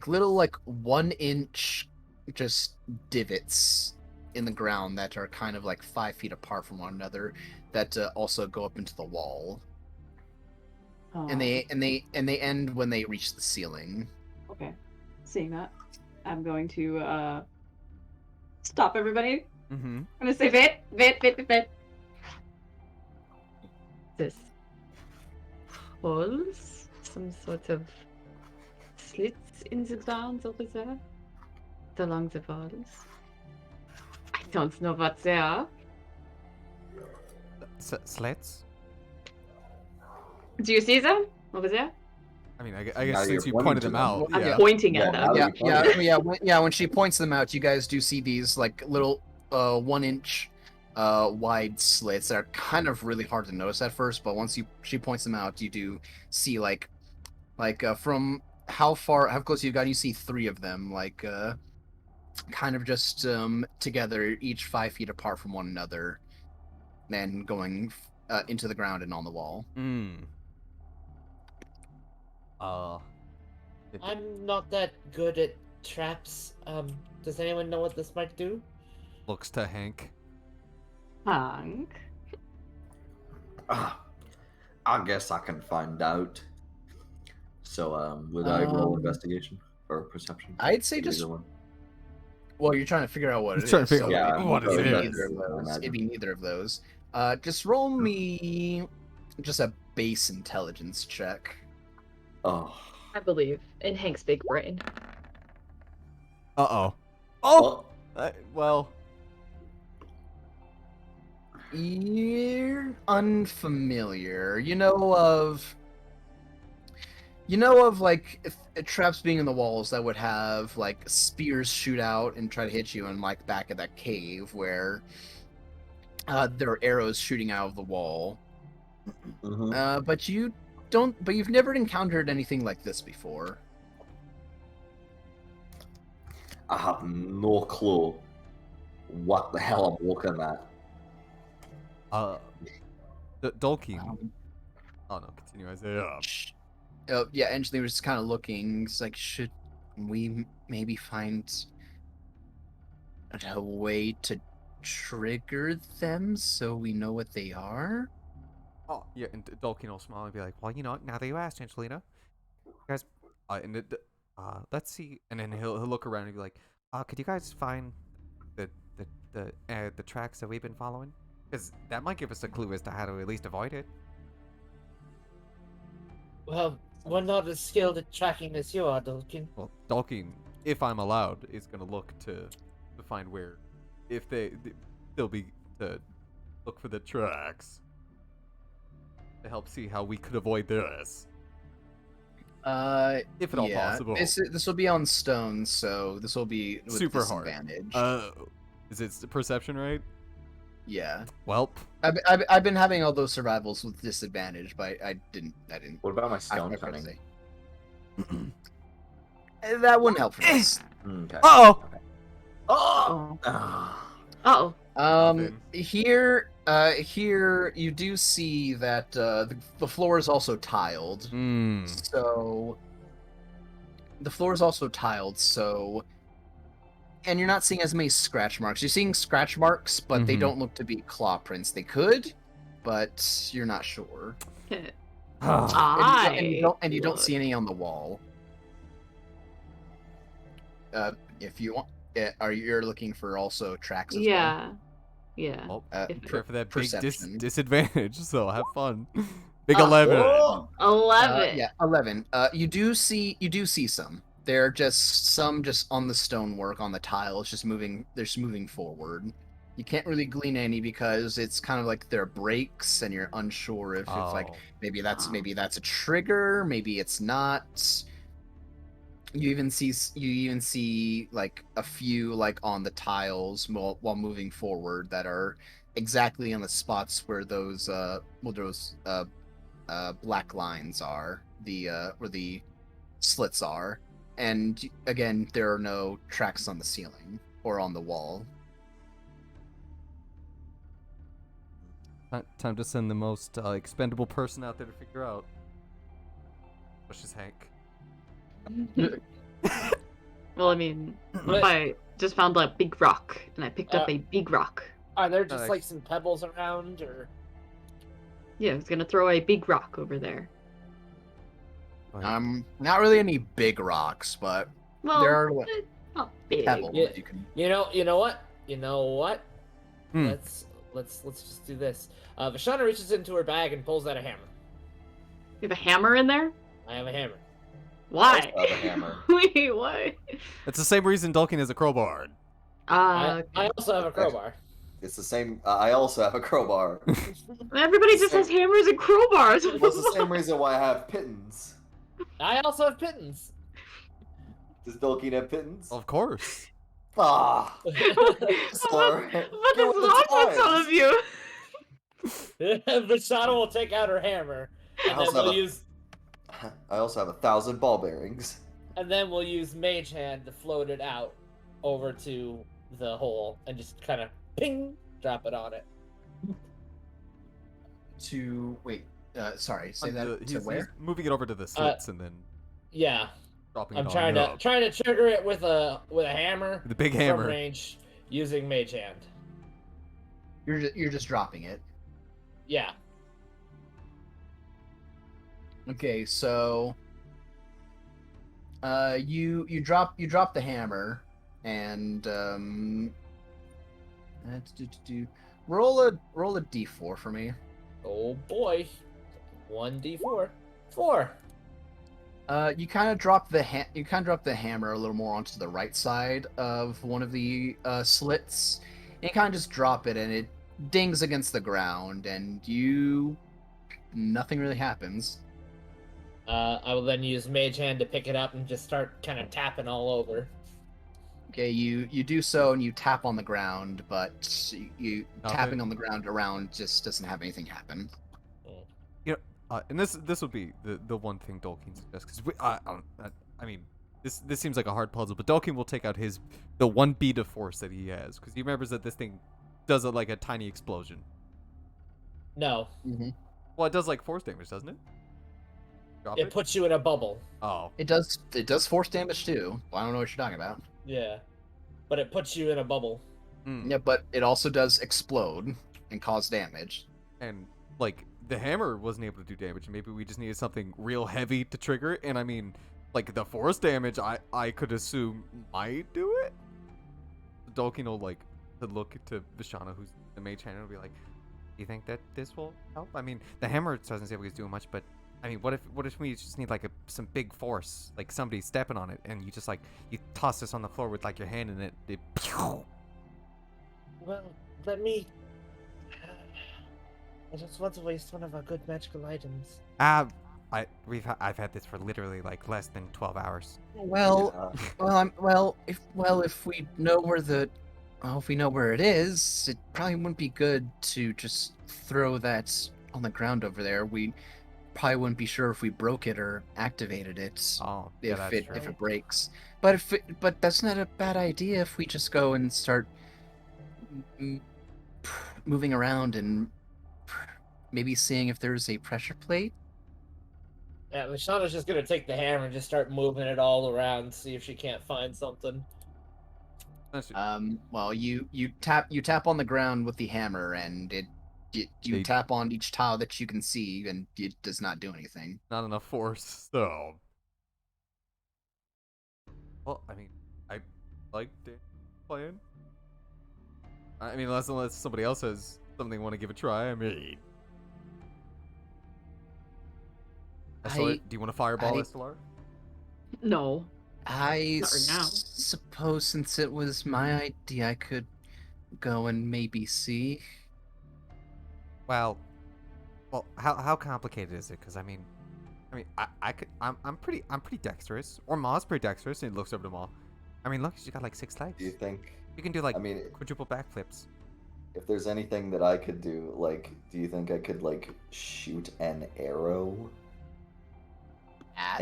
little 1-inch just divots in the ground that are kind of like 5 feet apart from one another, that also go up into the wall. And they end when they reach the ceiling. Okay, seeing that, I'm going to stop everybody. I'm gonna say wait. This holes, some sort of slits in the ground over there, along the walls. I don't know what they are. Slits? Do you see them over there? I mean, I guess since you pointed them out, I'm pointing at them. Yeah. When she points them out, you guys do see these like little 1-inch wide slits that are kind of really hard to notice at first, but once she points them out, you do see like from how close you've got, you see 3 of them, like kind of just together, each 5 feet apart from one another, then going into the ground and on the wall. I'm not that good at traps. Does anyone know what this might do? Looks to Hank. Hank? I guess I can find out. So, would I roll investigation or perception? I'd say just. One? Well, you're trying to figure out what it is. Trying to figure out what it is. It'd be neither of those. Just roll me just a base intelligence check. Oh. I believe in Hank's big brain. Uh-oh. Oh! Well... You're unfamiliar. You know of like traps being in the walls that would have like spears shoot out and try to hit you in like back of that cave where there are arrows shooting out of the wall. Mm-hmm. But you've never encountered anything like this before. I have no clue what the hell I'm looking at. Dolkeen. Oh no, continue, Isaiah. Yeah, Engineer was just kind of looking. It's like, should we maybe find a way to trigger them so we know what they are? Oh, yeah, and Dolkeen will smile and be like, well, you know, now that you asked, Angelina, guys, let's see, and then he'll look around and be like, could you guys find the tracks that we've been following? Because that might give us a clue as to how to at least avoid it. Well, we're not as skilled at tracking as you are, Dolkin. Well, Dolkeen, if I'm allowed, is gonna look to find where, if they'll be to look for the tracks to help see how we could avoid this. If at all possible. This will be on stone, so this will be with super disadvantage. hard. Is it perception, right? Yeah. Welp. I've been having all those survivals with disadvantage, but I didn't. What about my stone cunning? That wouldn't help for this. Okay. Uh-oh! Okay. Oh. Oh. Uh-oh. Here you do see that the floor is also tiled. So the floor is also tiled. So, and you're not seeing as many scratch marks. You're seeing scratch marks, but they don't look to be claw prints. They could, but you're not sure. And you don't see any on the wall. If you want, you're looking for also tracks as well? Yeah. Well, prepare for that big disadvantage, so have fun. Big 11. 11. Yeah, 11. You do see some. They're just on the stonework on the tiles, just moving. They're just moving forward. You can't really glean any because it's kind of like they're breaks, and you're unsure if like maybe that's a trigger, maybe it's not. You even see like a few like on the tiles while moving forward that are exactly on the spots where those black lines are, where the slits are. And again, there are no tracks on the ceiling or on the wall. Time to send the most expendable person out there to figure out. Which is Hank. Well, I mean, what if I just found a big rock and I picked up a big rock? Are there just like some pebbles around, or? Yeah, I was gonna throw a big rock over there. Not really any big rocks, but there are pebbles you can. You know what? Let's just do this. Vashana reaches into her bag and pulls out a hammer. You have a hammer in there? I have a hammer. Why? I also have a hammer. Wait, what? It's the same reason Dolkeen has a crowbar. I also have a crowbar. It's the same. I also have a crowbar. Everybody just has hammers and crowbars. What's the same reason why I have pittons? I also have pittons. Does Dolkeen have pittons? Of course. Ah. What is wrong with some of you? Vashana will take out her hammer, and then we'll use. I also have 1,000 ball bearings. And then we'll use Mage Hand to float it out over to the hole and just kind of ping, drop it on it. Sorry, say that to where? He's moving it over to the slits and then. Yeah. Dropping I'm it trying on to trigger it with a hammer. The big from hammer. Range using Mage Hand. You're just dropping it. Yeah. Okay, so you drop the hammer, and roll a d4 for me. Oh boy. 1d4. 4. You kind of drop the hammer a little more onto the right side of one of the slits. And you kind of just drop it, and it dings against the ground, and nothing really happens. I will then use Mage Hand to pick it up and just start kind of tapping all over. Okay, you do so, and you tap on the ground, but you tapping on the ground around just doesn't have anything happen. You know, and this would be the one thing Dolkin suggests, because I mean, this seems like a hard puzzle, but Dolkin will take out the one bead of force that he has, because he remembers that this thing does like a tiny explosion. No. Mm-hmm. Well, it does like force damage, doesn't it? It puts you in a bubble. Oh. It does force damage too. Well, I don't know what you're talking about. Yeah. But it puts you in a bubble. Yeah, but it also does explode and cause damage. And like the hammer wasn't able to do damage. Maybe we just needed something real heavy to trigger it. And I mean, like the force damage, I could assume might do it. Dolkin will like to look to Vishana, who's the mage hand, and will be like, "Do you think that this will help?" I mean, the hammer doesn't say he's doing much, but I mean, what if we just need like some big force, like somebody stepping on it, and you just like you toss this on the floor with like your hand in it. Well, let me. I just want to waste one of our good magical items. I've had this for literally like less than 12 hours. Well, if we know where it is, it probably wouldn't be good to just throw that on the ground over there. We probably wouldn't be sure if we broke it or activated it. Oh, yeah, if it breaks. But but that's not a bad idea if we just go and start moving around and maybe seeing if there's a pressure plate. Yeah, Lashana's just gonna take the hammer and just start moving it all around, see if she can't find something. Well, you tap on the ground with the hammer, and you tap on each tile that you can see, and it does not do anything. Not enough force, so. Well, I mean, I like playing. I mean, unless somebody else has something they want to give a try. I mean, Estelar, do you want to fireball, Estelar? No. I Not right now. suppose since it was my idea, I could go and maybe see. Well, how complicated is it? Because I mean, I'm pretty dexterous. Or Ma's pretty dexterous, and he looks over to Ma. I mean, look, she's got like 6 legs. Do you think You can do like I mean, quadruple backflips. if there's anything that I could do, like, do you think I could like shoot an arrow at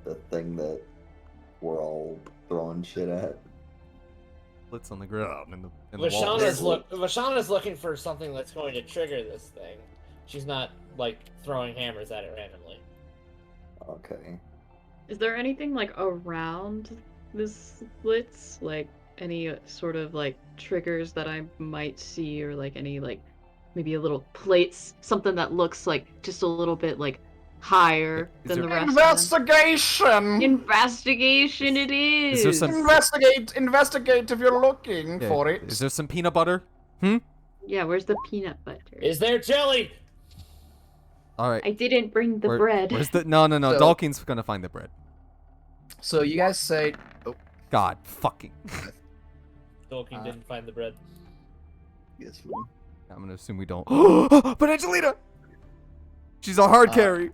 the thing that we're all throwing shit at? Blitz on the ground in the wall. Vashana's looking for something that's going to trigger this thing. She's not like throwing hammers at it randomly. Okay. Is there anything like around this blitz, like any sort of like triggers that I might see, or like any like maybe a little plates, something that looks like just a little bit like higher than the rest of them? Investigation! Investigation it is! Is there some Investigate if you're looking for it. Is there some peanut butter? Yeah, where's the peanut butter? Is there jelly? All right. I didn't bring the bread. Where's the no? So- Dalkin's gonna find the bread. So you guys say, God fucking. Tolkien didn't find the bread. yes, I'm gonna assume we don't. But Angelina, she's a hard carry.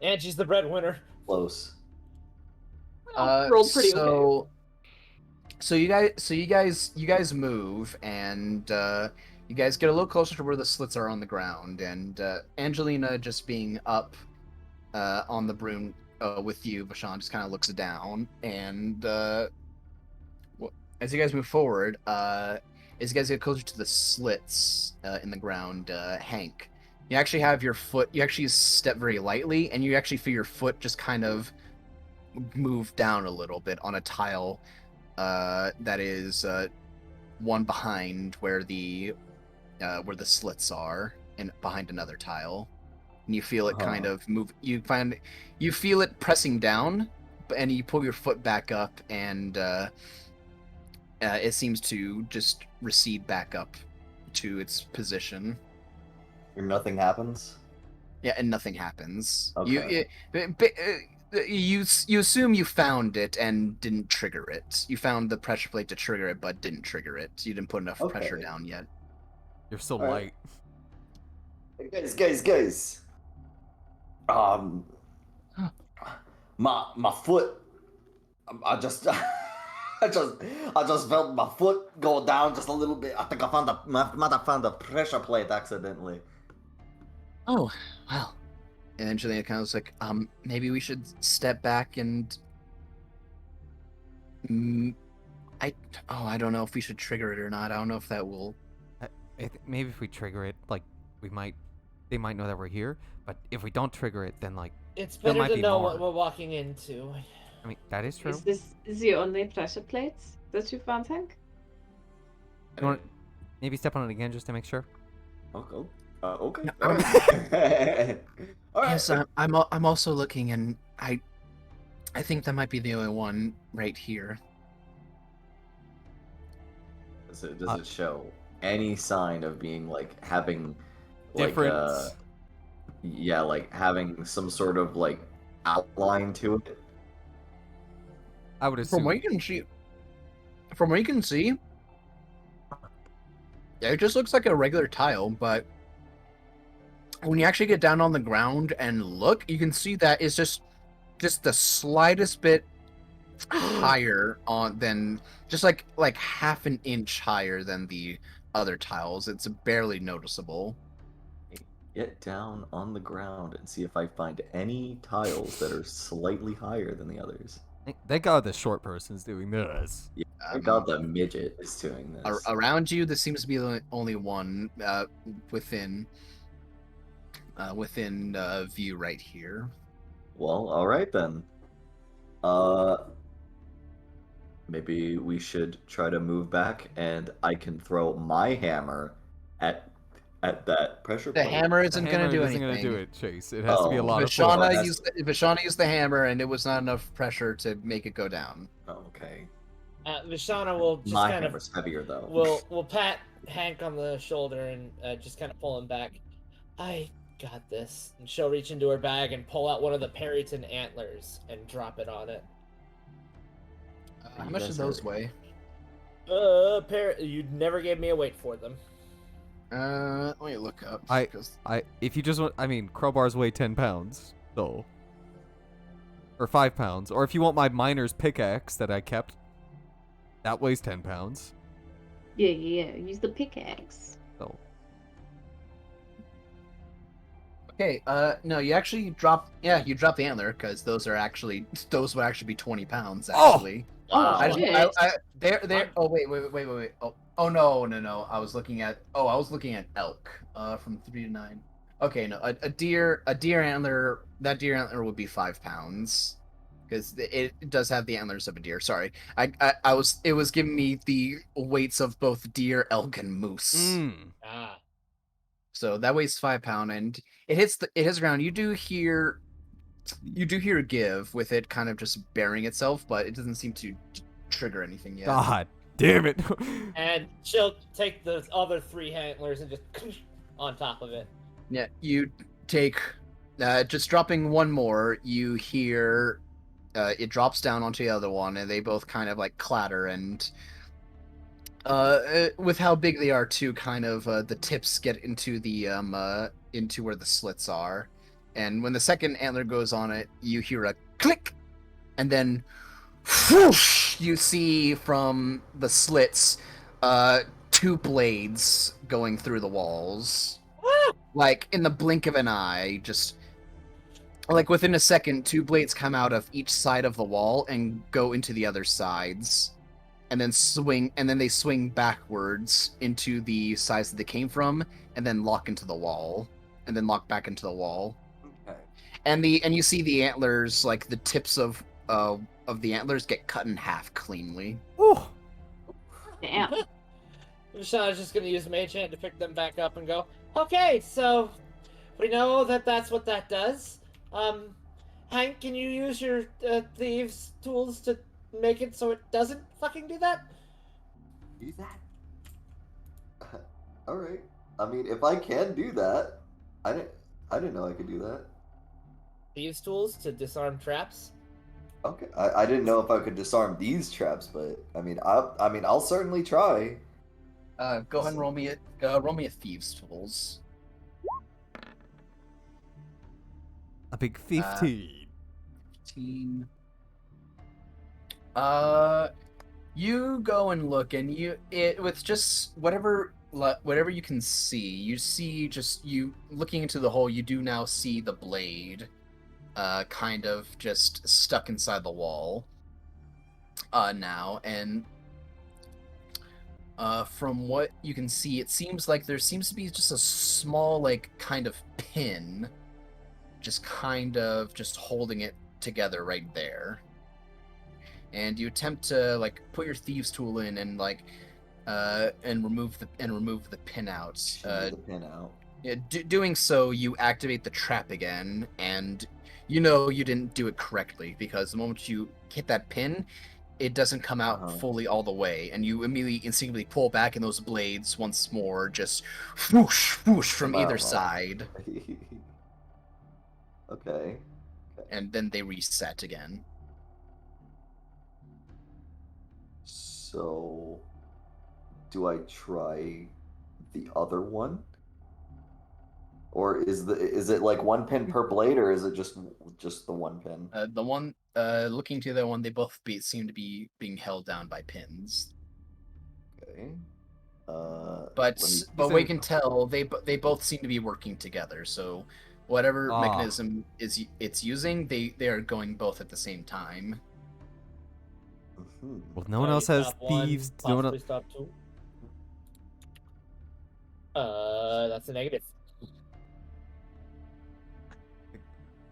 And she's the breadwinner. Close. Rolled pretty okay. So you guys move, and you guys get a little closer to where the slits are on the ground, and Angelina, just being up on the broom with you, Vashan, just kind of looks down, and as you guys move forward, as you guys get closer to the slits in the ground, Hank, you actually have your foot, you actually step very lightly, and you actually feel your foot just kind of move down a little bit on a tile that is one behind where the slits are, and behind another tile, and you feel it kind of move. You feel it pressing down, and you pull your foot back up, and it seems to just recede back up to its position. And nothing happens? Yeah, and nothing happens. Okay. You assume you found it and didn't trigger it. You found the pressure plate to trigger it, but didn't trigger it. You didn't put enough pressure Okay. down yet. You're so All right. light. Guys. My foot. I just felt my foot go down just a little bit. I think I might have found a pressure plate accidentally. Oh, well. And then Julian kind of was like, maybe we should step back and... I don't know if we should trigger it or not. I don't know if that will... Maybe if we trigger it, like, they might know that we're here, but if we don't trigger it, then, like, It's there better might to be know more. what we're walking into. I mean, that is true. Is this the only pressure plates that you found, Hank? You want maybe step on it again just to make sure? Okay. Okay. No, All right. All right. Yes, I'm also looking, and I think that might be the only one right here. Does it show any sign of being like having like Difference. yeah, like having some sort of like outline to it? I would assume. From what you can see, yeah, it just looks like a regular tile, but when you actually get down on the ground and look, you can see that it's just the slightest bit higher than just like half an inch higher than the other tiles. It's barely noticeable. Get down on the ground and see if I find any tiles that are slightly higher than the others. Thank God the short person's doing this. Yeah, I got the midget is doing this. Around you, this seems to be the only one within view right here. Well, all right then. Maybe we should try to move back, and I can throw my hammer at that pressure The plate. hammer The isn't hammer going to do isn't anything. gonna do it, Chase. It has to be a lot of Vishana force. Vishana used the hammer, and it was not enough pressure to make it go down. Oh, okay. Vishana will just My kind hammer's heavier though. will pat Hank on the shoulder and just kind of pull him back. I got this. And she'll reach into her bag and pull out one of the Perryton antlers and drop it on it. How much do those weigh? You never gave me a weight for them. Let me look up. If you just want, I mean, crowbars weigh 10 pounds, so. Or 5 pounds. Or if you want my miner's pickaxe that I kept, that weighs 10 pounds. Yeah. Use the pickaxe. So. Okay, no, you actually drop. Yeah, you drop the antler because those would actually be 20 pounds actually. Oh, shit. They're. Oh wait. Oh no. I was looking at elk. From 3 to 9. Okay, no, a deer antler. That deer antler would be 5 pounds, because it does have the antlers of a deer. Sorry, it was giving me the weights of both deer, elk, and moose. So that weighs 5 pounds, and it hits the ground. You do hear a give with it kind of just burying itself, but it doesn't seem to trigger anything yet. God damn it. And she'll take the other 3 antlers and just on top of it. Yeah, you take just dropping one more. You hear it drops down onto the other one, and they both kind of like clatter, and with how big they are too, kind of the tips get into the into where the slits are, and when the second antler goes on it, you hear a click, and then whoosh, you see from the slits 2 blades going through the walls. Like in the blink of an eye, just like within a second, 2 blades come out of each side of the wall and go into the other sides, and then they swing backwards into the sides that they came from, and then lock into the wall, and then lock back into the wall. Okay. And you see the antlers, like the tips of the antlers get cut in half cleanly. Oh. Damn. Vishana's just gonna use Mage Hand to pick them back up and go, okay, so we know that that's what that does. Hank, can you use your thieves' tools to make it so it doesn't fucking do that? Do that? All right. I mean, if I can do that, I didn't know I could do that. Thieves' tools to disarm traps. Okay. I didn't know if I could disarm these traps, but I mean, I'll certainly try. Go ahead and roll me a thieves' tools. A big 15. 15. You go and look, and with just whatever you can see, you see just you looking into the hole. You do now see the blade, kind of just stuck inside the wall. Now, and from what you can see, it seems like there seems to be just a small, like, kind of pin, just kind of just holding it together right there. And you attempt to, like, put your thieves' tool in and, like, and remove the pin out. The pin out. Yeah, doing so, you activate the trap again, and you know you didn't do it correctly, because the moment you hit that pin, it doesn't come out fully all the way, and you immediately instinctively pull back, and those blades once more just whoosh, whoosh from either side. Okay. And then they reset again. So, do I try the other one? Or is it like one pin per blade, or is it just the one pin? The one looking to the one, they both seem to be being held down by pins. Okay. But we can tell they both seem to be working together. So whatever mechanism it's using, they are going both at the same time. Well, no one else has thieves. No one else. Stop two. That's a negative.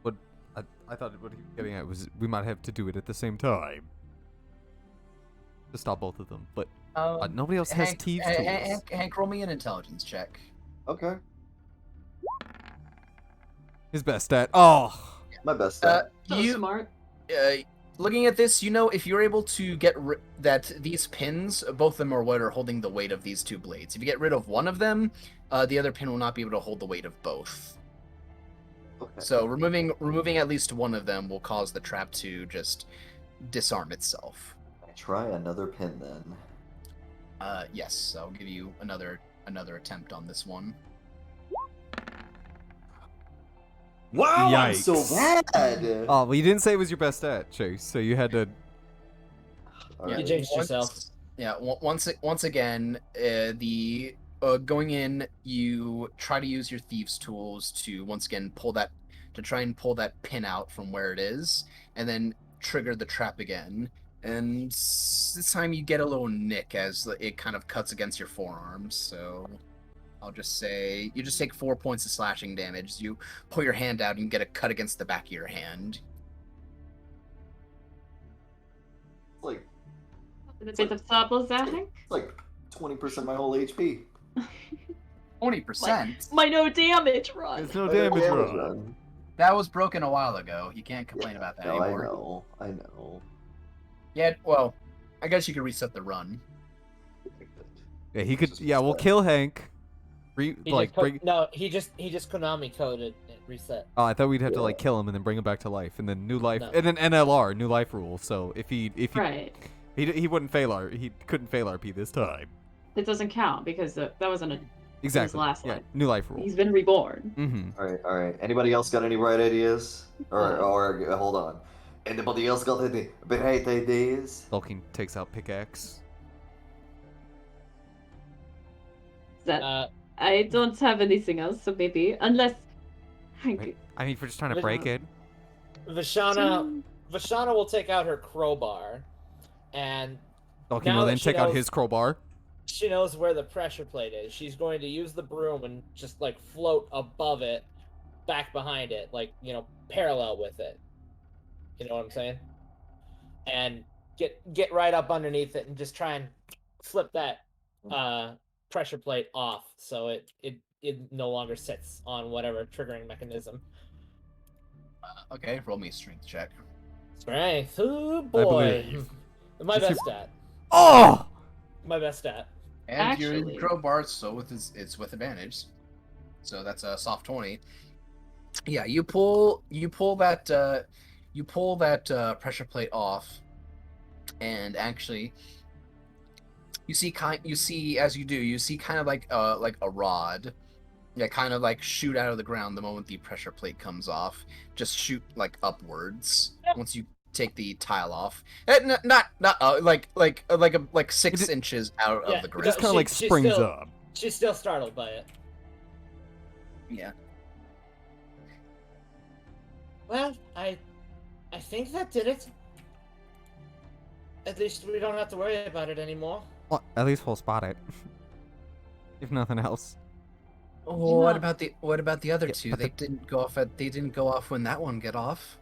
What I thought what he was getting at was we might have to do it at the same time to stop both of them, but nobody else has thieves tools. Hank, roll me an intelligence check. Okay. His best stat. Oh, my best stat. So smart. Looking at this, you know, if you're able to get that these pins, both of them are what are holding the weight of these two blades. If you get rid of one of them, the other pin will not be able to hold the weight of both. Okay. So removing at least one of them will cause the trap to just disarm itself. Try another pin then. Yes, I'll give you another attempt on this one. Wow, I'm Yikes. so bad. Oh, well, you didn't say it was your best stat, Chase, so you had to. You jinxed yourself. Yeah. Once again, going in, you try to use your thieves' tools to once again try and pull that pin out from where it is, and then trigger the trap again. And this time you get a little nick as it kind of cuts against your forearms. So I'll just say you just take 4 points of slashing damage. You pull your hand out and you get a cut against the back of your hand. Like A bit of surplus there, Hank? It's like 20% my whole HP. 20%? My no damage run. There's no damage run. That was broken a while ago. You can't complain about that anymore. I know. Yeah, well, I guess you could reset the run. Yeah, he could. Yeah, we'll kill Hank. No, he just Konami coded it, reset. Oh, I thought we'd have to like kill him and then bring him back to life, and then new life, and then NLR, new life rule. So if he right, he wouldn't fail he couldn't fail RP this time. It doesn't count because that wasn't a exactly his last yeah, life. new life rule. He's been reborn. Mm-hmm. All right. Anybody else got any bright ideas? Or hold on. Anybody else got any bright ideas? Tolkien takes out pickaxe. That I don't have anything else, so maybe unless Hank. I mean, if we're just trying to break it. Vashana will take out her crowbar, and Tolkien will then take out his crowbar. She knows where the pressure plate is. She's going to use the broom and just like float above it, back behind it, like, you know, parallel with it. You know what I'm saying? And get right up underneath it and just try and flip that pressure plate off so it no longer sits on whatever triggering mechanism. Okay, roll me a strength check. Strength. Oh boy. My best stat. Oh! my best stat. And your Actually- crowbar, so it's with advantage. So that's a soft 20. Yeah, you pull that pressure plate off, and actually, you see as you do, you see kind of like a rod, yeah, kind of like shoot out of the ground the moment the pressure plate comes off. Just shoot like upwards once you take the tile off. Not like 6 inches out Yeah, of the It ground. just kind of like She springs still- up. She's still startled by it. Yeah. Well, I think that did it. At least we don't have to worry about it anymore. Well, at least we'll spot it. If nothing else. Oh, know- what about the other Yeah, two? but They didn't go off when that one went off.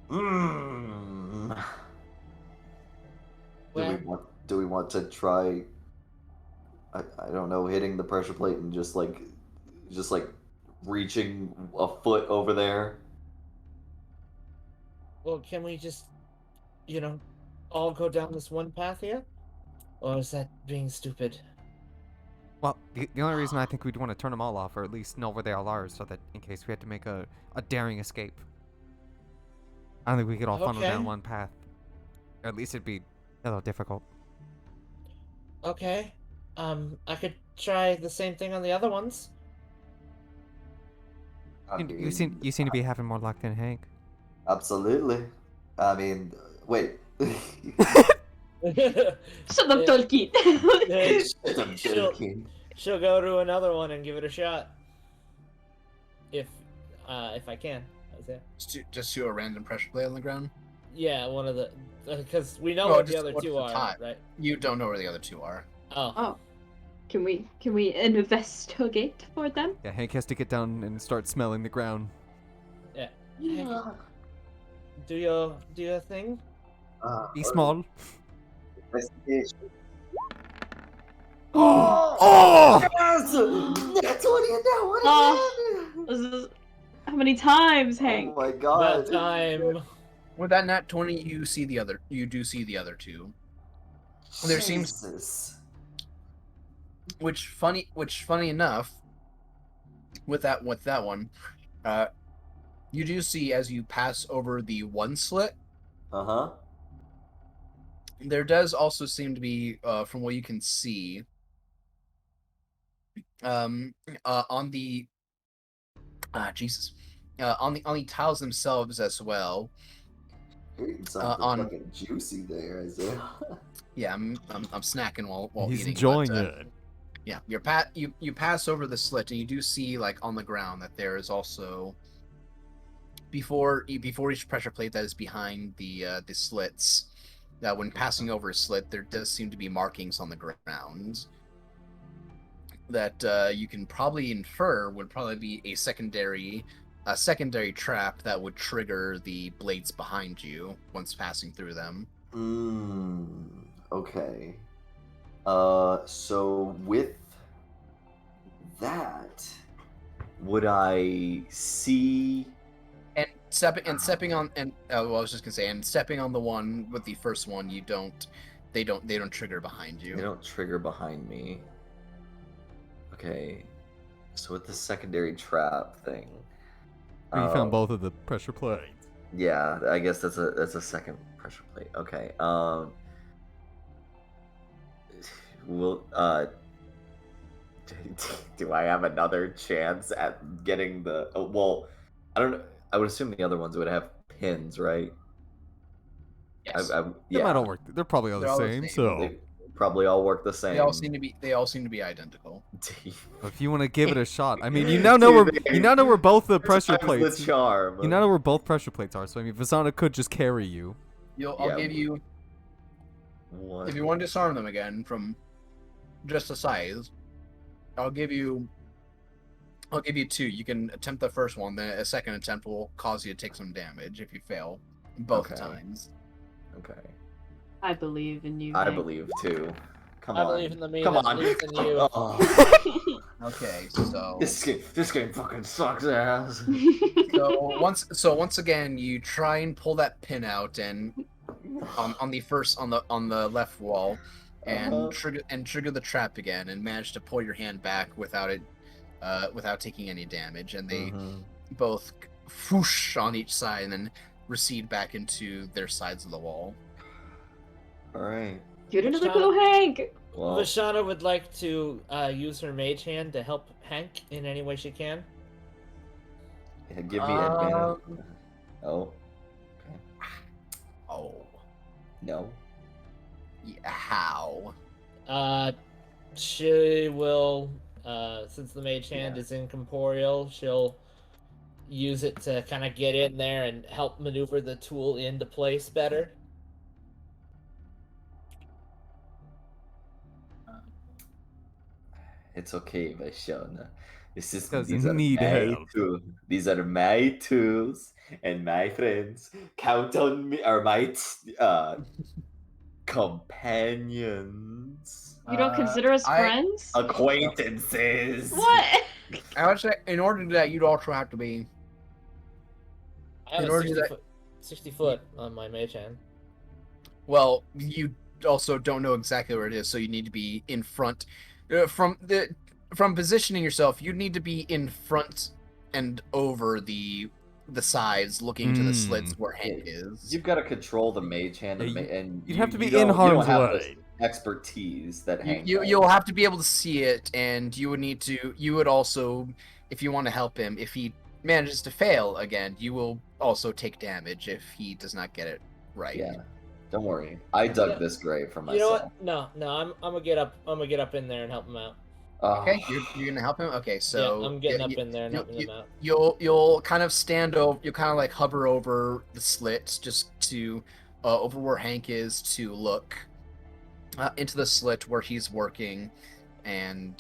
Hmm. Well, Do we want to try? I don't know, hitting the pressure plate and just like reaching a foot over there. well, can we just, all go down this one path here? Or is that being stupid? Well, the only reason I think we'd want to turn them all off, or at least know where they all are, so that in case we had to make a daring escape. I don't think we could all funnel down Okay. one path. Or at least it'd be a little difficult. Okay. I could try the same thing on the other ones. I You seem to be having more luck than Hank. Absolutely. I mean, wait. Shut up, Tolkien. She'll go to another one and give it a shot. If I can. That's it. Just to a random pressure plate on the ground. Yeah, one of the because we know No, what the just other what's two the are, time? right? You don't know where the other two are. Oh. Oh, can we investigate for them? Yeah, Hank has to get down and start smelling the ground. Yeah. Do your thing. Be small. Investigation. Oh! Yes! Nat 20 and that one Oh. again! This is- How many times, Hank? Oh my god. That time. With that nat 20, you do see the other two. There seems- Jesus. Which funny enough, with that one, you do see as you pass over the one slit, Uh-huh. there does also seem to be, from what you can see, on the on the tiles themselves as well. You're eating something on- fucking juicy there, Isaiah. Yeah, I'm snacking while He's eating. enjoying but, it. Yeah, you pass over the slit and you do see like on the ground that there is also before each pressure plate that is behind the slits. That when passing over a slit, there does seem to be markings on the ground that you can probably infer would probably be a secondary trap that would trigger the blades behind you once passing through them. Okay. So with that, would I see? And stepping on well, I was just gonna say, and stepping on the one with the first one, they don't trigger behind you. They don't trigger behind me. Okay. So with the secondary trap thing. You found both of the pressure plates. Yeah, I guess that's a second pressure plate. Okay. Will do I have another chance at getting the? Oh, well, I don't know. I would assume the other ones would have pins, right? Yes. They Yeah. might all work. They're probably all They're the all the same. same. So They probably all work the same. They all seem to be identical. if you want to give it a shot, I mean, you now know where both the pressure Times the plates. charm. You now know where both pressure plates are. So I mean, Vasana could just carry you. I'll Yeah. give you, One. if you want to disarm them again from just the size, I'll give you 2. You can attempt the first one, then a second attempt will cause you to take some damage if you fail both Okay. times. Okay. I believe in you. I Hank. believe too, Come I on. believe in the me Come that on. believes in you. Oh, Okay, so this game fucking sucks ass. once again you try and pull that pin out and on the left wall and trigger the trap again and manage to pull your hand back without taking any damage, and they both whoosh on each side and then recede back into their sides of the wall. All right. Get another go, Hank! Well, Vashana would like to use her mage hand to help Hank in any way she can. yeah, give me advantage. Oh. Okay. Oh. No. Yeah, how? She will, since the mage hand is incorporeal, she'll use it to kind of get in there and help maneuver the tool into place better. It's okay, Vashona. Doesn't These are need my help. tools. These are my tools and my friends. Count on me, or my companions. You don't consider us friends? Acquaintances. What? Actually, in order to do that, you'd also have to be. I have In a order to 60 foot on my mage hand. Well, you also don't know exactly where it is, so you need to be in front. From positioning yourself, you need to be in front and over the sides, looking to the slits where Hank is. You've got to control the mage hand, and You'd have to be you in don't harm's have way. the expertise that Hank You'll have to be able to see it, and you would also, if you want to help him, if he manages to fail again, you will also take damage if he does not get it right. Yeah, don't worry. I dug this grave for myself. You know what? No, I'm gonna get up in there and help him out. Okay, you're gonna help him. Okay, so yeah, I'm getting up in there and helping him out. You'll kind of stand over. You'll kind of like hover over the slit, just to over where Hank is, to look into the slit where he's working, and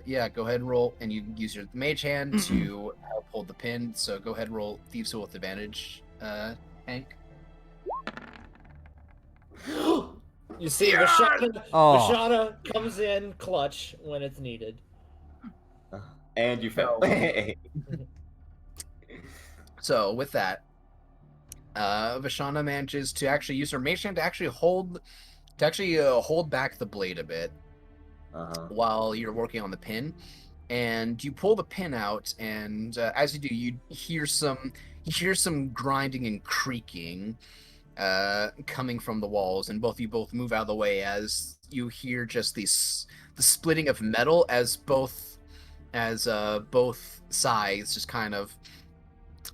yeah, go ahead and roll. And you use your mage hand to help hold the pin. So go ahead and roll Thieves' Tool with advantage, Hank. You see, Vashana comes in clutch when it's needed. And you fail. So with that, Vashana manages to actually use her mage hand to actually hold back the blade a bit while you're working on the pin, and you pull the pin out, and as you do, you hear some grinding and creaking coming from the walls, and you both move out of the way as you hear just the splitting of metal as both sides just kind of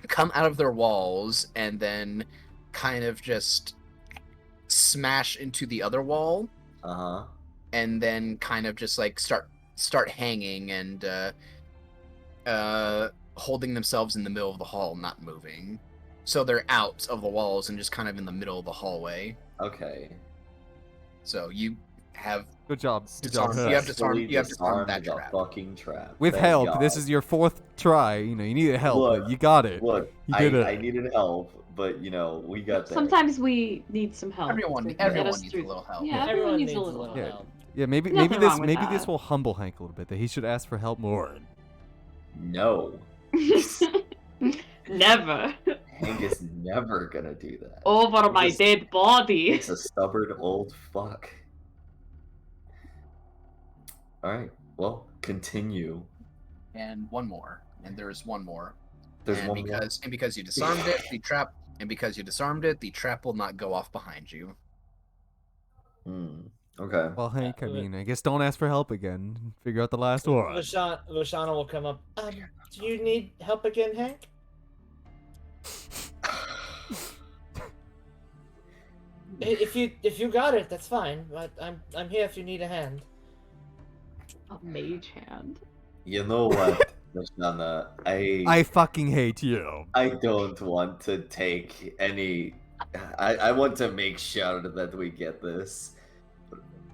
come out of their walls and then kind of just smash into the other wall, and then kind of just like start hanging and holding themselves in the middle of the hall, not moving. So they're out of the walls and just kind of in the middle of the hallway. Okay. So you have Good job. disarmed that trap. Fucking trap. With Thank help. God. This is your fourth try. You needed help, Look, but you got it. Look, You did it. I needed help, but we got there. Sometimes we need some help. Everyone needs a little help. Yeah, everyone needs a little Yeah. help. Yeah, maybe Nothing this wrong with that. this will humble Hank a little bit. That he should ask for help more. No. Never. Hank is never gonna do that. Over my dead body. He's a stubborn old fuck. Alright, well, continue. And one more. And there's one more. There's and one more. And because you disarmed it, the trap will not go off behind you. Okay. Well, Hank, I mean, I guess don't ask for help again. Figure out the last one. Vashana will come up. Do you need help again, Hank? If you got it, that's fine. But I'm here if you need a hand. A mage hand. You know what, Vashana? I fucking hate you. I don't want to take any. I want to make sure that we get this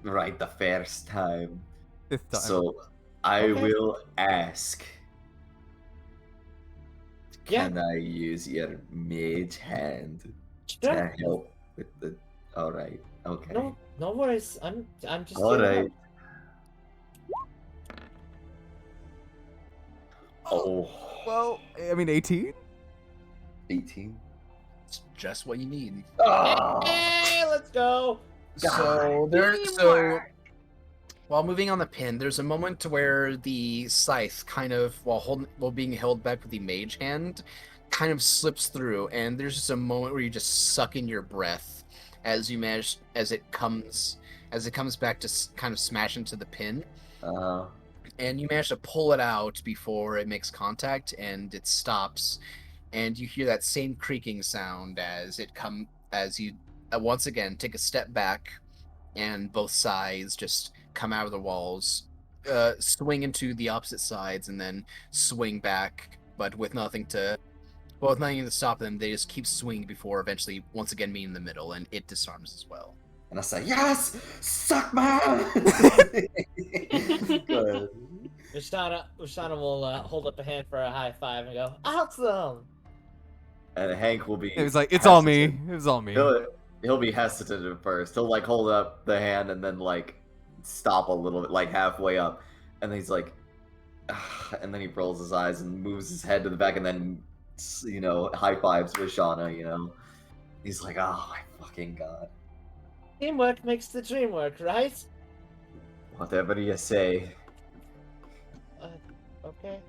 right the first time. Fifth time. So I will ask. Yeah. Can I use your mage hand Sure. to help with the? All right. Okay. No worries. I'm just All here to right. help. Oh. Well, I mean, 18. 18. It's just what you need. Oh. Hey, let's go. So while moving on the pin, there's a moment where the scythe kind of, while being held back with the mage hand, kind of slips through, and there's just a moment where you just suck in your breath as it comes back to kind of smash into the pin, and you manage to pull it out before it makes contact, and it stops, and you hear that same creaking sound as you once again take a step back, and both sides just come out of the walls, swing into the opposite sides, and then swing back, but with nothing to stop them. They just keep swinging before eventually once again meeting in the middle, and it disarms as well. And I say, yes! Suck my Good. Rashana will hold up a hand for a high five and go, awesome! And Hank will be It was like, it's all me. hesitant. It was all me. He'll be hesitant at first. He'll like hold up the hand and then like stop a little bit, like halfway up, and then he's like, and then he rolls his eyes and moves his head to the back, and then high fives with Shauna. He's like, oh my fucking god. Teamwork makes the dream work, right? Whatever you say. Okay.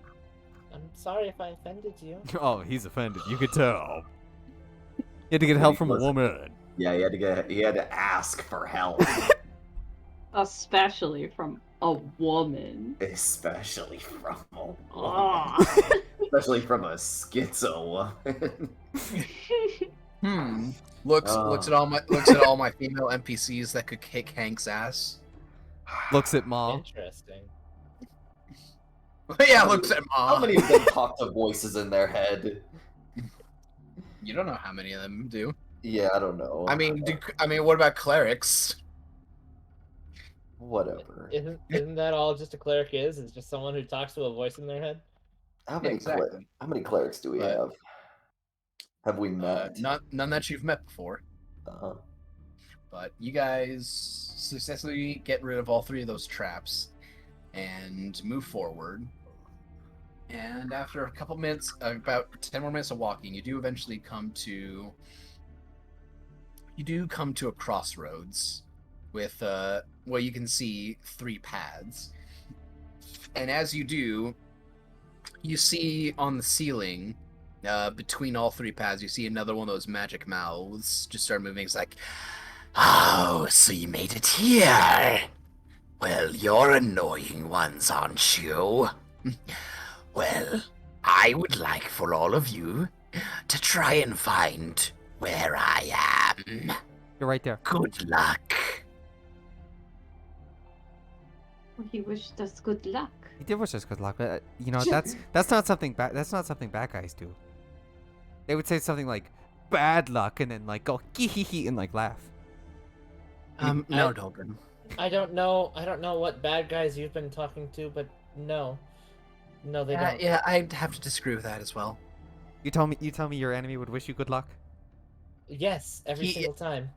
I'm sorry if I offended you. Oh, he's offended. You could tell. You had to get help from a woman. Yeah, he had to ask for help. Especially from a woman. Especially from a Oh. Especially from a schizo woman. Looks at all my female NPCs that could kick Hank's ass. Looks at Ma. Interesting. Yeah, looks at Ma. How many of them talk to voices in their head? You don't know how many of them do. Yeah, I don't know. I mean, what about clerics? Whatever. Isn't that all just a cleric is? It's just someone who talks to a voice in their head? How many clerics do we have? Have we met? None that you've met before. Uh-huh. But you guys successfully get rid of all three of those traps and move forward. And after a couple minutes, about 10 more minutes of walking, you do eventually come to a crossroads with where you can see 3 paths. And as you do, you see on the ceiling, between all 3 paths, you see another one of those magic mouths just start moving. It's like, oh, so you made it here. Well, you're annoying ones, aren't you? Well, I would like for all of you to try and find where I am. You're right there. Good luck. He wished us good luck. He did wish us good luck, but that's not something bad. That's not something bad guys do. They would say something like "bad luck" and then like go hee and like laugh. No, Dolgan. I don't know what bad guys you've been talking to, but no, they don't. Yeah, I'd have to disagree with that as well. You tell me your enemy would wish you good luck. Yes, every single time.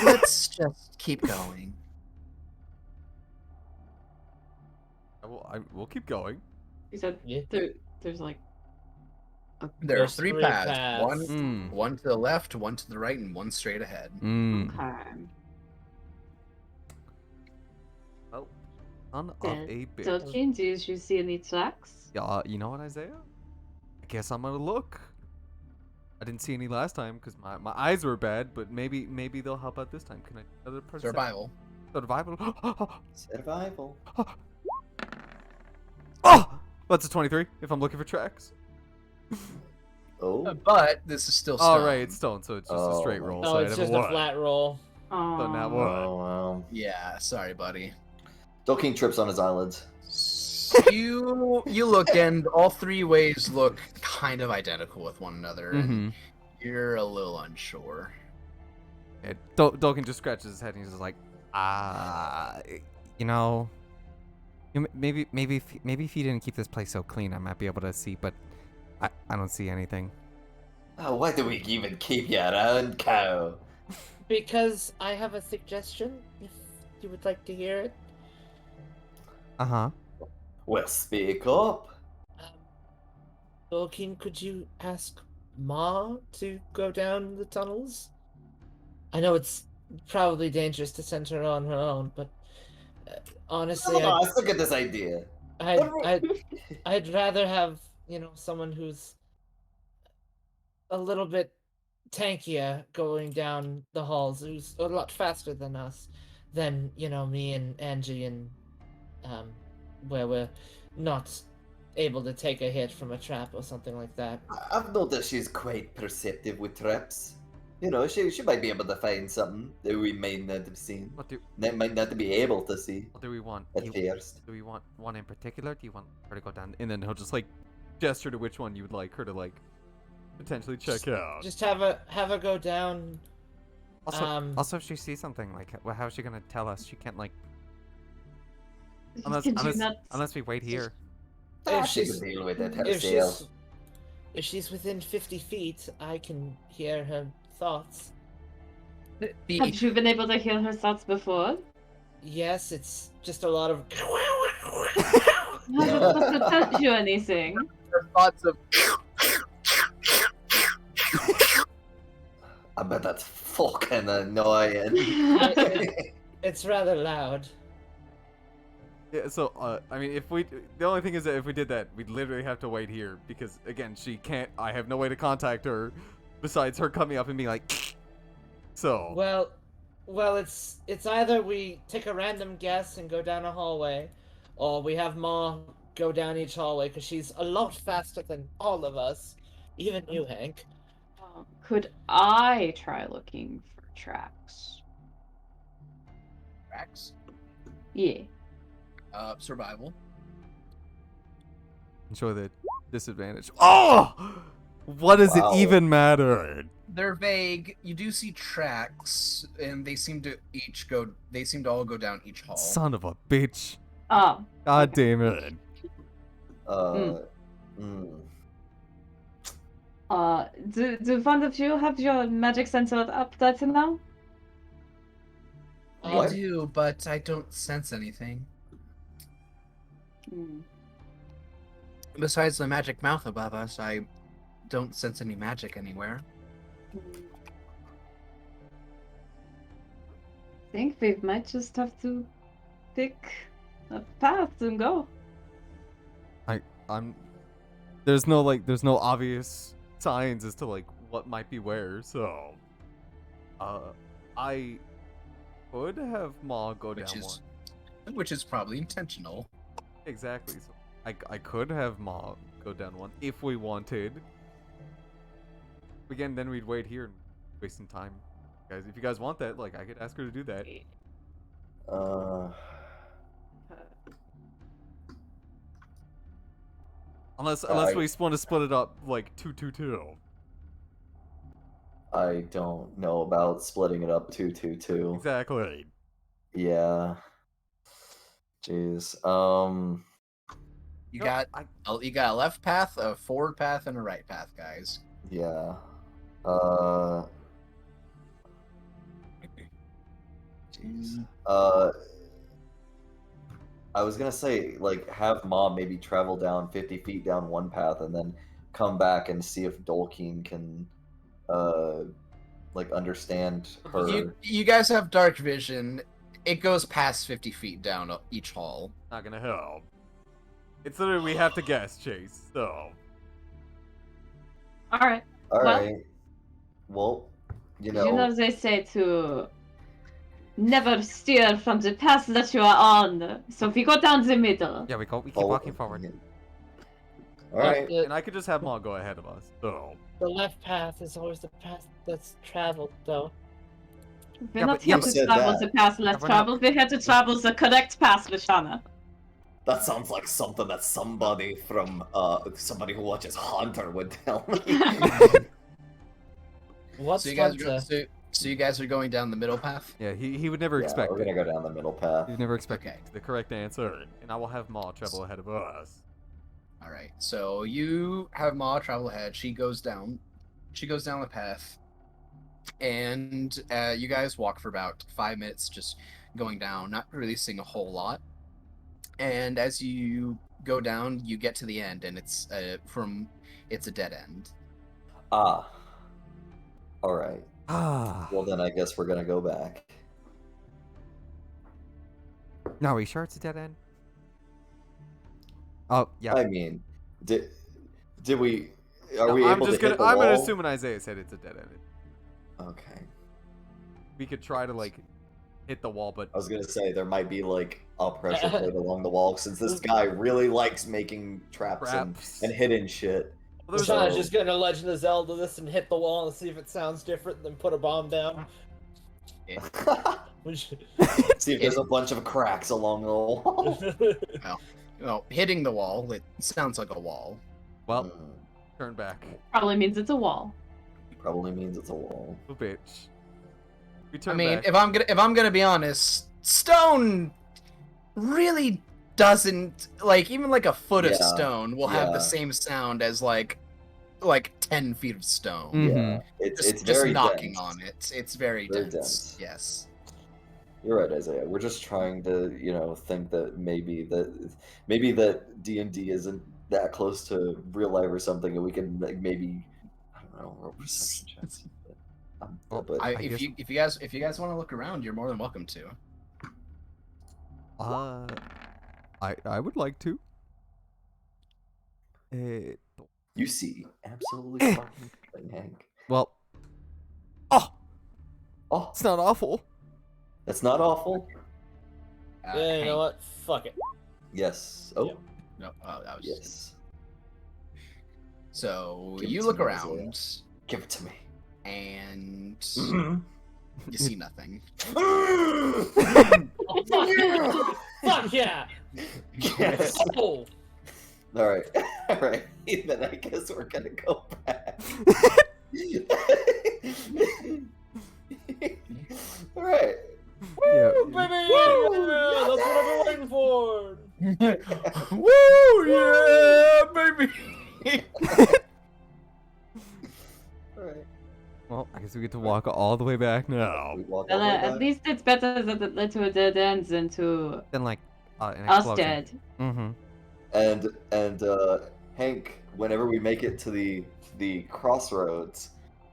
Let's just keep going. We'll keep going. He said there's like There's 3 paths. paths. One to the left, one to the right, and one straight ahead. okay. Well, on of a bit. Did you see any tracks? Yeah, you know what, Isaiah? I guess I'm gonna look. I didn't see any last time because my eyes were bad, but maybe they'll help out this time. Can I another person? Survival. Survival. Oh, that's a 23 if I'm looking for tracks. Oh. But this is still stone. Oh, right, it's stone, so it's just a straight roll. No, so it's just a flat roll. Oh. So now what? Oh, wow. Yeah, sorry, buddy. Dolking trips on his eyelids. You look, and all 3 ways look kind of identical with one another. And you're a little unsure. Yeah, Dolkin just scratches his head and he's just like, maybe if you didn't keep this place so clean, I might be able to see, but I don't see anything. Oh, why do we even keep you around, cow? Because I have a suggestion, if you would like to hear it. Uh-huh. Well, speak up. King, could you ask Ma to go down the tunnels? I know it's probably dangerous to send her on her own, but honestly, Oh, let's look at this idea. I'd rather have, someone who's a little bit tankier going down the halls, who's a lot faster than us, than, me and Angie, and where we're not able to take a hit from a trap or something like that. I've noticed she's quite perceptive with traps. You know, she might be able to find something that we might not have seen. That might not be able to see. What do we want? At first. Do we want one in particular? Do you want her to go down? And then he'll just like gesture to which one you would like her to like potentially check out. Just have her go down. Also, if she sees something, like, how's she gonna tell us? She can't like. Unless we wait here. If she's deal with it herself. If she's within 50 feet, I can hear her thoughts. Have you been able to hear her thoughts before? Yes, it's just a lot of. Does it touch you anything? Her thoughts of. I bet that's fucking annoying. It's rather loud. Yeah, so, I mean, the only thing is that if we did that, we'd literally have to wait here, because, again, I have no way to contact her, besides her coming up and being like, so. Well, it's either we take a random guess and go down a hallway, or we have Ma go down each hallway, because she's a lot faster than all of us, even you, Hank. Could I try looking for tracks? Tracks? Yeah. Survival. Show the disadvantage. Oh! What does it even matter? They're vague. You do see tracks, and they seem to all go down each hall. Son of a bitch. Oh. God damn it. Do one of you have your magic sensor updated now? I do, but I don't sense anything. Besides the magic mouth above us, I don't sense any magic anywhere. I think we might just have to pick a path and go. There's no obvious signs as to like what might be where, so I could have Ma go down one. Which is probably intentional. Exactly. So I could have Ma go down one if we wanted. Again, then we'd wait here and wasting time. Guys, if you guys want that, like I could ask her to do that. Unless we want to split it up like 2-2-2. I don't know about splitting it up 2-2-2. Exactly. Yeah. Jeez. You got a left path, a forward path, and a right path, guys. Yeah. Jeez. I was gonna say, like, have Mom maybe travel down 50 feet down one path and then come back and see if Dolkeen can, like, understand her. You guys have dark vision. It goes past 50 feet down each hall. Not gonna help. It's literally we have to guess, Chase. So. All right. Well, you know. You know they say to never steer from the path that you are on. So we go down the middle. Yeah, we keep walking forward. All right. And I could just have Ma go ahead of us. So. The left path is always the path that's traveled, though. We're not here to travel the path less traveled. We're here to travel the correct path, Lashana. That sounds like something that somebody from somebody who watches Hunter would tell me. What's So you guys are going down the middle path? Yeah, he would never expect we're gonna go down the middle path. He'd never expect the correct answer, and I will have Ma travel ahead of us. All right. So you have Ma travel ahead. She goes down. She goes down the path, and you guys walk for about 5 minutes, just going down, not really seeing a whole lot. And as you go down, you get to the end, and it's a dead end. Ah. All right. Ah. Well, then I guess we're gonna go back. No, are you sure it's a dead end? Oh, yeah. I mean, did we? Are we I'm able just to hit the I'm wall? gonna assume when Isaiah said it's a dead end. Okay. We could try to like hit the wall, but I was gonna say there might be like a pressure plate along the wall since this guy really likes making traps. And hidden shit. Well, Sean's just gonna Legend of Zelda this and hit the wall and see if it sounds different, then put a bomb down. See if there's a bunch of cracks along the wall. Well, hitting the wall, it sounds like a wall. Well, turn back. Probably means it's a wall. Probably means it's a wall. Oh, bitch. We turn I mean, back. if I'm gonna be honest, stone really doesn't like even like a foot of stone will have the same sound as like 10 feet of stone. Yeah, it's very knocking dense. on it. It's very dense. Yes. You're right, Isaiah. We're just trying to, think that maybe that D&D isn't that close to real life or something, and we can maybe, I don't know, roll perception checks. But if you guys want to look around, you're more than welcome to. I would like to. You see absolutely fucking nothing, Hank. Well. Oh, it's not awful. That's not awful. Yeah, you know what? Fuck it. Yes. Oh. Yep. No. That was yes. So Give it you to look me, around. Isaiah. Give it to me. And you see nothing. Fuck yeah! Yes. Oh. All right. Then I guess we're gonna go back. All right. Yeah. Woo, baby! Yeah, that's what I've been waiting for. Woo! Yeah, baby. All right. Well, I guess we get to walk all the way back now. We walk Well, all the way at back. least it's better that it led to a dead end than to Then like an us explosion. dead. Mm-hmm. And Hank, whenever we make it to the crossroads,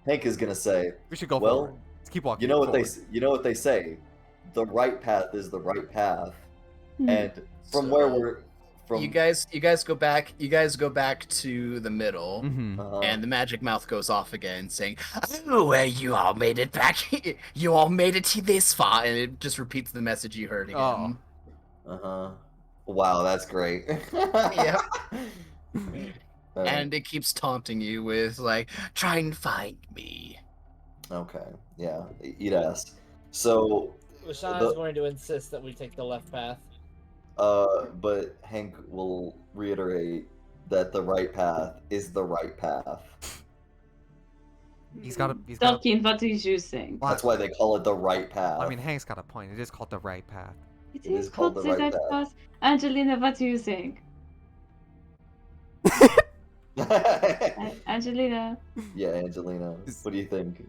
Hank is gonna say, We should go well, forward. Let's keep walking. you know what forward. they say, the right path is the right path, and from So, where we're from, You guys go back. You guys go back to the middle, Mm-hmm. and the magic mouth goes off again, saying, "Oh, well, you all made it back. You all made it this far," and it just repeats the message you heard again. Wow, that's great. Yep. Alright. And it keeps taunting you with like, "Try and find me." Okay, yeah, eat ass. So, Sean is going to insist that we take the left path. but Hank will reiterate that the right path is the right path. He's got a. Tolkien, what is you saying? That's why they call it the right path. I mean, Hank's got a point. It is called the right path. It is is called called the the right right path. path. Angelina, what do you think? Angelina. Yeah, Angelina, what do you think?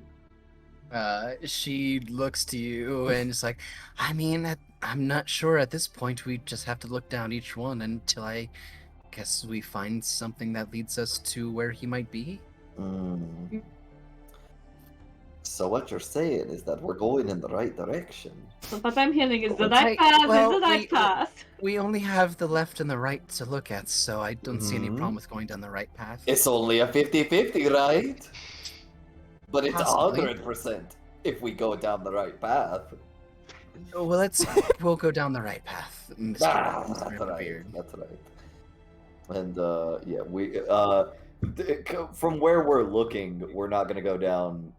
She looks to you and is like, "I mean, I'm not sure at this point. We just have to look down each one until I guess we find something that leads us to where he might be." So what you're saying is that we're going in the right direction. So what I'm hearing is the Well, right path is well, the right path. We only have the left and the right to look at, so I don't see any Mhm. problem with going down the right path. It's only a 50-50, right? But it's Possibly. 100% if we go down the right path. Well, we'll go down the right path, Mr. That's Beard. right. That's right. And yeah, we from where we're looking, we're not gonna go down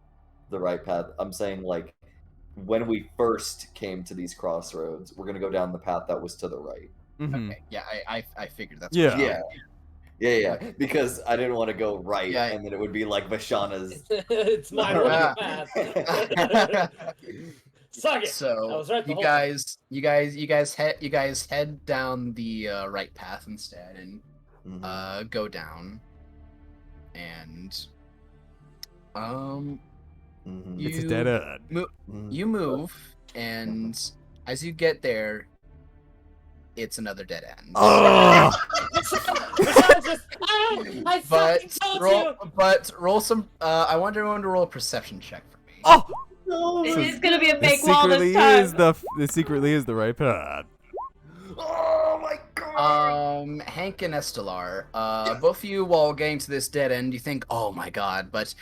the right path. I'm saying like when we first came to these crossroads, we're gonna go down the path that was to the right. Mm-hmm. Okay, yeah, I figured that's Yeah. what you Yeah, because I didn't want to go right, Yeah. and then it would be like Vashana's. It's my Yeah. right path. Suck it. I So was right the you whole guys head down the right path instead and Mhm. go down, and It's a dead end. You move, and as you get there, it's another dead end. Oh! I fucking told you! But roll some. I want everyone to roll a perception check for me. Oh! It's gonna be a This fake wall this time. This secretly is the right path. Oh my god! Hank and Estelar, both of you, while getting to this dead end, you think, "Oh my god!" But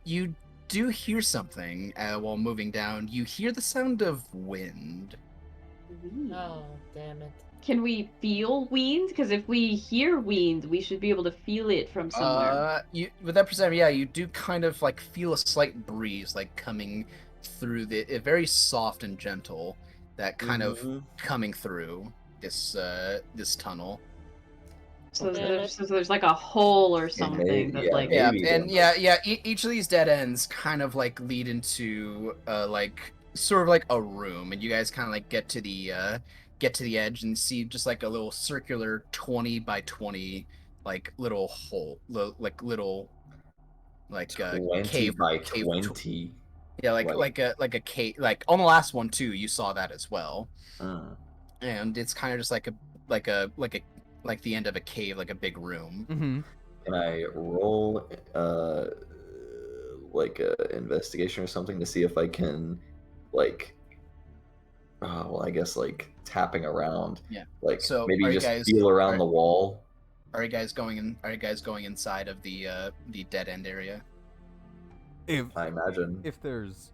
you do hear something while moving down. You hear the sound of wind. Oh, damn it. Can we feel wind? Because if we hear wind, we should be able to feel it from somewhere. With that perception, yeah, you do kind of like feel a slight breeze like coming through very soft and gentle, that kind of coming through this tunnel. So there's like a hole or something that like each of these dead ends kind of like lead into like sort of like a room, and you guys kind of like get to the edge and see just like a little circular 20 by 20 like little hole, like little like 20 cave by cave 20. Yeah, like a cave. Like on the last one too, you saw that as well. And it's kind of just like the end of a cave, like a big room. Mm-hmm. Can I roll like a investigation or something to see if I can like I guess like tapping around. Yeah. Like So maybe just feel around the wall. Are you guys going in? Are you guys going inside of the dead end area? I imagine if there's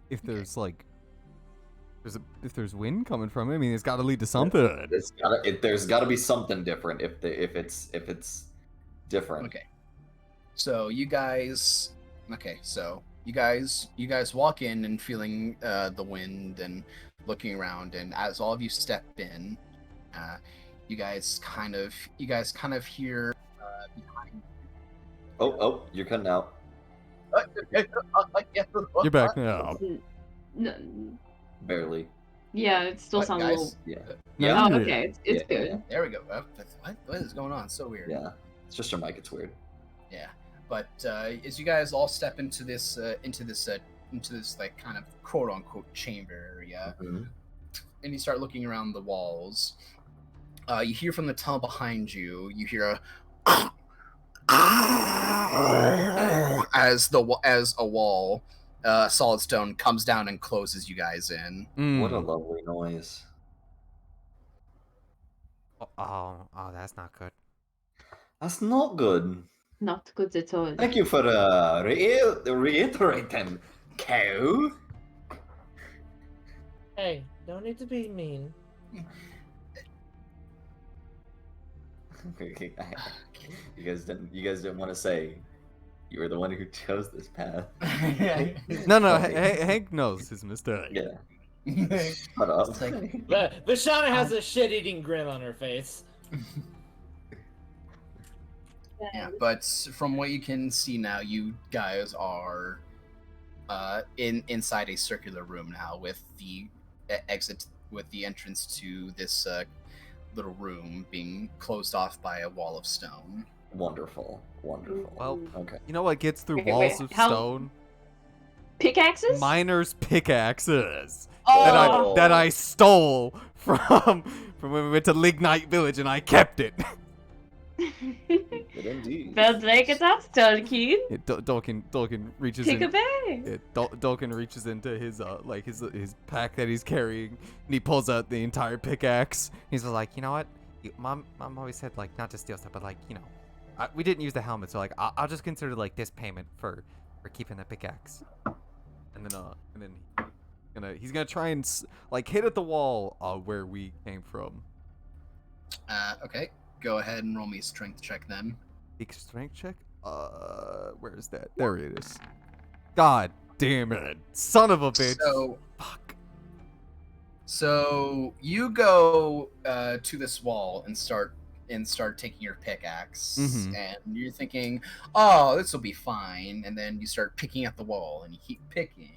like if there's wind coming from it, I mean, it's got to lead to something. There's got to be something different if it's different. Okay. So you guys walk in and feeling the wind and looking around, and as all of you step in, you guys kind of hear behind. Oh, you're cutting out. You're back now. No. Barely. Yeah, it still sounds a little. Yeah. Oh, okay, it's good. Yeah. There we go. What is going on? It's so weird. Yeah, it's just your mic. It's weird. Yeah, but as you guys all step into this like kind of quote unquote chamber area, and you start looking around the walls, you hear from the tunnel behind you. You hear a as a wall, solid stone comes down and closes you guys in. What a lovely noise. Oh, that's not good. That's not good. Not good at all. Thank you for reiterating, cow. Hey, don't need to be mean. You guys didn't want to say you were the one who chose this path. No, Hank knows his mistake. Yeah. Shut up. Vashana has a shit-eating grin on her face. Yeah, but from what you can see now, you guys are inside a circular room now, with the entrance to this little room being closed off by a wall of stone. Wonderful. Well, okay. You know what gets through walls of stone? Pickaxes? Miners' pickaxes. Oh. That I stole from when we went to Lignite Village, and I kept it. Good indeed. Well, take it out, Tolkien. Dolkin reaches Take in. a bag. Dolkin reaches into his his pack that he's carrying, and he pulls out the entire pickaxe. He's like, you know what? Mom always said like not to steal stuff, but like we didn't use the helmet, so like I'll just consider like this payment for keeping the pickaxe. And then he's gonna try and like hit at the wall where we came from. Okay. Go ahead and roll me a strength check then. Big strength check? Where is that? There it is. God damn it. Son of a bitch. Fuck. So you go to this wall and start taking your pickaxe, and you're thinking, oh, this will be fine. And then you start picking at the wall, and you keep picking,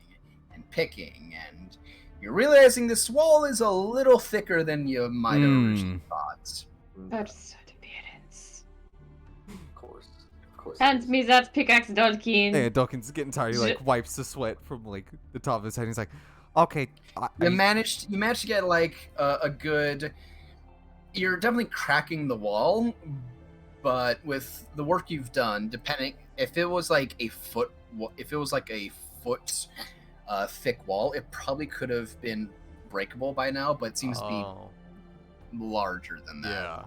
and you're realizing this wall is a little thicker than you might have originally thought. Absurd appearance. Of course. course. Hands me that pickaxe, Dolkin. And Duncan's getting tired. He like wipes the sweat from like the top of his head. He's like, "Okay, You managed to get like a good. You're definitely cracking the wall, but with the work you've done, depending if it was like a foot, thick wall, it probably could have been breakable by now. But it seems to be larger than that. Yeah.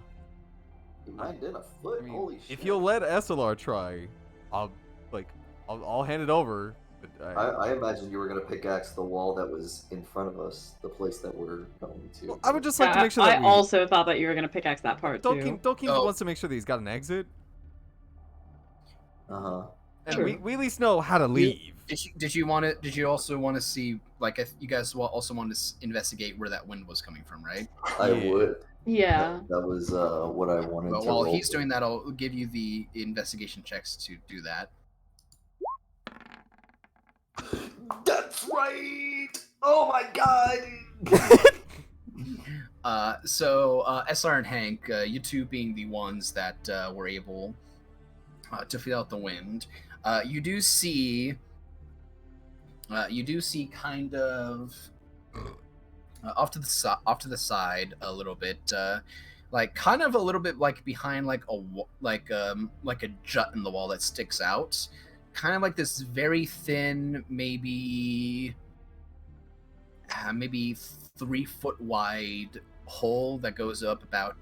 Mine did a foot. I mean, Holy shit! if you'll let SLR try, I'll hand it over. But I imagine you were gonna pickaxe the wall that was in front of us, the place that we're going to. Well, I would just like to make sure that I also thought that you were gonna pickaxe that part too. Dolkin wants to make sure that he's got an exit. And True. we at least know how to leave. Did you also want to see, like, if you guys also want to investigate where that wind was coming from, right? I would. Yeah. That was what I wanted Well, to while roll. he's doing that, I'll give you the investigation checks to do that. That's right! Oh my god! So SR and Hank, you two being the ones that were able to feel out the wind, you do see kind of off to the side a little bit, like kind of a little bit like behind like a jut in the wall that sticks out, kind of like this very thin, maybe 3 foot wide hole that goes up about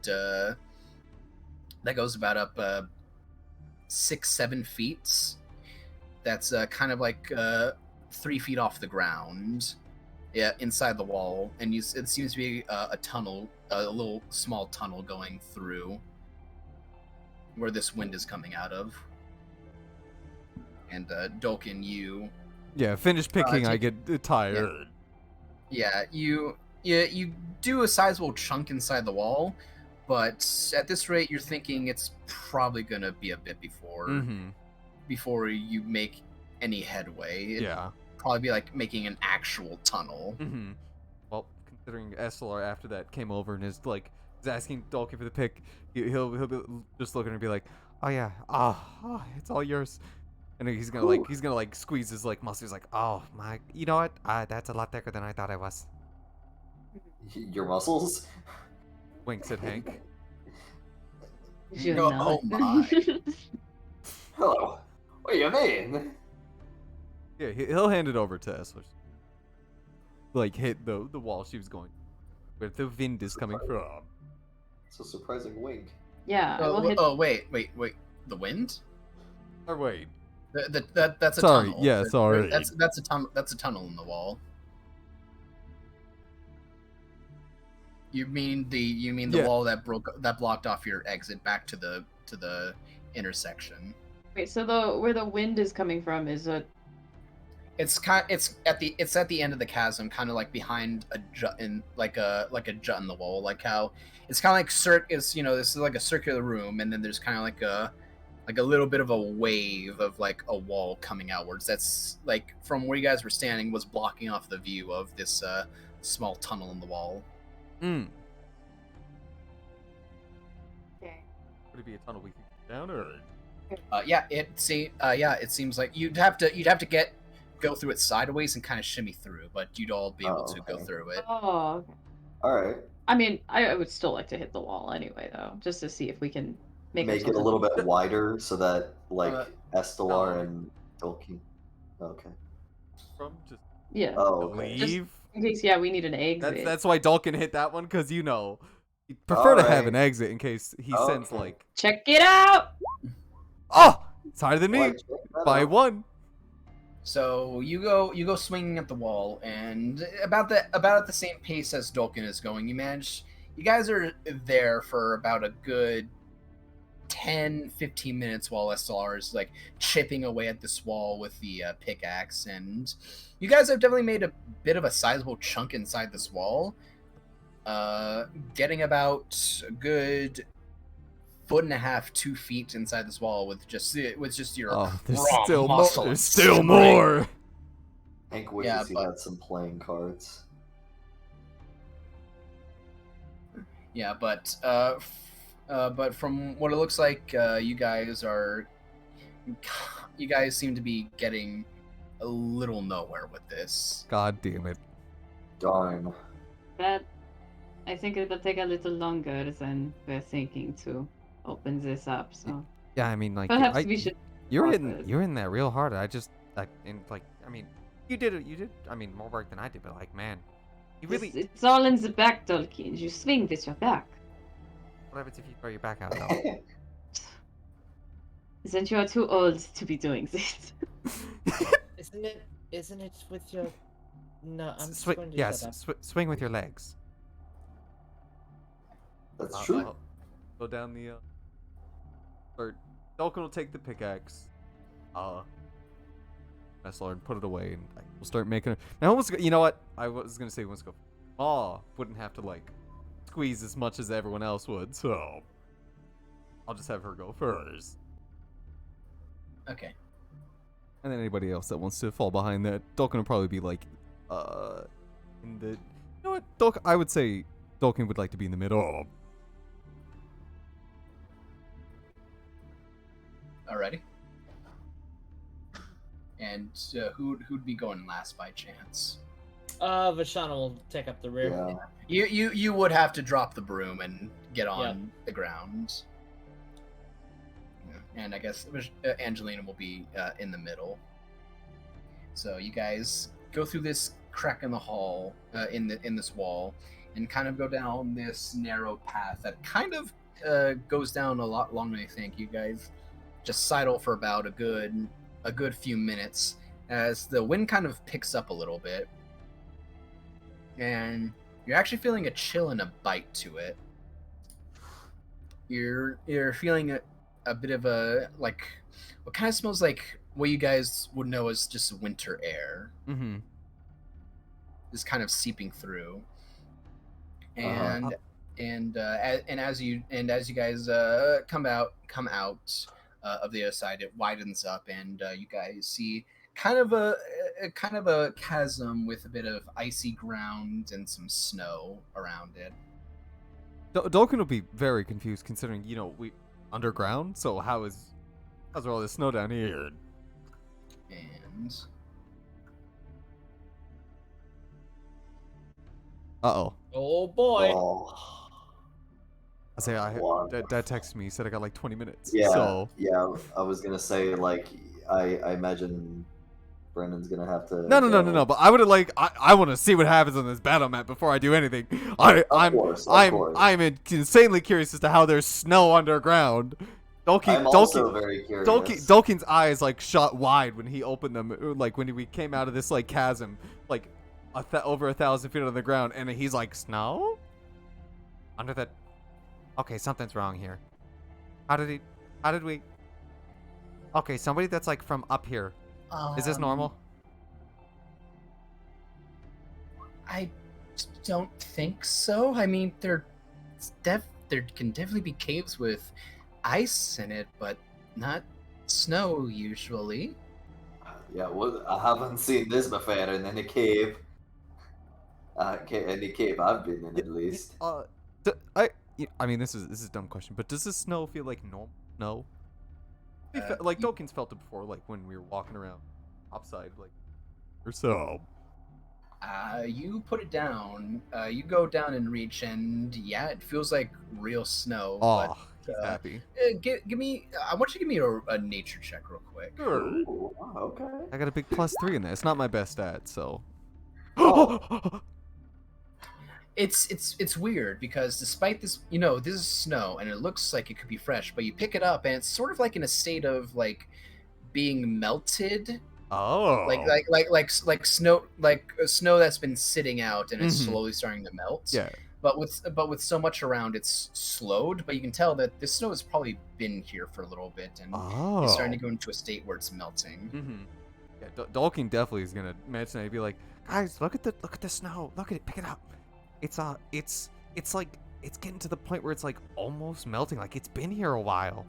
6-7 feet. That's kind of like 3 feet off the ground, yeah, inside the wall, and it seems to be a tunnel, a little small tunnel going through where this wind is coming out of. And Dolkin, you finish picking. I get tired. Yeah, you do a sizable chunk inside the wall, but at this rate, you're thinking it's probably gonna be a bit before you make any headway. It'd probably be like making an actual tunnel. Well, considering SLR after that came over and is asking Dolkin for the pick, he'll be just looking and be like, "Oh yeah, it's all yours." And he's gonna squeeze his muscles. He's like, "Oh my, you know what? That's a lot thicker than I thought it was." Your muscles? Winks at Hank. Oh my. Hello. What do you mean? Yeah, he'll hand it over to Esler. Hit the wall she was going, where the wind is coming from. It's a surprising wink. Yeah. Wait. The wind? Or wait. That's a sorry. tunnel. Yeah, sorry. That's a tunnel. That's a tunnel in the wall. You mean the wall that blocked off your exit back to the intersection. Wait, so where the wind is coming from is it's at the end of the chasm, kind of like behind a jut in like a jut in the wall, like how it's kind of like this is like a circular room, and then there's kind of like a little bit of a wave of like a wall coming outwards. That's like from where you guys were standing was blocking off the view of this small tunnel in the wall. Okay. Would it be a tunnel we could get down, or? It seems like you'd have to go through it sideways and kind of shimmy through, but you'd all be able to go through it. Oh. Okay. All right. I mean, I would still like to hit the wall anyway, though, just to see if we can make it a little bit wider so that Estelar and Dolkin. Okay. From just okay. Just in case, we need an exit. That's why Dolkin hit that one, because he'd prefer to have an exit in case he sends Check it out. Oh, it's higher than me by 1. So you go swinging at the wall, and about at the same pace as Dolkin is going. You guys are there for about a good 10-15 minutes while SLR is chipping away at this wall with the pickaxe, and you guys have definitely made a bit of a sizable chunk inside this wall, getting about a good 1.5 to 2 feet inside this wall with just your there's raw still more. muscle There's still strength. more. Hank wishes he had some playing cards. Yeah, but from what it looks like, you guys are you guys seem to be getting a little nowhere with this. God damn it. Darn. That I think it'll take a little longer than we're thinking to open this up. So Yeah, I mean, like, perhaps we should. you're process. in there real hard. I mean, you did, I mean, more work than I did, but like, man, you really. It's all in the back, Tolkien. You swing with your back. What happens if you throw your back out, though? Then you are too old to be doing this. Isn't it with your... No, I'm just going to yes, shut up. swing with your legs. That's true. I'll go down the, or Dolkin will take the pickaxe, Messler, and put it away, and we'll start making it. Now, you know what? I was gonna say, let's go. Maw wouldn't have to like squeeze as much as everyone else would, so I'll just have her go first. Okay. And then anybody else that wants to fall behind that, Dolkin will probably be like, in the. You know what? I would say Dolkin would like to be in the middle. Alrighty. And who'd be going last by chance? Vashana will take up the rear. Yeah. You would have to drop the broom and get on the ground. And I guess Angelina will be in the middle. So you guys go through this crack in the hall, in this wall, and kind of go down this narrow path that kind of goes down a lot longer than you think. You guys just sidle for about a good few minutes as the wind kind of picks up a little bit, and you're actually feeling a chill and a bite to it. You're feeling a bit of a, like, what kind of smells like what you guys would know as just winter air. Mm-hmm. Is kind of seeping through, and as you guys come out of the other side, it widens up, and you guys see kind of a chasm with a bit of icy ground and some snow around it. Dolkin will be very confused considering, we underground, so how's there all this snow down here? And uh-oh. Oh boy. I say Dad texted me. He said I got like 20 minutes. Yeah. So Yeah, I was gonna say, like, I imagine Brendan's gonna have to. No. But I would have I want to see what happens on this battle map before I do anything. I'm insanely curious as to how there's snow underground. I'm also very curious. Dolkin's eyes like shot wide when he opened them, like when we came out of this like chasm, like over 1,000 feet on the ground, and he's like, snow under that. Okay, something's wrong here. How did we? Okay, somebody that's like from up here. Is this normal? I don't think so. I mean, there can definitely be caves with ice in it, but not snow usually. Yeah, well, I haven't seen this before in any cave. Any cave I've been in, at least. I mean, this is a dumb question, but does this snow feel like normal? No. Like Dolkin's felt it before, like when we were walking around upside, like or so. You put it down. You go down and reach, and yeah, it feels like real snow. Oh, he's happy. Give me. I want you to give me a nature check real quick. Sure. Ooh, okay. I got a big +3 in there. It's not my best stat, so. Oh. It's weird because despite this, this is snow and it looks like it could be fresh, but you pick it up and it's sort of like in a state of like being melted. Oh. Like snow that's been sitting out and it's slowly starting to melt. Yeah. But with so much around, it's slowed. But you can tell that this snow has probably been here for a little bit and it's starting to go into a state where it's melting. Mm-hmm. Yeah, Dolkin definitely is gonna mention it. He'd be like, guys, look at the snow. Look at it. Pick it up. It's like it's getting to the point where it's like almost melting. Like it's been here a while.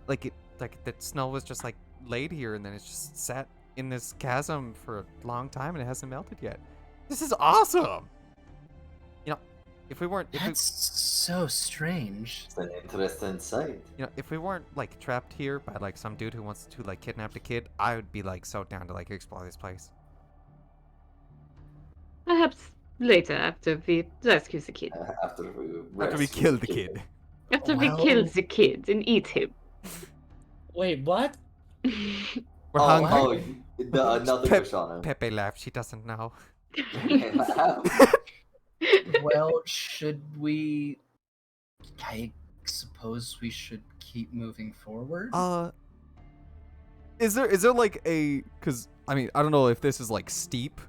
Like the snow was just like laid here and then it's just sat in this chasm for a long time and it hasn't melted yet. This is awesome. if we weren't, That's so strange. It's an interesting sight. you know, if we weren't like trapped here by like some dude who wants to like kidnap the kid, I would be like so down to like explore this place. Perhaps later, after we rescue the kid. After we After we kill the kid. After we kill Well- the kid and eat him. Wait, what? We're hungry. Nothing Pep- for Shauna. Pepe laughed. She doesn't know. Well, should we? I suppose we should keep moving forward. Is there like a? Cause I mean I don't know if this is like steep,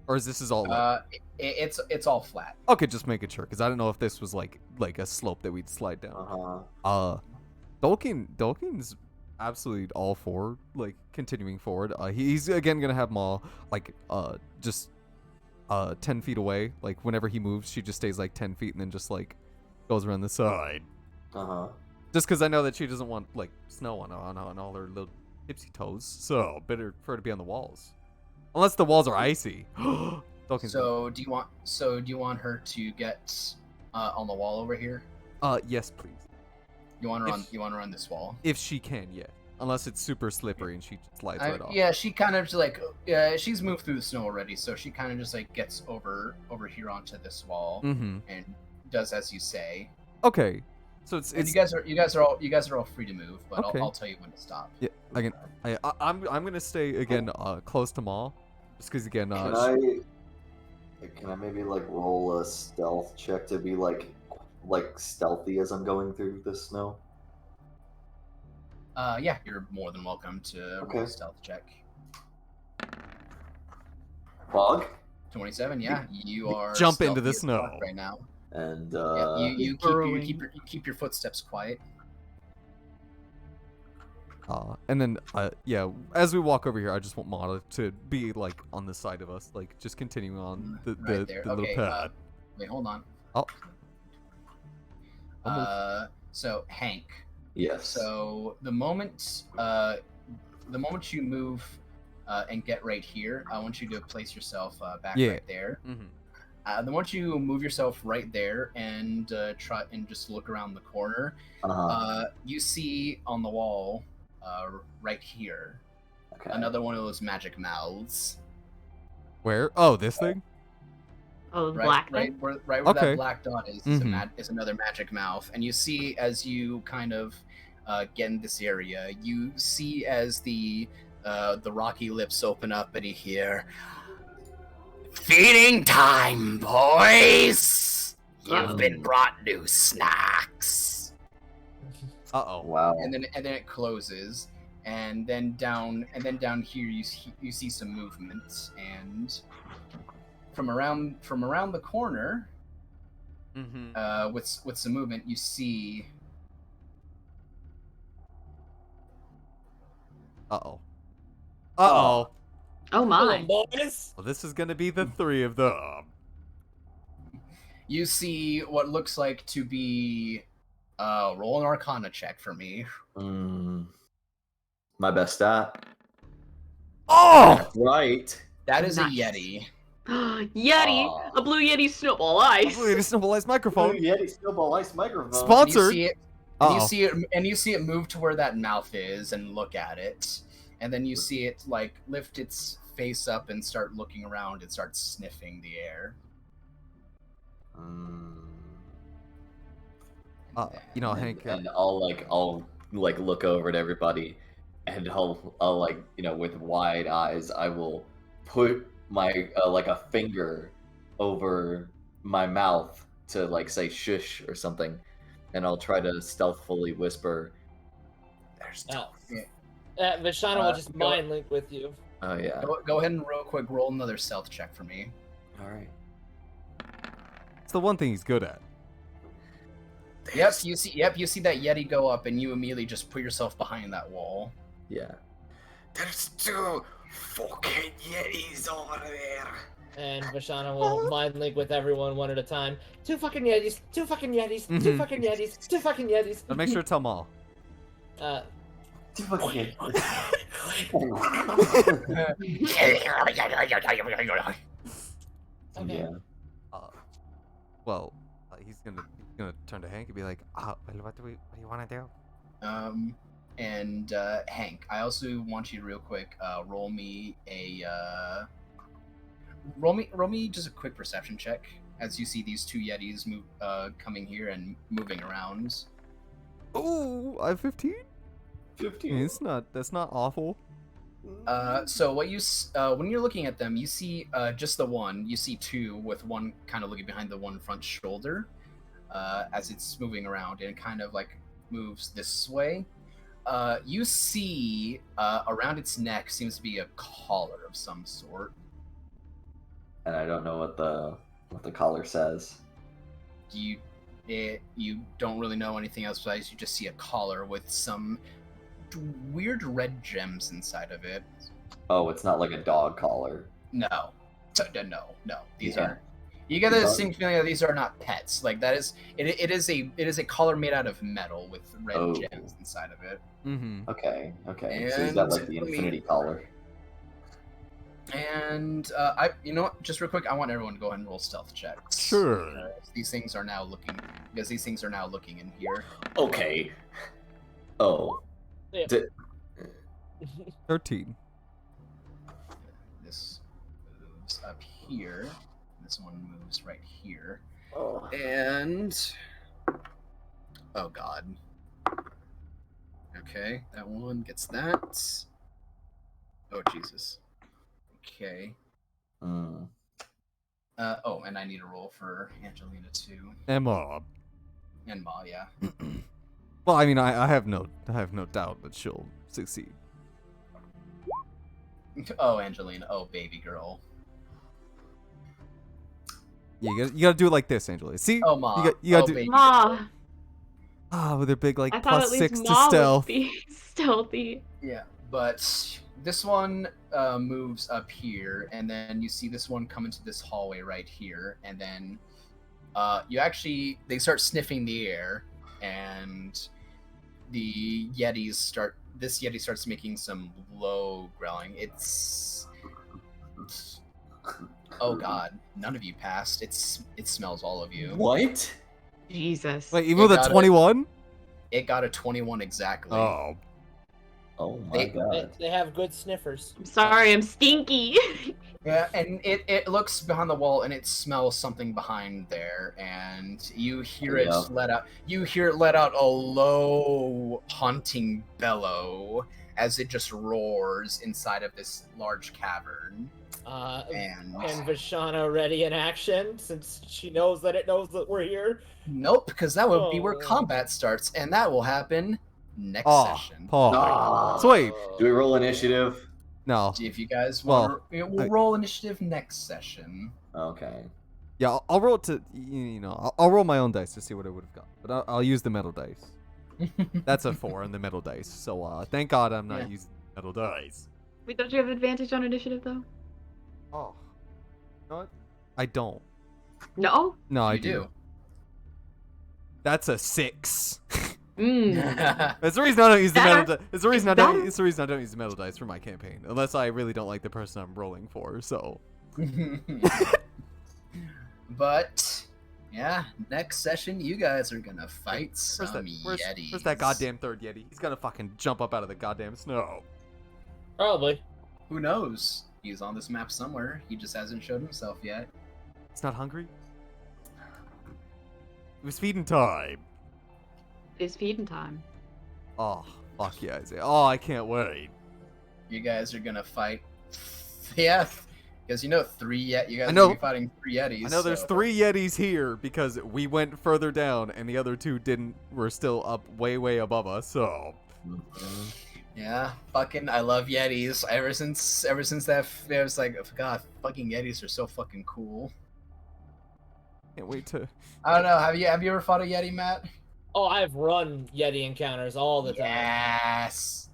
or is this all? It's all flat. Okay, just making sure, cause I don't know if this was like a slope that we'd slide down. Dolkin's absolutely all for like continuing forward. He's again gonna have Maul like just 10 feet away. Like whenever he moves, she just stays like 10 feet and then just like goes around the side. Just because I know that she doesn't want like snow on all her little tipsy toes. So better for her to be on the walls, unless the walls are icy. Dolkin's So do you want her to get on the wall over here? yes, please. You want her on this wall? If she can, yeah. Unless it's super slippery and she slides right off. Yeah, she kind of just like she's moved through the snow already, so she kind of just like gets over here onto this wall Mm-hmm. and does as you say. Okay. So it's And you guys are all free to move, but Okay. I'll tell you when to stop. yeah. I'm gonna stay again close to Maul, just because again. Can I maybe like roll a stealth check to be like stealthy as I'm going through the snow? Yeah, you're more than welcome to roll a stealth check. Fog? 27. Yeah, you are jump into the stealthy as fuck snow. right now. And Yeah, you keep your footsteps quiet. And then yeah, as we walk over here, I just want Maul to be like on the side of us, like just continuing on the Right there. little Okay, pad. Wait, hold on. Oh. So Hank. yes. So the moment you move and get right here, I want you to place yourself back Yeah. right there. Mm-hmm. The moment you move yourself right there and try and just look around the corner, you see on the wall right here Okay. another one of those magic mouths. Where? Oh, this thing. Oh, the Right, black right thing? where Okay. that black dot is, is another magic mouth, and you see as you kind of get in this area, you see as the rocky lips open up, and you hear, "Feeding time, boys! You've been brought new snacks." Uh-oh. Wow. And then it closes, and then down here you see some movement, and from around the corner, Mm-hmm. with some movement, you see. Uh-oh. Uh-oh. Oh my. Hello, boys. Well, this is gonna be the three of them. You see what looks like to be roll an Arcana check for me. My best stat. Oh! That's right. That is Nice. a Yeti. Yeti! Aw. A blue Yeti snowball ice! Wait, a snowballized microphone. Yeti Snowball Ice microphone. And you Sponsored. see it. Uh-oh. And you see it move to where that mouth is and look at it, and then you see it like lift its face up and start looking around and start sniffing the air. You know, Hank. And I'll look over at everybody, and I'll like, with wide eyes, I will put my like a finger over my mouth to like say shush or something, and I'll try to stealthfully whisper, "There's no." Vishana will just mind link with you. Oh yeah. Go ahead and real quick roll another stealth check for me. All right. It's the one thing he's good at. Yep, you see that Yeti go up, and you immediately just put yourself behind that wall. Yeah. There's two fucking Yetis over there. And Vishana will mind link with everyone one at a time. Two fucking Yetis, two fucking Yetis, two fucking Yetis, two fucking Yetis. But make sure to tell them all. Two fucking Okay. Yeah. well, he's gonna turn to Hank and be like, well, what do you want to do? And Hank, I also want you to real quick roll me just a quick perception check as you see these two Yetis move coming here and moving around. Oh, I have 15. 15. That's not awful. So what you when you're looking at them, you see just the one. You see two with one kind of looking behind the one front shoulder as it's moving around, and it kind of like moves this way. You see around its neck seems to be a collar of some sort. And I don't know what the collar says. You don't really know anything else besides you just see a collar with some weird red gems inside of it. Oh, it's not like a dog collar. No. These aren't. You get the distinct feeling that these are not pets. Like that is it is a collar made out of metal with red gems inside of it. Mm-hmm. Okay. And so he's got like the infinity collar. And you know what? Just real quick, I want everyone to go ahead and roll stealth checks. Sure. These things are now looking in here. Okay. Oh. Yeah. 13. This moves up here. This one moves right here. Oh. And oh god. Okay, that one gets that. Oh Jesus. Okay. Mm. And I need a roll for Angelina too. Emma. And Ma, yeah. Well, I mean, I have no doubt that she'll succeed. Oh, Angelina. Oh, baby girl. You gotta do it like this, Angelina. See? Oh, Ma. You gotta do. baby Ma. With her big like I thought at least +6 to Ma stealth. would be stealthy. Yeah, but this one moves up here, and then you see this one come into this hallway right here, and then they start sniffing the air, and this Yeti starts making some low growling. Oh god, none of you passed. It smells all of you. What? Jesus. Wait, even with a 21? It got a 21 exactly. Oh. Oh my god. They have good sniffers. I'm sorry, I'm stinky. Yeah, and it looks behind the wall and it smells something behind there, and you hear it let out. You hear it let out a low, haunting bellow as it just roars inside of this large cavern. And Vishana ready in action since she knows that it knows that we're here. Nope, because that would be where combat starts, and that will happen next session. So wait, do we roll initiative? No. If you guys want, we'll roll initiative next session. Okay. Yeah, I'll roll I'll roll my own dice to see what I would have got, but I'll use the metal dice. That's a 4 on the metal dice, so thank God I'm not using metal dice. Wait, don't you have advantage on initiative though? Oh. You know what? I don't. No? No, I do. That's a 6. That's the reason I don't use the metal dice. It's the reason I don't use the metal dice for my campaign, unless I really don't like the person I'm rolling for. So. But yeah, next session you guys are gonna fight some Yetis. Where's that goddamn third Yeti? He's gonna fucking jump up out of the goddamn snow. Probably. Who knows? He's on this map somewhere. He just hasn't showed himself yet. It's not hungry. It was feeding time. It's feeding time. Oh, fuck yeah, Isaiah. Oh, I can't wait. You guys are gonna fight. Yeah, because you guys are gonna be fighting 3 Yetis. I know there's 3 Yetis here because we went further down and the other 2 didn't. We're still up way above us, so. Yeah, I love Yetis. Ever since that, I was like, God, fucking Yetis are so fucking cool. Can't wait to. I don't know. Have you ever fought a Yeti, Matt? Oh, I've run Yeti encounters all the time. Yes.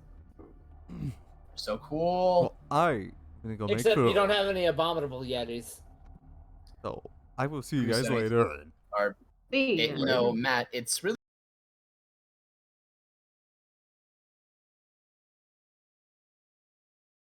So cool. Well, I'm gonna go Except make food. you don't have any abominable Yetis. So I will see you guys later. Matt, it's really